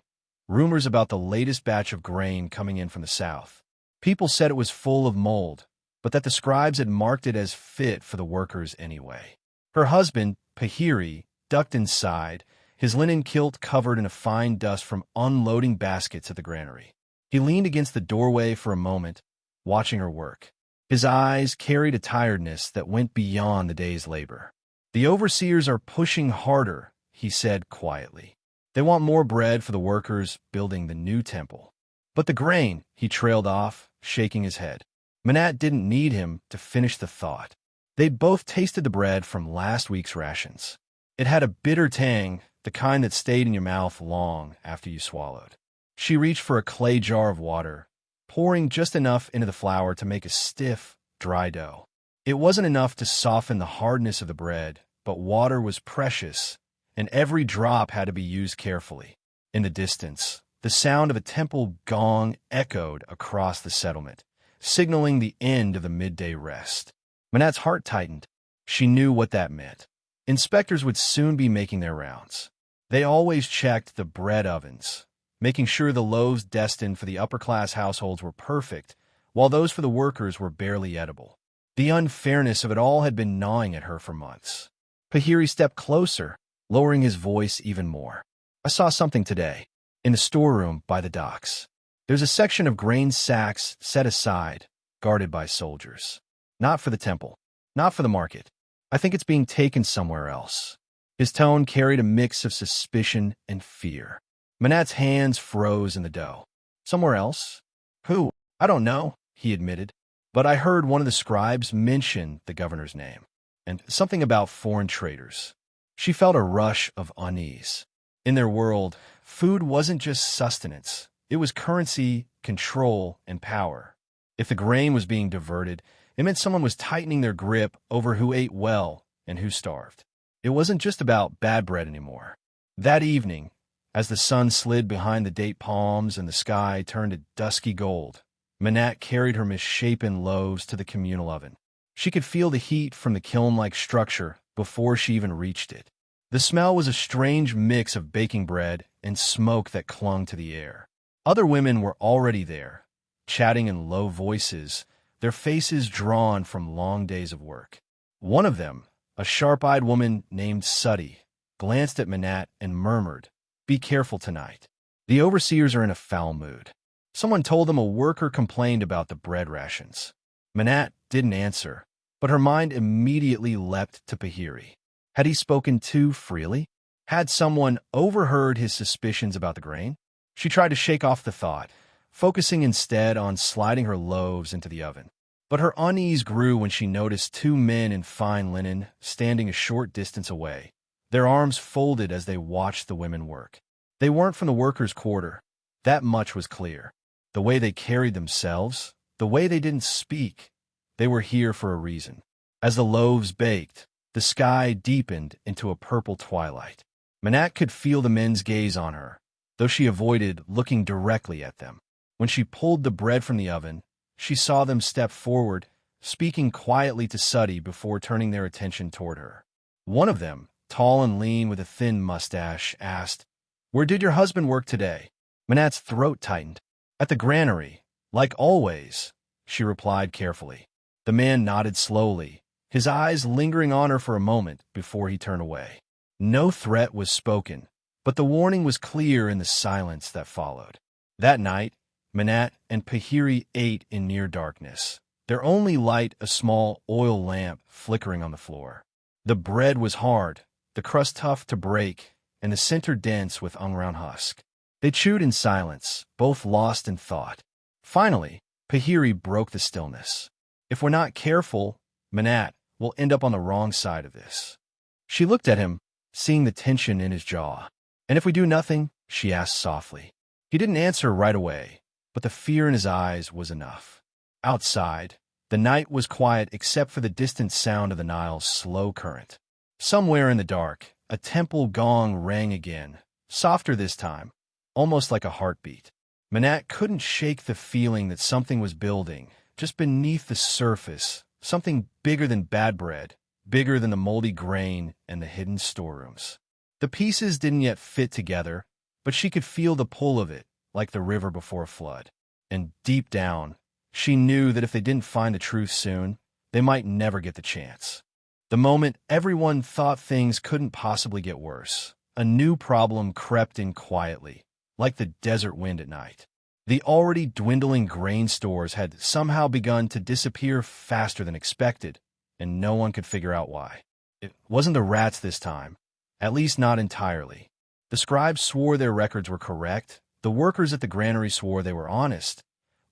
Rumors about the latest batch of grain coming in from the south. People said it was full of mold, but that the scribes had marked it as fit for the workers anyway. Her husband, Pahiri, ducked inside, his linen kilt covered in a fine dust from unloading baskets at the granary. He leaned against the doorway for a moment, watching her work. His eyes carried a tiredness that went beyond the day's labor. "The overseers are pushing harder," he said quietly. "They want more bread for the workers building the new temple." "But the grain," he trailed off, shaking his head. Manat didn't need him to finish the thought. They'd both tasted the bread from last week's rations. It had a bitter tang, the kind that stayed in your mouth long after you swallowed. She reached for a clay jar of water, pouring just enough into the flour to make a stiff, dry dough. It wasn't enough to soften the hardness of the bread, but water was precious, and every drop had to be used carefully. In the distance, the sound of a temple gong echoed across the settlement, signaling the end of the midday rest. Manat's heart tightened. She knew what that meant. Inspectors would soon be making their rounds. They always checked the bread ovens, making sure the loaves destined for the upper-class households were perfect, while those for the workers were barely edible. The unfairness of it all had been gnawing at her for months. Pahiri stepped closer, lowering his voice even more. "I saw something today, in the storeroom by the docks. There's a section of grain sacks set aside, guarded by soldiers. Not for the temple, not for the market. I think it's being taken somewhere else." His tone carried a mix of suspicion and fear. Manat's hands froze in the dough. "Somewhere else? Who? I don't know," he admitted. "But I heard one of the scribes mention the governor's name, and something about foreign traders." She felt a rush of unease. In their world, food wasn't just sustenance. It was currency, control, and power. If the grain was being diverted, it meant someone was tightening their grip over who ate well and who starved. It wasn't just about bad bread anymore. That evening, as the sun slid behind the date palms and the sky turned to dusky gold, Manat carried her misshapen loaves to the communal oven. She could feel the heat from the kiln-like structure before she even reached it. The smell was a strange mix of baking bread and smoke that clung to the air. Other women were already there, chatting in low voices, their faces drawn from long days of work. One of them, A sharp-eyed woman named Suddy glanced at Manat and murmured, "Be careful tonight. The overseers are in a foul mood." Someone told them a worker complained about the bread rations. Manat didn't answer, but her mind immediately leapt to Pahiri. Had he spoken too freely? Had someone overheard his suspicions about the grain? She tried to shake off the thought, focusing instead on sliding her loaves into the oven. But her unease grew when she noticed two men in fine linen standing a short distance away, their arms folded as they watched the women work. They weren't from the workers' quarter. That much was clear. The way they carried themselves, the way they didn't speak, they were here for a reason. As the loaves baked, the sky deepened into a purple twilight. Manat could feel the men's gaze on her, though she avoided looking directly at them. When she pulled the bread from the oven, she saw them step forward, speaking quietly to Suddy before turning their attention toward her. One of them, tall and lean with a thin mustache, asked, "Where did your husband work today?" Manat's throat tightened. "At the granary, like always," she replied carefully. The man nodded slowly, his eyes lingering on her for a moment before he turned away. No threat was spoken, but the warning was clear in the silence that followed. That night, Manat and Pahiri ate in near darkness, their only light a small oil lamp flickering on the floor. The bread was hard, the crust tough to break, and the center dense with unground husk. They chewed in silence, both lost in thought. Finally, Pahiri broke the stillness. "If we're not careful, Manat, we'll end up on the wrong side of this." She looked at him, seeing the tension in his jaw. "And if we do nothing?" she asked softly. He didn't answer right away, but the fear in his eyes was enough. Outside, the night was quiet except for the distant sound of the Nile's slow current. Somewhere in the dark, a temple gong rang again, softer this time, almost like a heartbeat. Manat couldn't shake the feeling that something was building, just beneath the surface, something bigger than bad bread, bigger than the moldy grain and the hidden storerooms. The pieces didn't yet fit together, but she could feel the pull of it, like the river before a flood. And deep down, she knew that if they didn't find the truth soon, they might never get the chance. The moment everyone thought things couldn't possibly get worse, a new problem crept in quietly, like the desert wind at night. The already dwindling grain stores had somehow begun to disappear faster than expected, and no one could figure out why. It wasn't the rats this time, at least not entirely. The scribes swore their records were correct, the workers at the granary swore they were honest,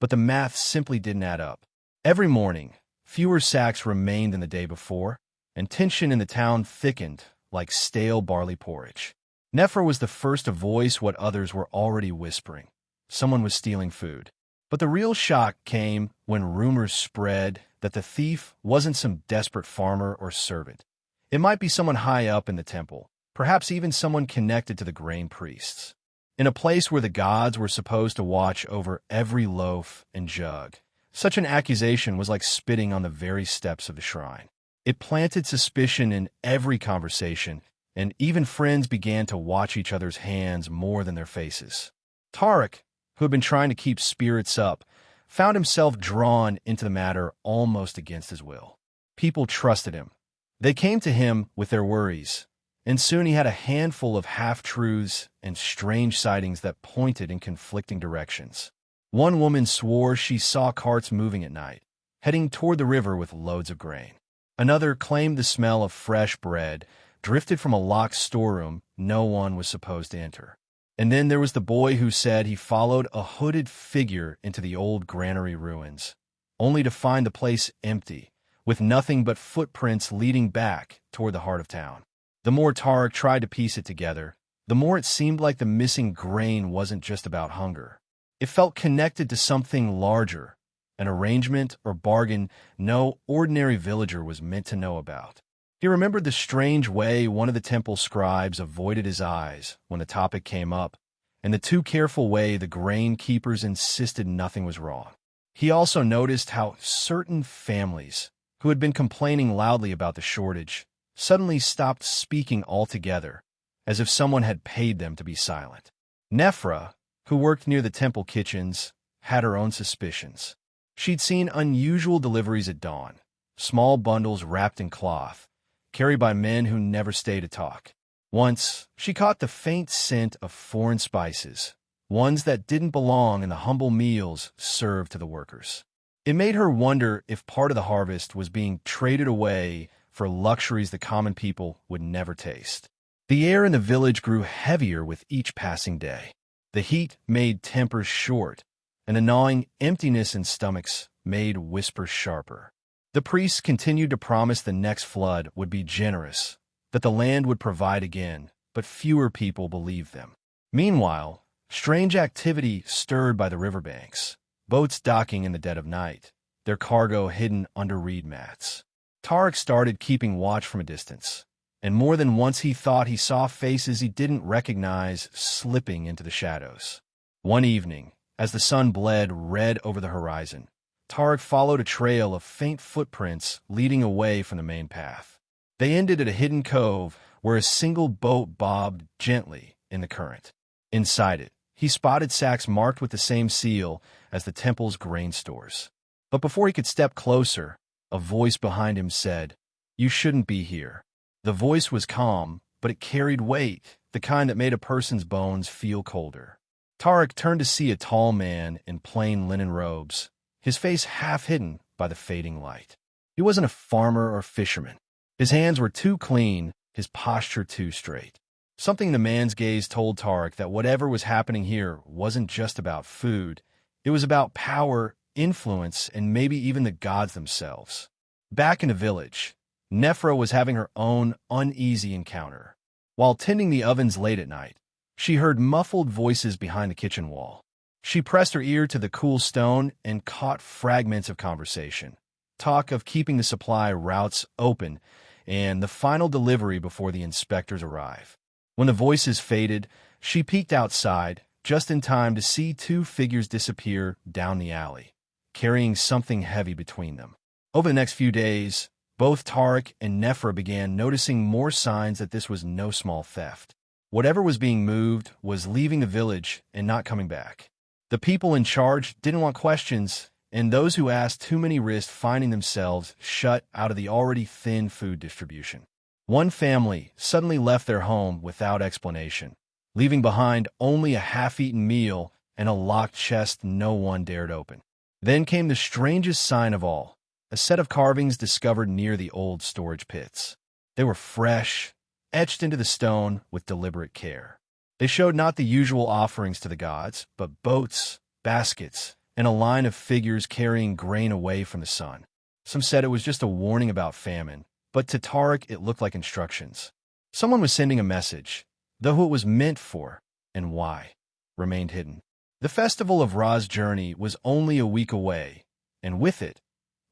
but the math simply didn't add up. Every morning, fewer sacks remained than the day before, and tension in the town thickened like stale barley porridge. Nefra was the first to voice what others were already whispering. Someone was stealing food. But the real shock came when rumors spread that the thief wasn't some desperate farmer or servant. It might be someone high up in the temple, perhaps even someone connected to the grain priests. In a place where the gods were supposed to watch over every loaf and jug, such an accusation was like spitting on the very steps of the shrine. It planted suspicion in every conversation, and even friends began to watch each other's hands more than their faces. Tarek, who had been trying to keep spirits up, found himself drawn into the matter almost against his will. People trusted him. They came to him with their worries, and soon he had a handful of half-truths and strange sightings that pointed in conflicting directions. One woman swore she saw carts moving at night, heading toward the river with loads of grain. Another claimed the smell of fresh bread drifted from a locked storeroom no one was supposed to enter. And then there was the boy who said he followed a hooded figure into the old granary ruins, only to find the place empty, with nothing but footprints leading back toward the heart of town. The more Tarek tried to piece it together, the more it seemed like the missing grain wasn't just about hunger. It felt connected to something larger, an arrangement or bargain no ordinary villager was meant to know about. He remembered the strange way one of the temple scribes avoided his eyes when the topic came up, and the too careful way the grain keepers insisted nothing was wrong. He also noticed how certain families, who had been complaining loudly about the shortage, suddenly stopped speaking altogether, as if someone had paid them to be silent. Nefra, who worked near the temple kitchens, had her own suspicions. She'd seen unusual deliveries at dawn, small bundles wrapped in cloth, carried by men who never stay to talk. Once, she caught the faint scent of foreign spices, ones that didn't belong in the humble meals served to the workers. It made her wonder if part of the harvest was being traded away for luxuries the common people would never taste. The air in the village grew heavier with each passing day. The heat made tempers short, and the gnawing emptiness in stomachs made whispers sharper. The priests continued to promise the next flood would be generous, that the land would provide again, but fewer people believed them. Meanwhile, strange activity stirred by the riverbanks, boats docking in the dead of night, their cargo hidden under reed mats. Tarek started keeping watch from a distance, and more than once he thought he saw faces he didn't recognize slipping into the shadows. One evening, as the sun bled red over the horizon, Tarek followed a trail of faint footprints leading away from the main path. They ended at a hidden cove where a single boat bobbed gently in the current. Inside it, he spotted sacks marked with the same seal as the temple's grain stores. But before he could step closer, a voice behind him said, "You shouldn't be here." The voice was calm, but it carried weight, the kind that made a person's bones feel colder. Tarek turned to see a tall man in plain linen robes, his face half hidden by the fading light. He wasn't a farmer or fisherman. His hands were too clean, his posture too straight. Something in the man's gaze told Tarek that whatever was happening here wasn't just about food. It was about power, influence, and maybe even the gods themselves. Back in the village, Nefra was having her own uneasy encounter. While tending the ovens late at night, she heard muffled voices behind the kitchen wall. She pressed her ear to the cool stone and caught fragments of conversation. Talk of keeping the supply routes open and the final delivery before the inspectors arrive. When the voices faded, she peeked outside, just in time to see two figures disappear down the alley, carrying something heavy between them. Over the next few days, both Tarek and Nefra began noticing more signs that this was no small theft. Whatever was being moved was leaving the village and not coming back. The people in charge didn't want questions, and those who asked too many risked finding themselves shut out of the already thin food distribution. One family suddenly left their home without explanation, leaving behind only a half-eaten meal and a locked chest no one dared open. Then came the strangest sign of all, a set of carvings discovered near the old storage pits. They were fresh, etched into the stone with deliberate care. They showed not the usual offerings to the gods, but boats, baskets, and a line of figures carrying grain away from the sun. Some said it was just a warning about famine, but to Tarek it looked like instructions. Someone was sending a message, though who it was meant for and why remained hidden. The festival of Ra's journey was only a week away, and with it,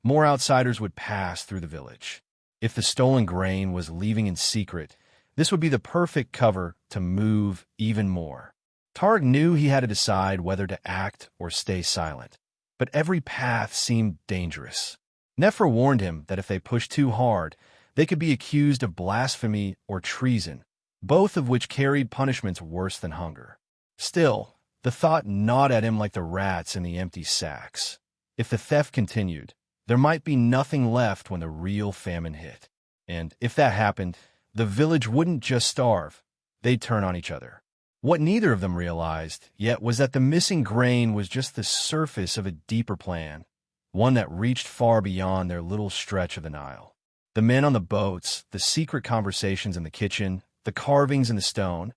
more outsiders would pass through the village. If the stolen grain was leaving in secret, this would be the perfect cover to move even more. Tarek knew he had to decide whether to act or stay silent, but every path seemed dangerous. Nefra warned him that if they pushed too hard, they could be accused of blasphemy or treason, both of which carried punishments worse than hunger. Still, the thought gnawed at him like the rats in the empty sacks. If the theft continued, there might be nothing left when the real famine hit. And if that happened, the village wouldn't just starve, they'd turn on each other. What neither of them realized yet was that the missing grain was just the surface of a deeper plan, one that reached far beyond their little stretch of the Nile. The men on the boats, the secret conversations in the kitchen, the carvings in the stone,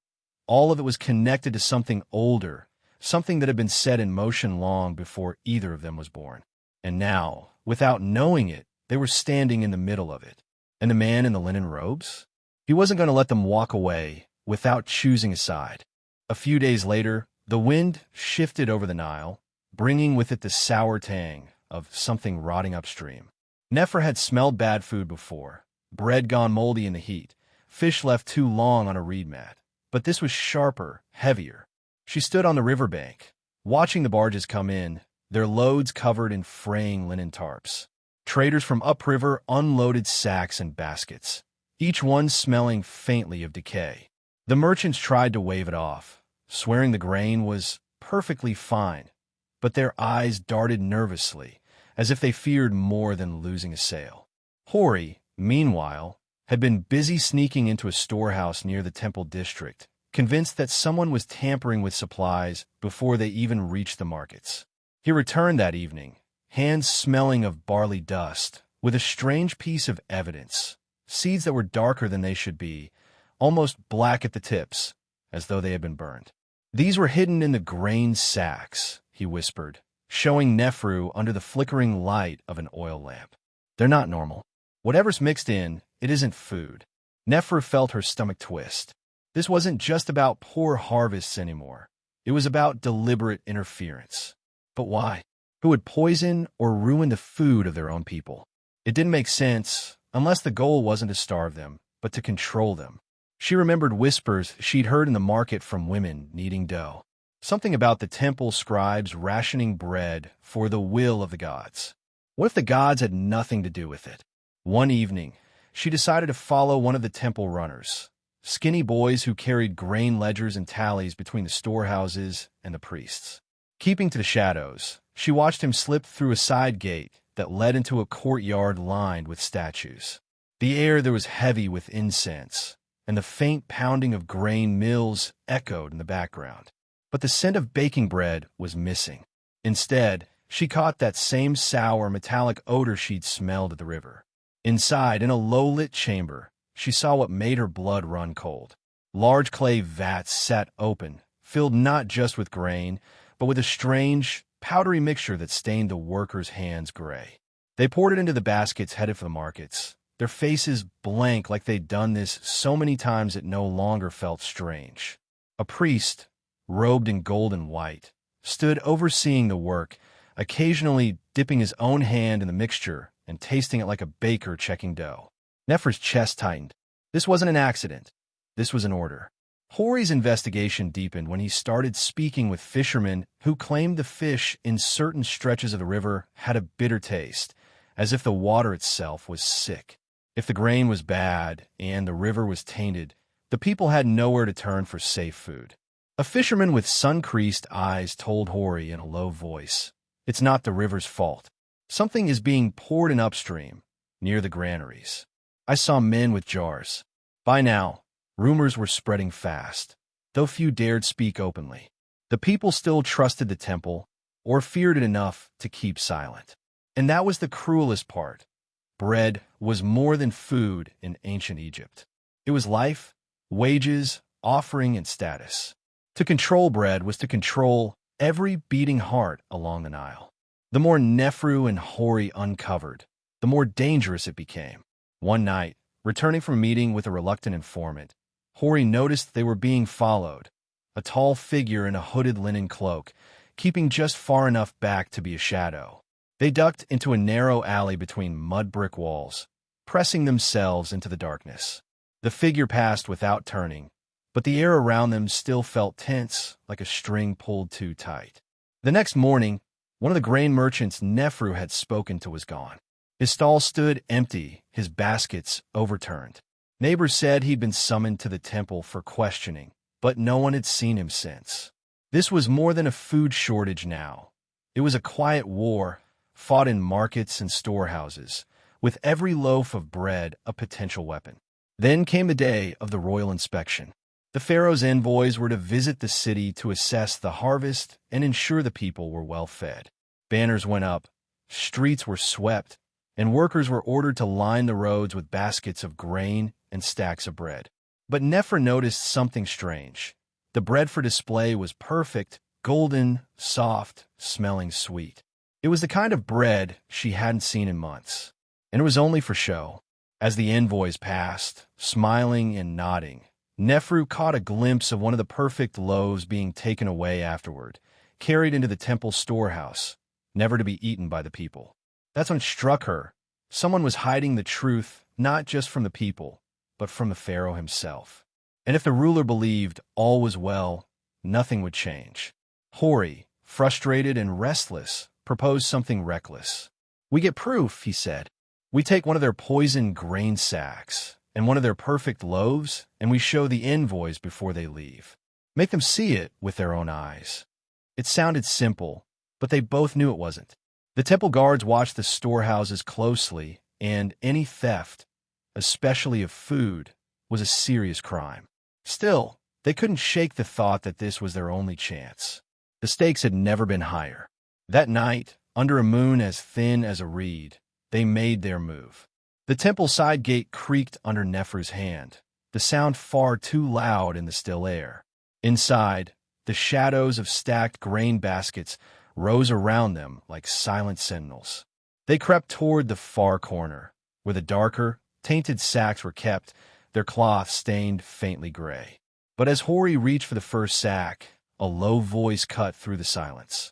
all of it was connected to something older, something that had been set in motion long before either of them was born. And now, without knowing it, they were standing in the middle of it. And the man in the linen robes? He wasn't going to let them walk away without choosing a side. A few days later, the wind shifted over the Nile, bringing with it the sour tang of something rotting upstream. Nefra had smelled bad food before, bread gone moldy in the heat, fish left too long on a reed mat. But this was sharper, heavier. She stood on the riverbank, watching the barges come in, their loads covered in fraying linen tarps. Traders from upriver unloaded sacks and baskets, each one smelling faintly of decay. The merchants tried to wave it off, swearing the grain was perfectly fine, but their eyes darted nervously, as if they feared more than losing a sale. Hori, meanwhile, had been busy sneaking into a storehouse near the temple district, convinced that someone was tampering with supplies before they even reached the markets. He returned that evening, hands smelling of barley dust, with a strange piece of evidence, seeds that were darker than they should be, almost black at the tips, as though they had been burned. "These were hidden in the grain sacks," he whispered, showing Nefru under the flickering light of an oil lamp. "They're not normal. Whatever's mixed in, it isn't food." Nefru felt her stomach twist. This wasn't just about poor harvests anymore. It was about deliberate interference. But why? Who would poison or ruin the food of their own people? It didn't make sense, unless the goal wasn't to starve them, but to control them. She remembered whispers she'd heard in the market from women kneading dough. Something about the temple scribes rationing bread for the will of the gods. What if the gods had nothing to do with it? One evening, she decided to follow one of the temple runners, skinny boys who carried grain ledgers and tallies between the storehouses and the priests. Keeping to the shadows, she watched him slip through a side gate that led into a courtyard lined with statues. The air there was heavy with incense, and the faint pounding of grain mills echoed in the background. But the scent of baking bread was missing. Instead, she caught that same sour, metallic odor she'd smelled at the river. Inside, in a low-lit chamber, she saw what made her blood run cold. Large clay vats sat open, filled not just with grain, but with a strange, powdery mixture that stained the workers' hands gray. They poured it into the baskets headed for the markets, their faces blank like they'd done this so many times it no longer felt strange. A priest, robed in gold and white, stood overseeing the work, occasionally dipping his own hand in the mixture and tasting it like a baker checking dough. Nefru's chest tightened. This wasn't an accident. This was an order. Hori's investigation deepened when he started speaking with fishermen who claimed the fish in certain stretches of the river had a bitter taste, as if the water itself was sick. If the grain was bad and the river was tainted, the people had nowhere to turn for safe food. A fisherman with sun-creased eyes told Hori in a low voice, "It's not the river's fault. Something is being poured in upstream, near the granaries. I saw men with jars." By now, rumors were spreading fast, though few dared speak openly. The people still trusted the temple, or feared it enough to keep silent. And that was the cruelest part. Bread was more than food in ancient Egypt. It was life, wages, offering, and status. To control bread was to control every beating heart along the Nile. The more Nefru and Hori uncovered, the more dangerous it became. One night, returning from a meeting with a reluctant informant, Hori noticed they were being followed, a tall figure in a hooded linen cloak, keeping just far enough back to be a shadow. They ducked into a narrow alley between mud brick walls, pressing themselves into the darkness. The figure passed without turning, but the air around them still felt tense, like a string pulled too tight. The next morning, one of the grain merchants Nefru had spoken to was gone. His stall stood empty, his baskets overturned. Neighbors said he'd been summoned to the temple for questioning, but no one had seen him since. This was more than a food shortage now. It was a quiet war, fought in markets and storehouses, with every loaf of bread a potential weapon. Then came the day of the royal inspection. The pharaoh's envoys were to visit the city to assess the harvest and ensure the people were well fed. Banners went up, streets were swept, and workers were ordered to line the roads with baskets of grain and stacks of bread. But Nefru noticed something strange. The bread for display was perfect, golden, soft, smelling sweet. It was the kind of bread she hadn't seen in months, and it was only for show. As the envoys passed, smiling and nodding, Nefru caught a glimpse of one of the perfect loaves being taken away afterward, carried into the temple storehouse, never to be eaten by the people. That's when it struck her. Someone was hiding the truth, not just from the people, but from the pharaoh himself. And if the ruler believed all was well, nothing would change. Hori, frustrated and restless, proposed something reckless. "We get proof," he said. "We take one of their poisoned grain sacks and one of their perfect loaves, and we show the envoys before they leave. Make them see it with their own eyes." It sounded simple, but they both knew it wasn't. The temple guards watched the storehouses closely, and any theft, especially of food, was a serious crime. Still, they couldn't shake the thought that this was their only chance. The stakes had never been higher. That night, under a moon as thin as a reed, they made their move. The temple side gate creaked under Nefer's hand, the sound far too loud in the still air. Inside, the shadows of stacked grain baskets rose around them like silent sentinels. They crept toward the far corner, where the darker, tainted sacks were kept, their cloth stained faintly gray. But as Hori reached for the first sack, a low voice cut through the silence.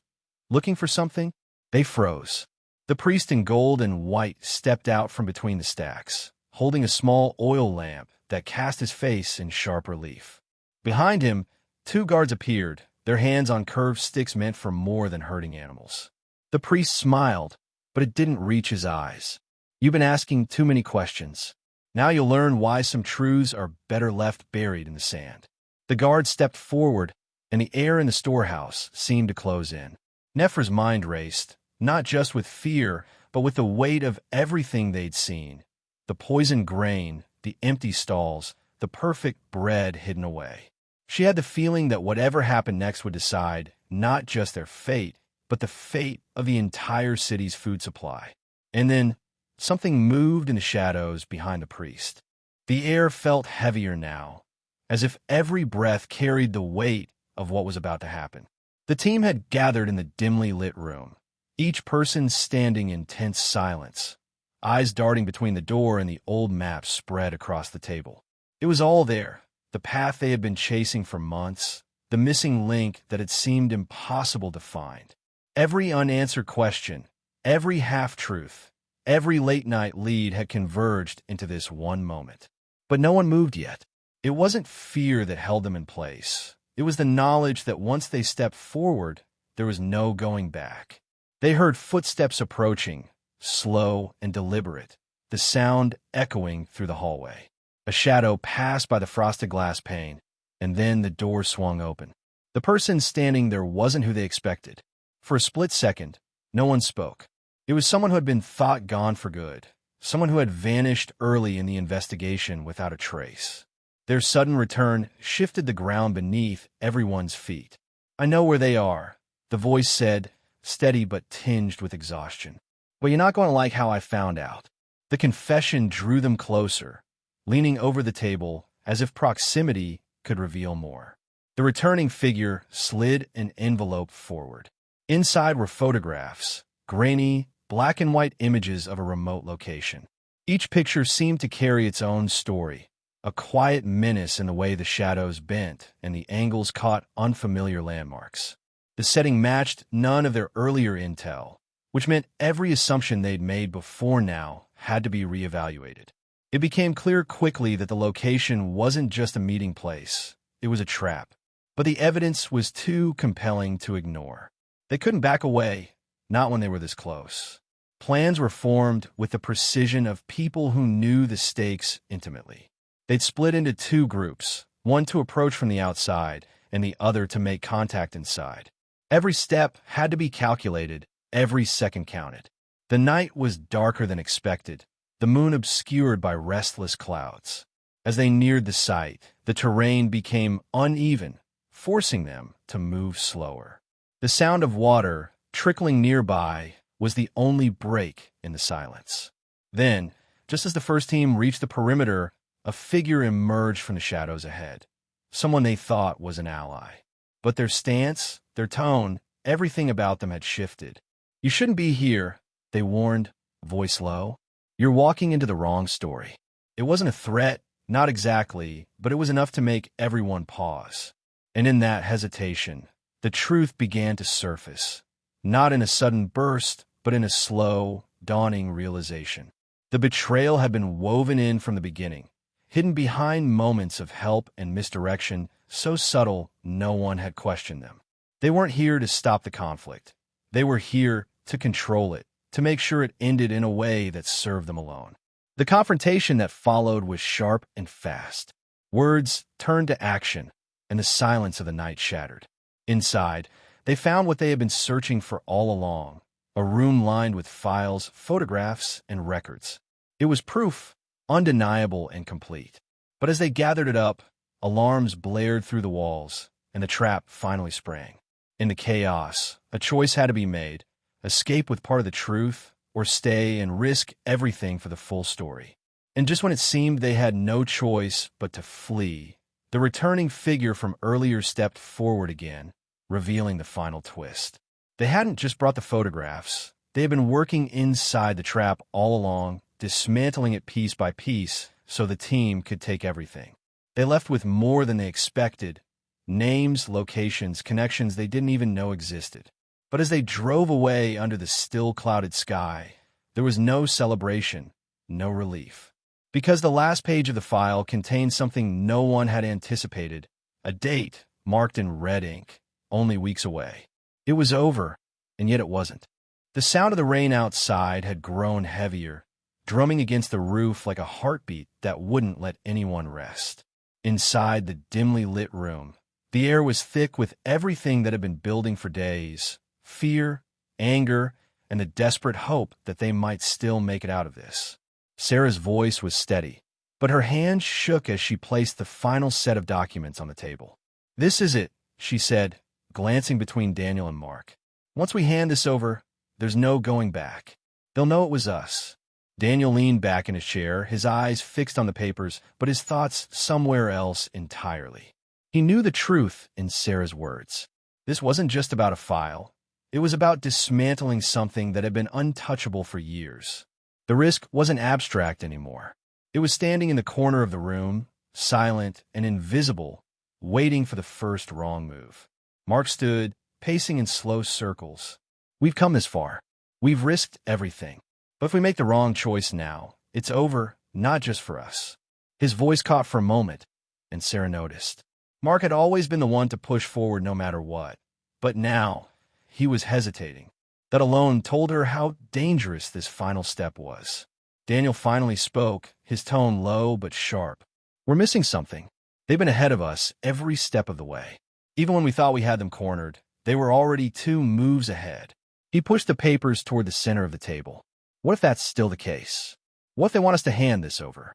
Looking for something? They froze. The priest in gold and white stepped out from between the stacks, holding a small oil lamp that cast his face in sharp relief. Behind him, two guards appeared, their hands on curved sticks meant for more than herding animals. The priest smiled, but it didn't reach his eyes. You've been asking too many questions. Now you'll learn why some truths are better left buried in the sand. The guard stepped forward, and the air in the storehouse seemed to close in. Nefer's mind raced, not just with fear, but with the weight of everything they'd seen. The poisoned grain, the empty stalls, the perfect bread hidden away. She had the feeling that whatever happened next would decide not just their fate, but the fate of the entire city's food supply. And then, something moved in the shadows behind the priest. The air felt heavier now, as if every breath carried the weight of what was about to happen. The team had gathered in the dimly lit room, each person standing in tense silence, eyes darting between the door and the old map spread across the table. It was all there, the path they had been chasing for months, the missing link that had seemed impossible to find. Every unanswered question, every half-truth, every late-night lead had converged into this one moment. But no one moved yet. It wasn't fear that held them in place. It was the knowledge that once they stepped forward, there was no going back. They heard footsteps approaching, slow and deliberate, the sound echoing through the hallway. A shadow passed by the frosted glass pane, and then the door swung open. The person standing there wasn't who they expected. For a split second, no one spoke. It was someone who had been thought gone for good, someone who had vanished early in the investigation without a trace. Their sudden return shifted the ground beneath everyone's feet. "I know where they are," the voice said, steady but tinged with exhaustion. "But you're not going to like how I found out." The confession drew them closer, leaning over the table as if proximity could reveal more. The returning figure slid an envelope forward. Inside were photographs, grainy, black and white images of a remote location. Each picture seemed to carry its own story, a quiet menace in the way the shadows bent and the angles caught unfamiliar landmarks. The setting matched none of their earlier intel, which meant every assumption they'd made before now had to be reevaluated. It became clear quickly that the location wasn't just a meeting place, it was a trap. But the evidence was too compelling to ignore. They couldn't back away, not when they were this close. Plans were formed with the precision of people who knew the stakes intimately. They'd split into two groups, one to approach from the outside and the other to make contact inside. Every step had to be calculated, every second counted. The night was darker than expected, the moon obscured by restless clouds. As they neared the site, the terrain became uneven, forcing them to move slower. The sound of water trickling nearby was the only break in the silence. Then, just as the first team reached the perimeter, a figure emerged from the shadows ahead, someone they thought was an ally. But their stance, their tone, everything about them had shifted. "You shouldn't be here," they warned, voice low. "You're walking into the wrong story." It wasn't a threat, not exactly, but it was enough to make everyone pause. And in that hesitation, the truth began to surface, not in a sudden burst, but in a slow, dawning realization. The betrayal had been woven in from the beginning, hidden behind moments of help and misdirection, so subtle no one had questioned them. They weren't here to stop the conflict. They were here to control it, to make sure it ended in a way that served them alone. The confrontation that followed was sharp and fast. Words turned to action, and the silence of the night shattered. Inside, they found what they had been searching for all along, a room lined with files, photographs, and records. It was proof, undeniable and complete. But as they gathered it up, alarms blared through the walls, and the trap finally sprang. In the chaos, a choice had to be made: escape with part of the truth, or stay and risk everything for the full story. And just when it seemed they had no choice but to flee, the returning figure from earlier stepped forward again, revealing the final twist. They hadn't just brought the photographs. They had been working inside the trap all along, dismantling it piece by piece so the team could take everything. They left with more than they expected: names, locations, connections they didn't even know existed. But as they drove away under the still clouded sky, there was no celebration, no relief. Because the last page of the file contained something no one had anticipated: a date marked in red ink, only weeks away. It was over, and yet it wasn't. The sound of the rain outside had grown heavier, drumming against the roof like a heartbeat that wouldn't let anyone rest. Inside the dimly lit room, the air was thick with everything that had been building for days: fear, anger, and the desperate hope that they might still make it out of this. Sarah's voice was steady, but her hand shook as she placed the final set of documents on the table. "This is it," she said, glancing between Daniel and Mark. "Once we hand this over, there's no going back. They'll know it was us." Daniel leaned back in his chair, his eyes fixed on the papers, but his thoughts somewhere else entirely. He knew the truth in Sarah's words. This wasn't just about a file. It was about dismantling something that had been untouchable for years. The risk wasn't abstract anymore. It was standing in the corner of the room, silent and invisible, waiting for the first wrong move. Mark stood, pacing in slow circles. "We've come this far. We've risked everything. But if we make the wrong choice now, it's over, not just for us." His voice caught for a moment, and Sarah noticed. Mark had always been the one to push forward no matter what. But now, he was hesitating. That alone told her how dangerous this final step was. Daniel finally spoke, his tone low but sharp. "We're missing something. They've been ahead of us every step of the way. Even when we thought we had them cornered, they were already 2 moves ahead." He pushed the papers toward the center of the table. "What if that's still the case? What if they want us to hand this over?"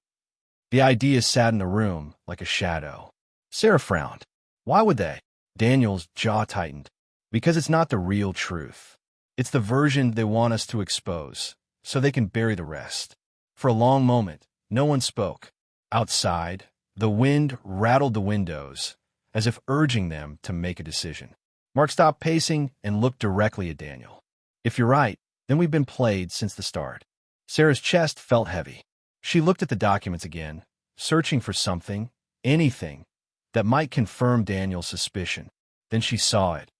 The idea sat in the room like a shadow. Sarah frowned. "Why would they?" Daniel's jaw tightened. "Because it's not the real truth. It's the version they want us to expose, so they can bury the rest." For a long moment, no one spoke. Outside, the wind rattled the windows, as if urging them to make a decision. Mark stopped pacing and looked directly at Daniel. "If you're right, then we've been played since the start." Sarah's chest felt heavy. She looked at the documents again, searching for something, anything, that might confirm Daniel's suspicion. Then she saw it.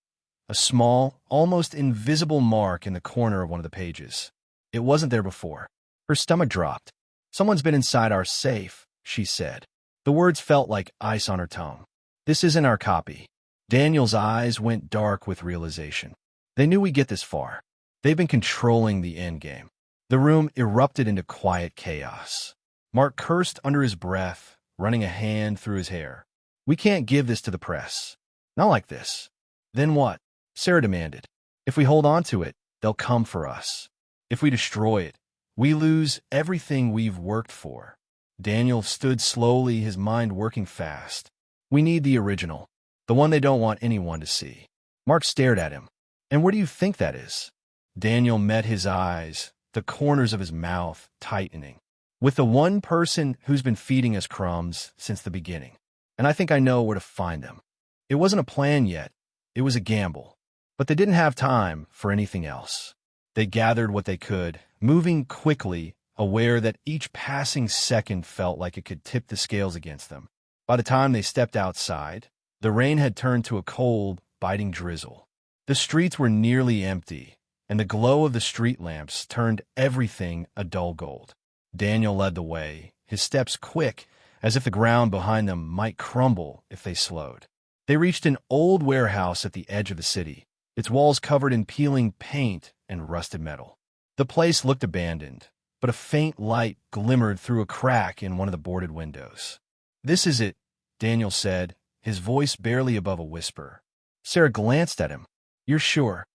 A small, almost invisible mark in the corner of one of the pages. It wasn't there before. Her stomach dropped. "Someone's been inside our safe," she said. The words felt like ice on her tongue. "This isn't our copy." Daniel's eyes went dark with realization. They knew we'd get this far. They've been controlling the endgame. The room erupted into quiet chaos. Mark cursed under his breath, running a hand through his hair. "We can't give this to the press. Not like this." "Then what?" Sarah demanded. "If we hold on to it, they'll come for us. If we destroy it, we lose everything we've worked for." Daniel stood slowly, his mind working fast. "We need the original, the one they don't want anyone to see." Mark stared at him. "And where do you think that is?" Daniel met his eyes, the corners of his mouth tightening. "With the one person who's been feeding us crumbs since the beginning. And I think I know where to find them." It wasn't a plan yet. It was a gamble. But they didn't have time for anything else. They gathered what they could, moving quickly, aware that each passing second felt like it could tip the scales against them. By the time they stepped outside, the rain had turned to a cold, biting drizzle. The streets were nearly empty, and the glow of the street lamps turned everything a dull gold. Daniel led the way, his steps quick, as if the ground behind them might crumble if they slowed. They reached an old warehouse at the edge of the city, its walls covered in peeling paint and rusted metal. The place looked abandoned, but a faint light glimmered through a crack in one of the boarded windows. "This is it," Daniel said, his voice barely above a whisper. Sarah glanced at him. "You're sure?"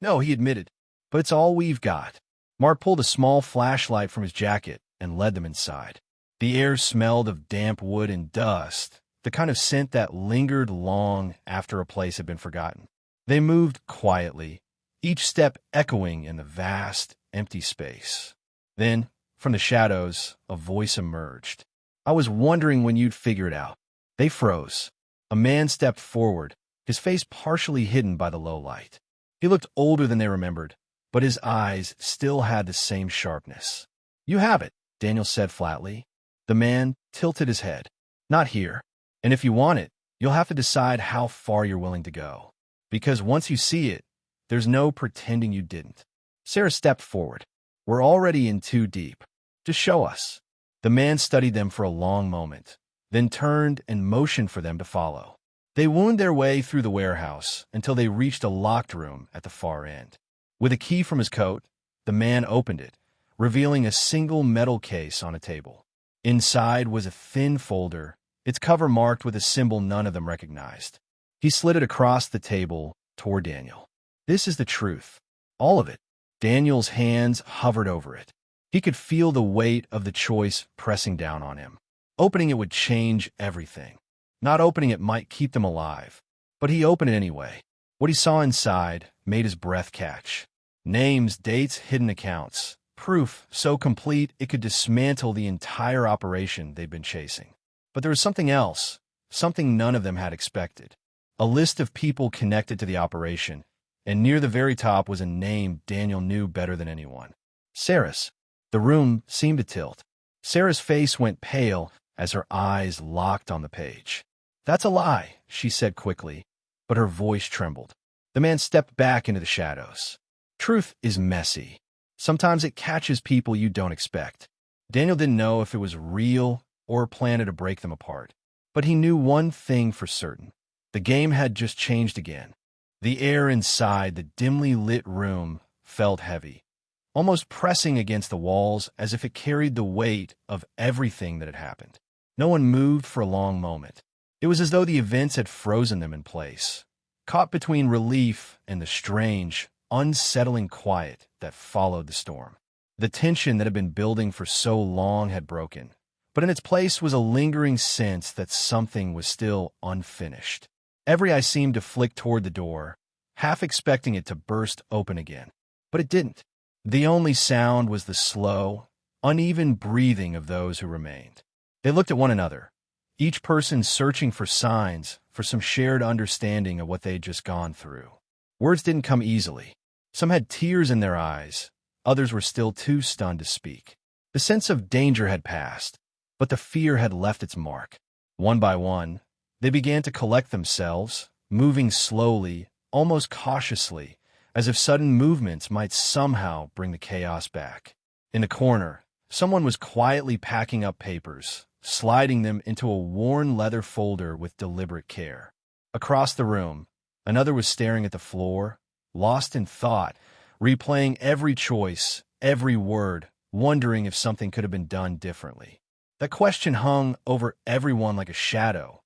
"No," he admitted, "but it's all we've got." Mark pulled a small flashlight from his jacket and led them inside. The air smelled of damp wood and dust, the kind of scent that lingered long after a place had been forgotten. They moved quietly, each step echoing in the vast, empty space. Then, from the shadows, a voice emerged. "I was wondering when you'd figure it out." They froze. A man stepped forward, his face partially hidden by the low light. He looked older than they remembered, but his eyes still had the same sharpness. "You have it," Daniel said flatly. The man tilted his head. "Not here. And if you want it, you'll have to decide how far you're willing to go. Because once you see it, there's no pretending you didn't." Sarah stepped forward. "We're already in too deep. Just show us." The man studied them for a long moment, then turned and motioned for them to follow. They wound their way through the warehouse until they reached a locked room at the far end. With a key from his coat, the man opened it, revealing a single metal case on a table. Inside was a thin folder, its cover marked with a symbol none of them recognized. He slid it across the table toward Daniel. "This is the truth. All of it." Daniel's hands hovered over it. He could feel the weight of the choice pressing down on him. Opening it would change everything. Not opening it might keep them alive. But he opened it anyway. What he saw inside made his breath catch. Names, dates, hidden accounts. Proof so complete it could dismantle the entire operation they'd been chasing. But there was something else, something none of them had expected. A list of people connected to the operation, and near the very top was a name Daniel knew better than anyone. Sarah's. The room seemed to tilt. Sarah's face went pale as her eyes locked on the page. "That's a lie," she said quickly, but her voice trembled. The man stepped back into the shadows. "Truth is messy. Sometimes it catches people you don't expect." Daniel didn't know if it was real or a plan to break them apart, but he knew one thing for certain. The game had just changed again. The air inside the dimly lit room felt heavy, almost pressing against the walls as if it carried the weight of everything that had happened. No one moved for a long moment. It was as though the events had frozen them in place, caught between relief and the strange, unsettling quiet that followed the storm. The tension that had been building for so long had broken, but in its place was a lingering sense that something was still unfinished. Every eye seemed to flick toward the door, half expecting it to burst open again. But it didn't. The only sound was the slow, uneven breathing of those who remained. They looked at one another, each person searching for signs, for some shared understanding of what they'd just gone through. Words didn't come easily. Some had tears in their eyes, others were still too stunned to speak. The sense of danger had passed, but the fear had left its mark. One by one, they began to collect themselves, moving slowly, almost cautiously, as if sudden movements might somehow bring the chaos back. In the corner, someone was quietly packing up papers, sliding them into a worn leather folder with deliberate care. Across the room, another was staring at the floor, lost in thought, replaying every choice, every word, wondering if something could have been done differently. That question hung over everyone like a shadow.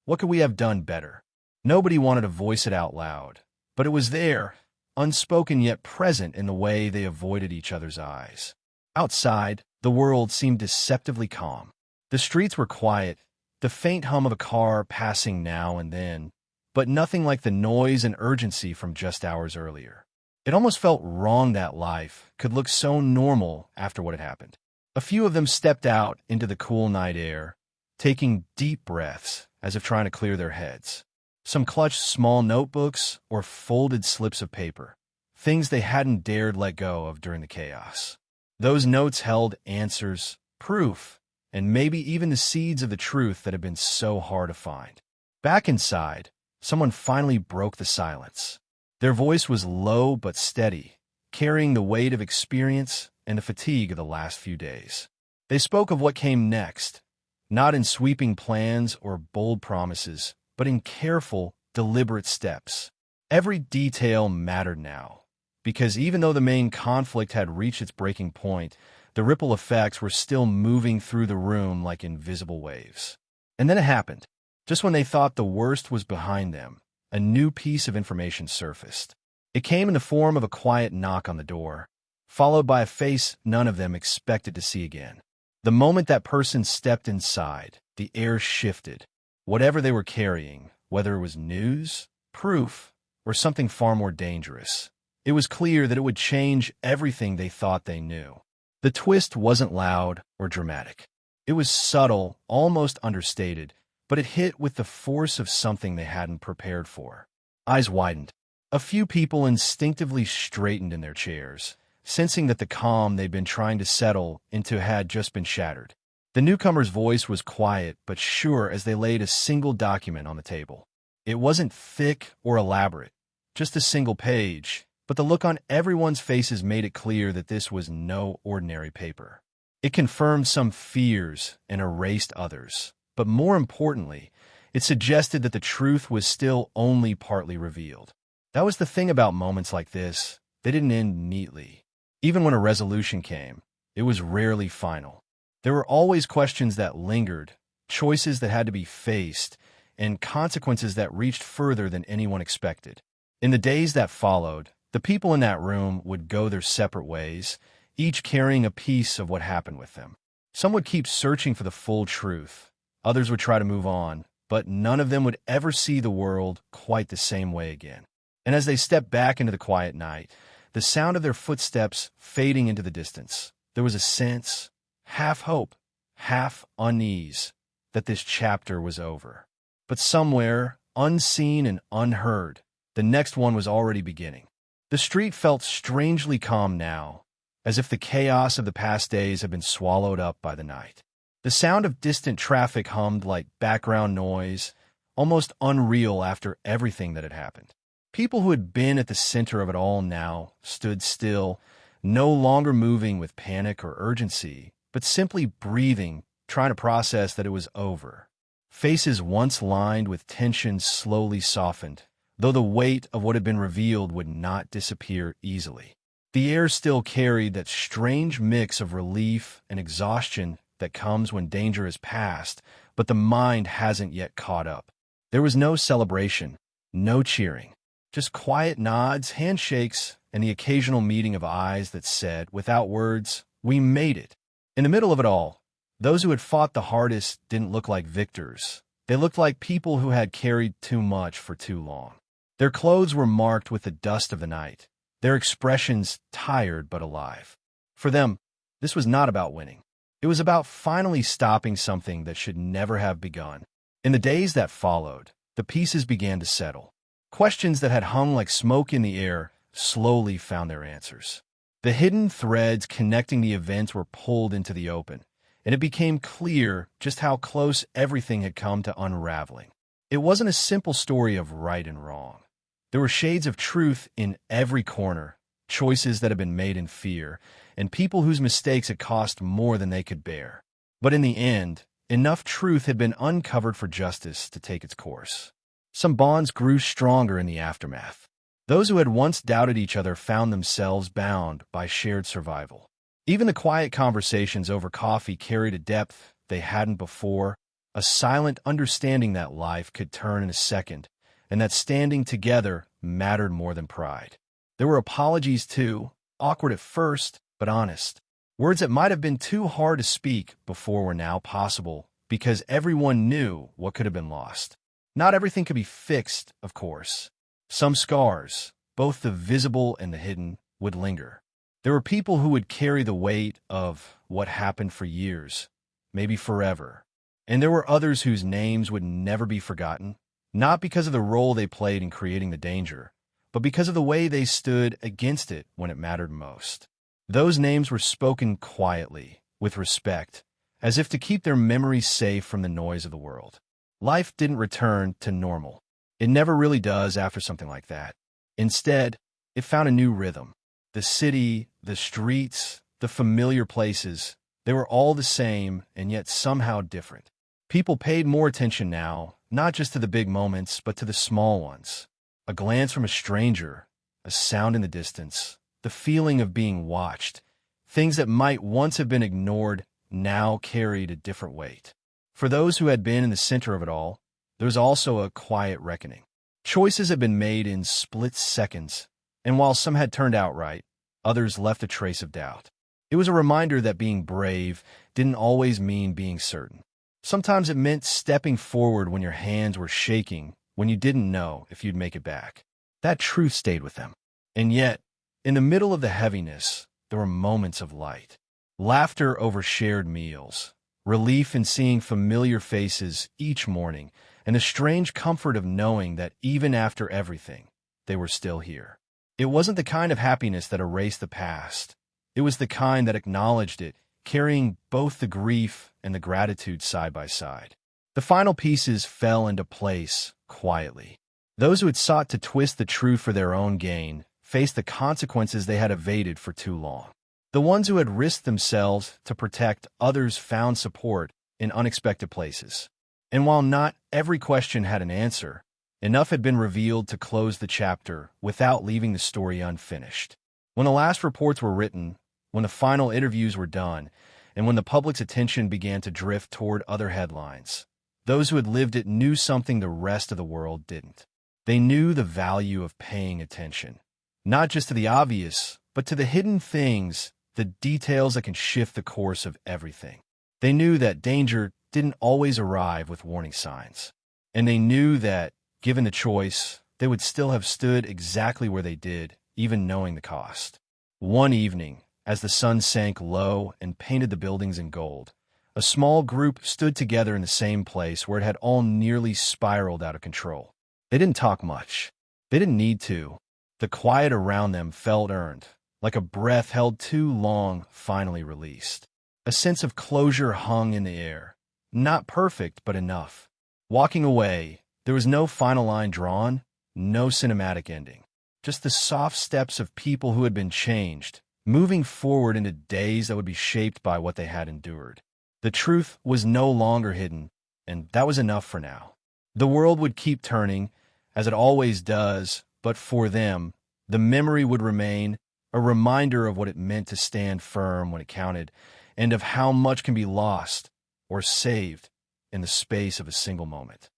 What could we have done better? Nobody wanted to voice it out loud, but it was there, unspoken yet present in the way they avoided each other's eyes. Outside, the world seemed deceptively calm. The streets were quiet, the faint hum of a car passing now and then, but nothing like the noise and urgency from just hours earlier. It almost felt wrong that life could look so normal after what had happened. A few of them stepped out into the cool night air, taking deep breaths as if trying to clear their heads. Some clutched small notebooks or folded slips of paper, things they hadn't dared let go of during the chaos. Those notes held answers, proof, and maybe even the seeds of the truth that had been so hard to find. Back inside, someone finally broke the silence. Their voice was low but steady, carrying the weight of experience and the fatigue of the last few days. They spoke of what came next, not in sweeping plans or bold promises, but in careful, deliberate steps. Every detail mattered now, because even though the main conflict had reached its breaking point, the ripple effects were still moving through the room like invisible waves. And then it happened. Just when they thought the worst was behind them, a new piece of information surfaced. It came in the form of a quiet knock on the door, followed by a face none of them expected to see again. The moment that person stepped inside, the air shifted. Whatever they were carrying, whether it was news, proof, or something far more dangerous, it was clear that it would change everything they thought they knew. The twist wasn't loud or dramatic. It was subtle, almost understated, but it hit with the force of something they hadn't prepared for. Eyes widened. A few people instinctively straightened in their chairs, sensing that the calm they'd been trying to settle into had just been shattered. The newcomer's voice was quiet but sure as they laid a single document on the table. It wasn't thick or elaborate, just a single page, but the look on everyone's faces made it clear that this was no ordinary paper. It confirmed some fears and erased others, but more importantly, it suggested that the truth was still only partly revealed. That was the thing about moments like this. They didn't end neatly. Even when a resolution came, it was rarely final. There were always questions that lingered, choices that had to be faced, and consequences that reached further than anyone expected. In the days that followed, the people in that room would go their separate ways, each carrying a piece of what happened with them. Some would keep searching for the full truth. Others would try to move on, but none of them would ever see the world quite the same way again. And as they stepped back into the quiet night, the sound of their footsteps fading into the distance, there was a sense, half hope, half unease, that this chapter was over. But somewhere, unseen and unheard, the next one was already beginning. The street felt strangely calm now, as if the chaos of the past days had been swallowed up by the night. The sound of distant traffic hummed like background noise, almost unreal after everything that had happened. People who had been at the center of it all now stood still, no longer moving with panic or urgency, but simply breathing, trying to process that it was over. Faces once lined with tension slowly softened, though the weight of what had been revealed would not disappear easily. The air still carried that strange mix of relief and exhaustion that comes when danger is past, but the mind hasn't yet caught up. There was no celebration, no cheering, just quiet nods, handshakes, and the occasional meeting of eyes that said, without words, "We made it." In the middle of it all, those who had fought the hardest didn't look like victors. They looked like people who had carried too much for too long. Their clothes were marked with the dust of the night, their expressions tired but alive. For them, this was not about winning. It was about finally stopping something that should never have begun. In the days that followed, the pieces began to settle. Questions that had hung like smoke in the air slowly found their answers. The hidden threads connecting the events were pulled into the open, and it became clear just how close everything had come to unraveling. It wasn't a simple story of right and wrong. There were shades of truth in every corner, choices that had been made in fear, and people whose mistakes had cost more than they could bear. But in the end, enough truth had been uncovered for justice to take its course. Some bonds grew stronger in the aftermath. Those who had once doubted each other found themselves bound by shared survival. Even the quiet conversations over coffee carried a depth they hadn't before, a silent understanding that life could turn in a second, and that standing together mattered more than pride. There were apologies too, awkward at first, but honest. Words that might have been too hard to speak before were now possible, because everyone knew what could have been lost. Not everything could be fixed, of course. Some scars, both the visible and the hidden, would linger. There were people who would carry the weight of what happened for years, maybe forever. And there were others whose names would never be forgotten, not because of the role they played in creating the danger, but because of the way they stood against it when it mattered most. Those names were spoken quietly, with respect, as if to keep their memories safe from the noise of the world. Life didn't return to normal. It never really does after something like that. Instead, it found a new rhythm. The city, the streets, the familiar places, they were all the same and yet somehow different. People paid more attention now, not just to the big moments, but to the small ones. A glance from a stranger, a sound in the distance, the feeling of being watched. Things that might once have been ignored now carried a different weight. For those who had been in the center of it all, there was also a quiet reckoning. Choices had been made in split seconds, and while some had turned out right, others left a trace of doubt. It was a reminder that being brave didn't always mean being certain. Sometimes it meant stepping forward when your hands were shaking, when you didn't know if you'd make it back. That truth stayed with them. And yet, in the middle of the heaviness, there were moments of light. Laughter over shared meals, relief in seeing familiar faces each morning, and the strange comfort of knowing that even after everything, they were still here. It wasn't the kind of happiness that erased the past. It was the kind that acknowledged it, carrying both the grief and the gratitude side by side. The final pieces fell into place quietly. Those who had sought to twist the truth for their own gain faced the consequences they had evaded for too long. The ones who had risked themselves to protect others found support in unexpected places. And while not every question had an answer, enough had been revealed to close the chapter without leaving the story unfinished. When the last reports were written, when the final interviews were done, and when the public's attention began to drift toward other headlines, those who had lived it knew something the rest of the world didn't. They knew the value of paying attention, not just to the obvious, but to the hidden things, the details that can shift the course of everything. They knew that danger didn't always arrive with warning signs. And they knew that, given the choice, they would still have stood exactly where they did, even knowing the cost. One evening, as the sun sank low and painted the buildings in gold, a small group stood together in the same place where it had all nearly spiraled out of control. They didn't talk much. They didn't need to. The quiet around them felt earned, like a breath held too long finally released. A sense of closure hung in the air. Not perfect, but enough. Walking away, there was no final line drawn, no cinematic ending. Just the soft steps of people who had been changed, moving forward into days that would be shaped by what they had endured. The truth was no longer hidden, and that was enough for now. The world would keep turning, as it always does, but for them, the memory would remain, a reminder of what it meant to stand firm when it counted, and of how much can be lost or saved in the space of a single moment.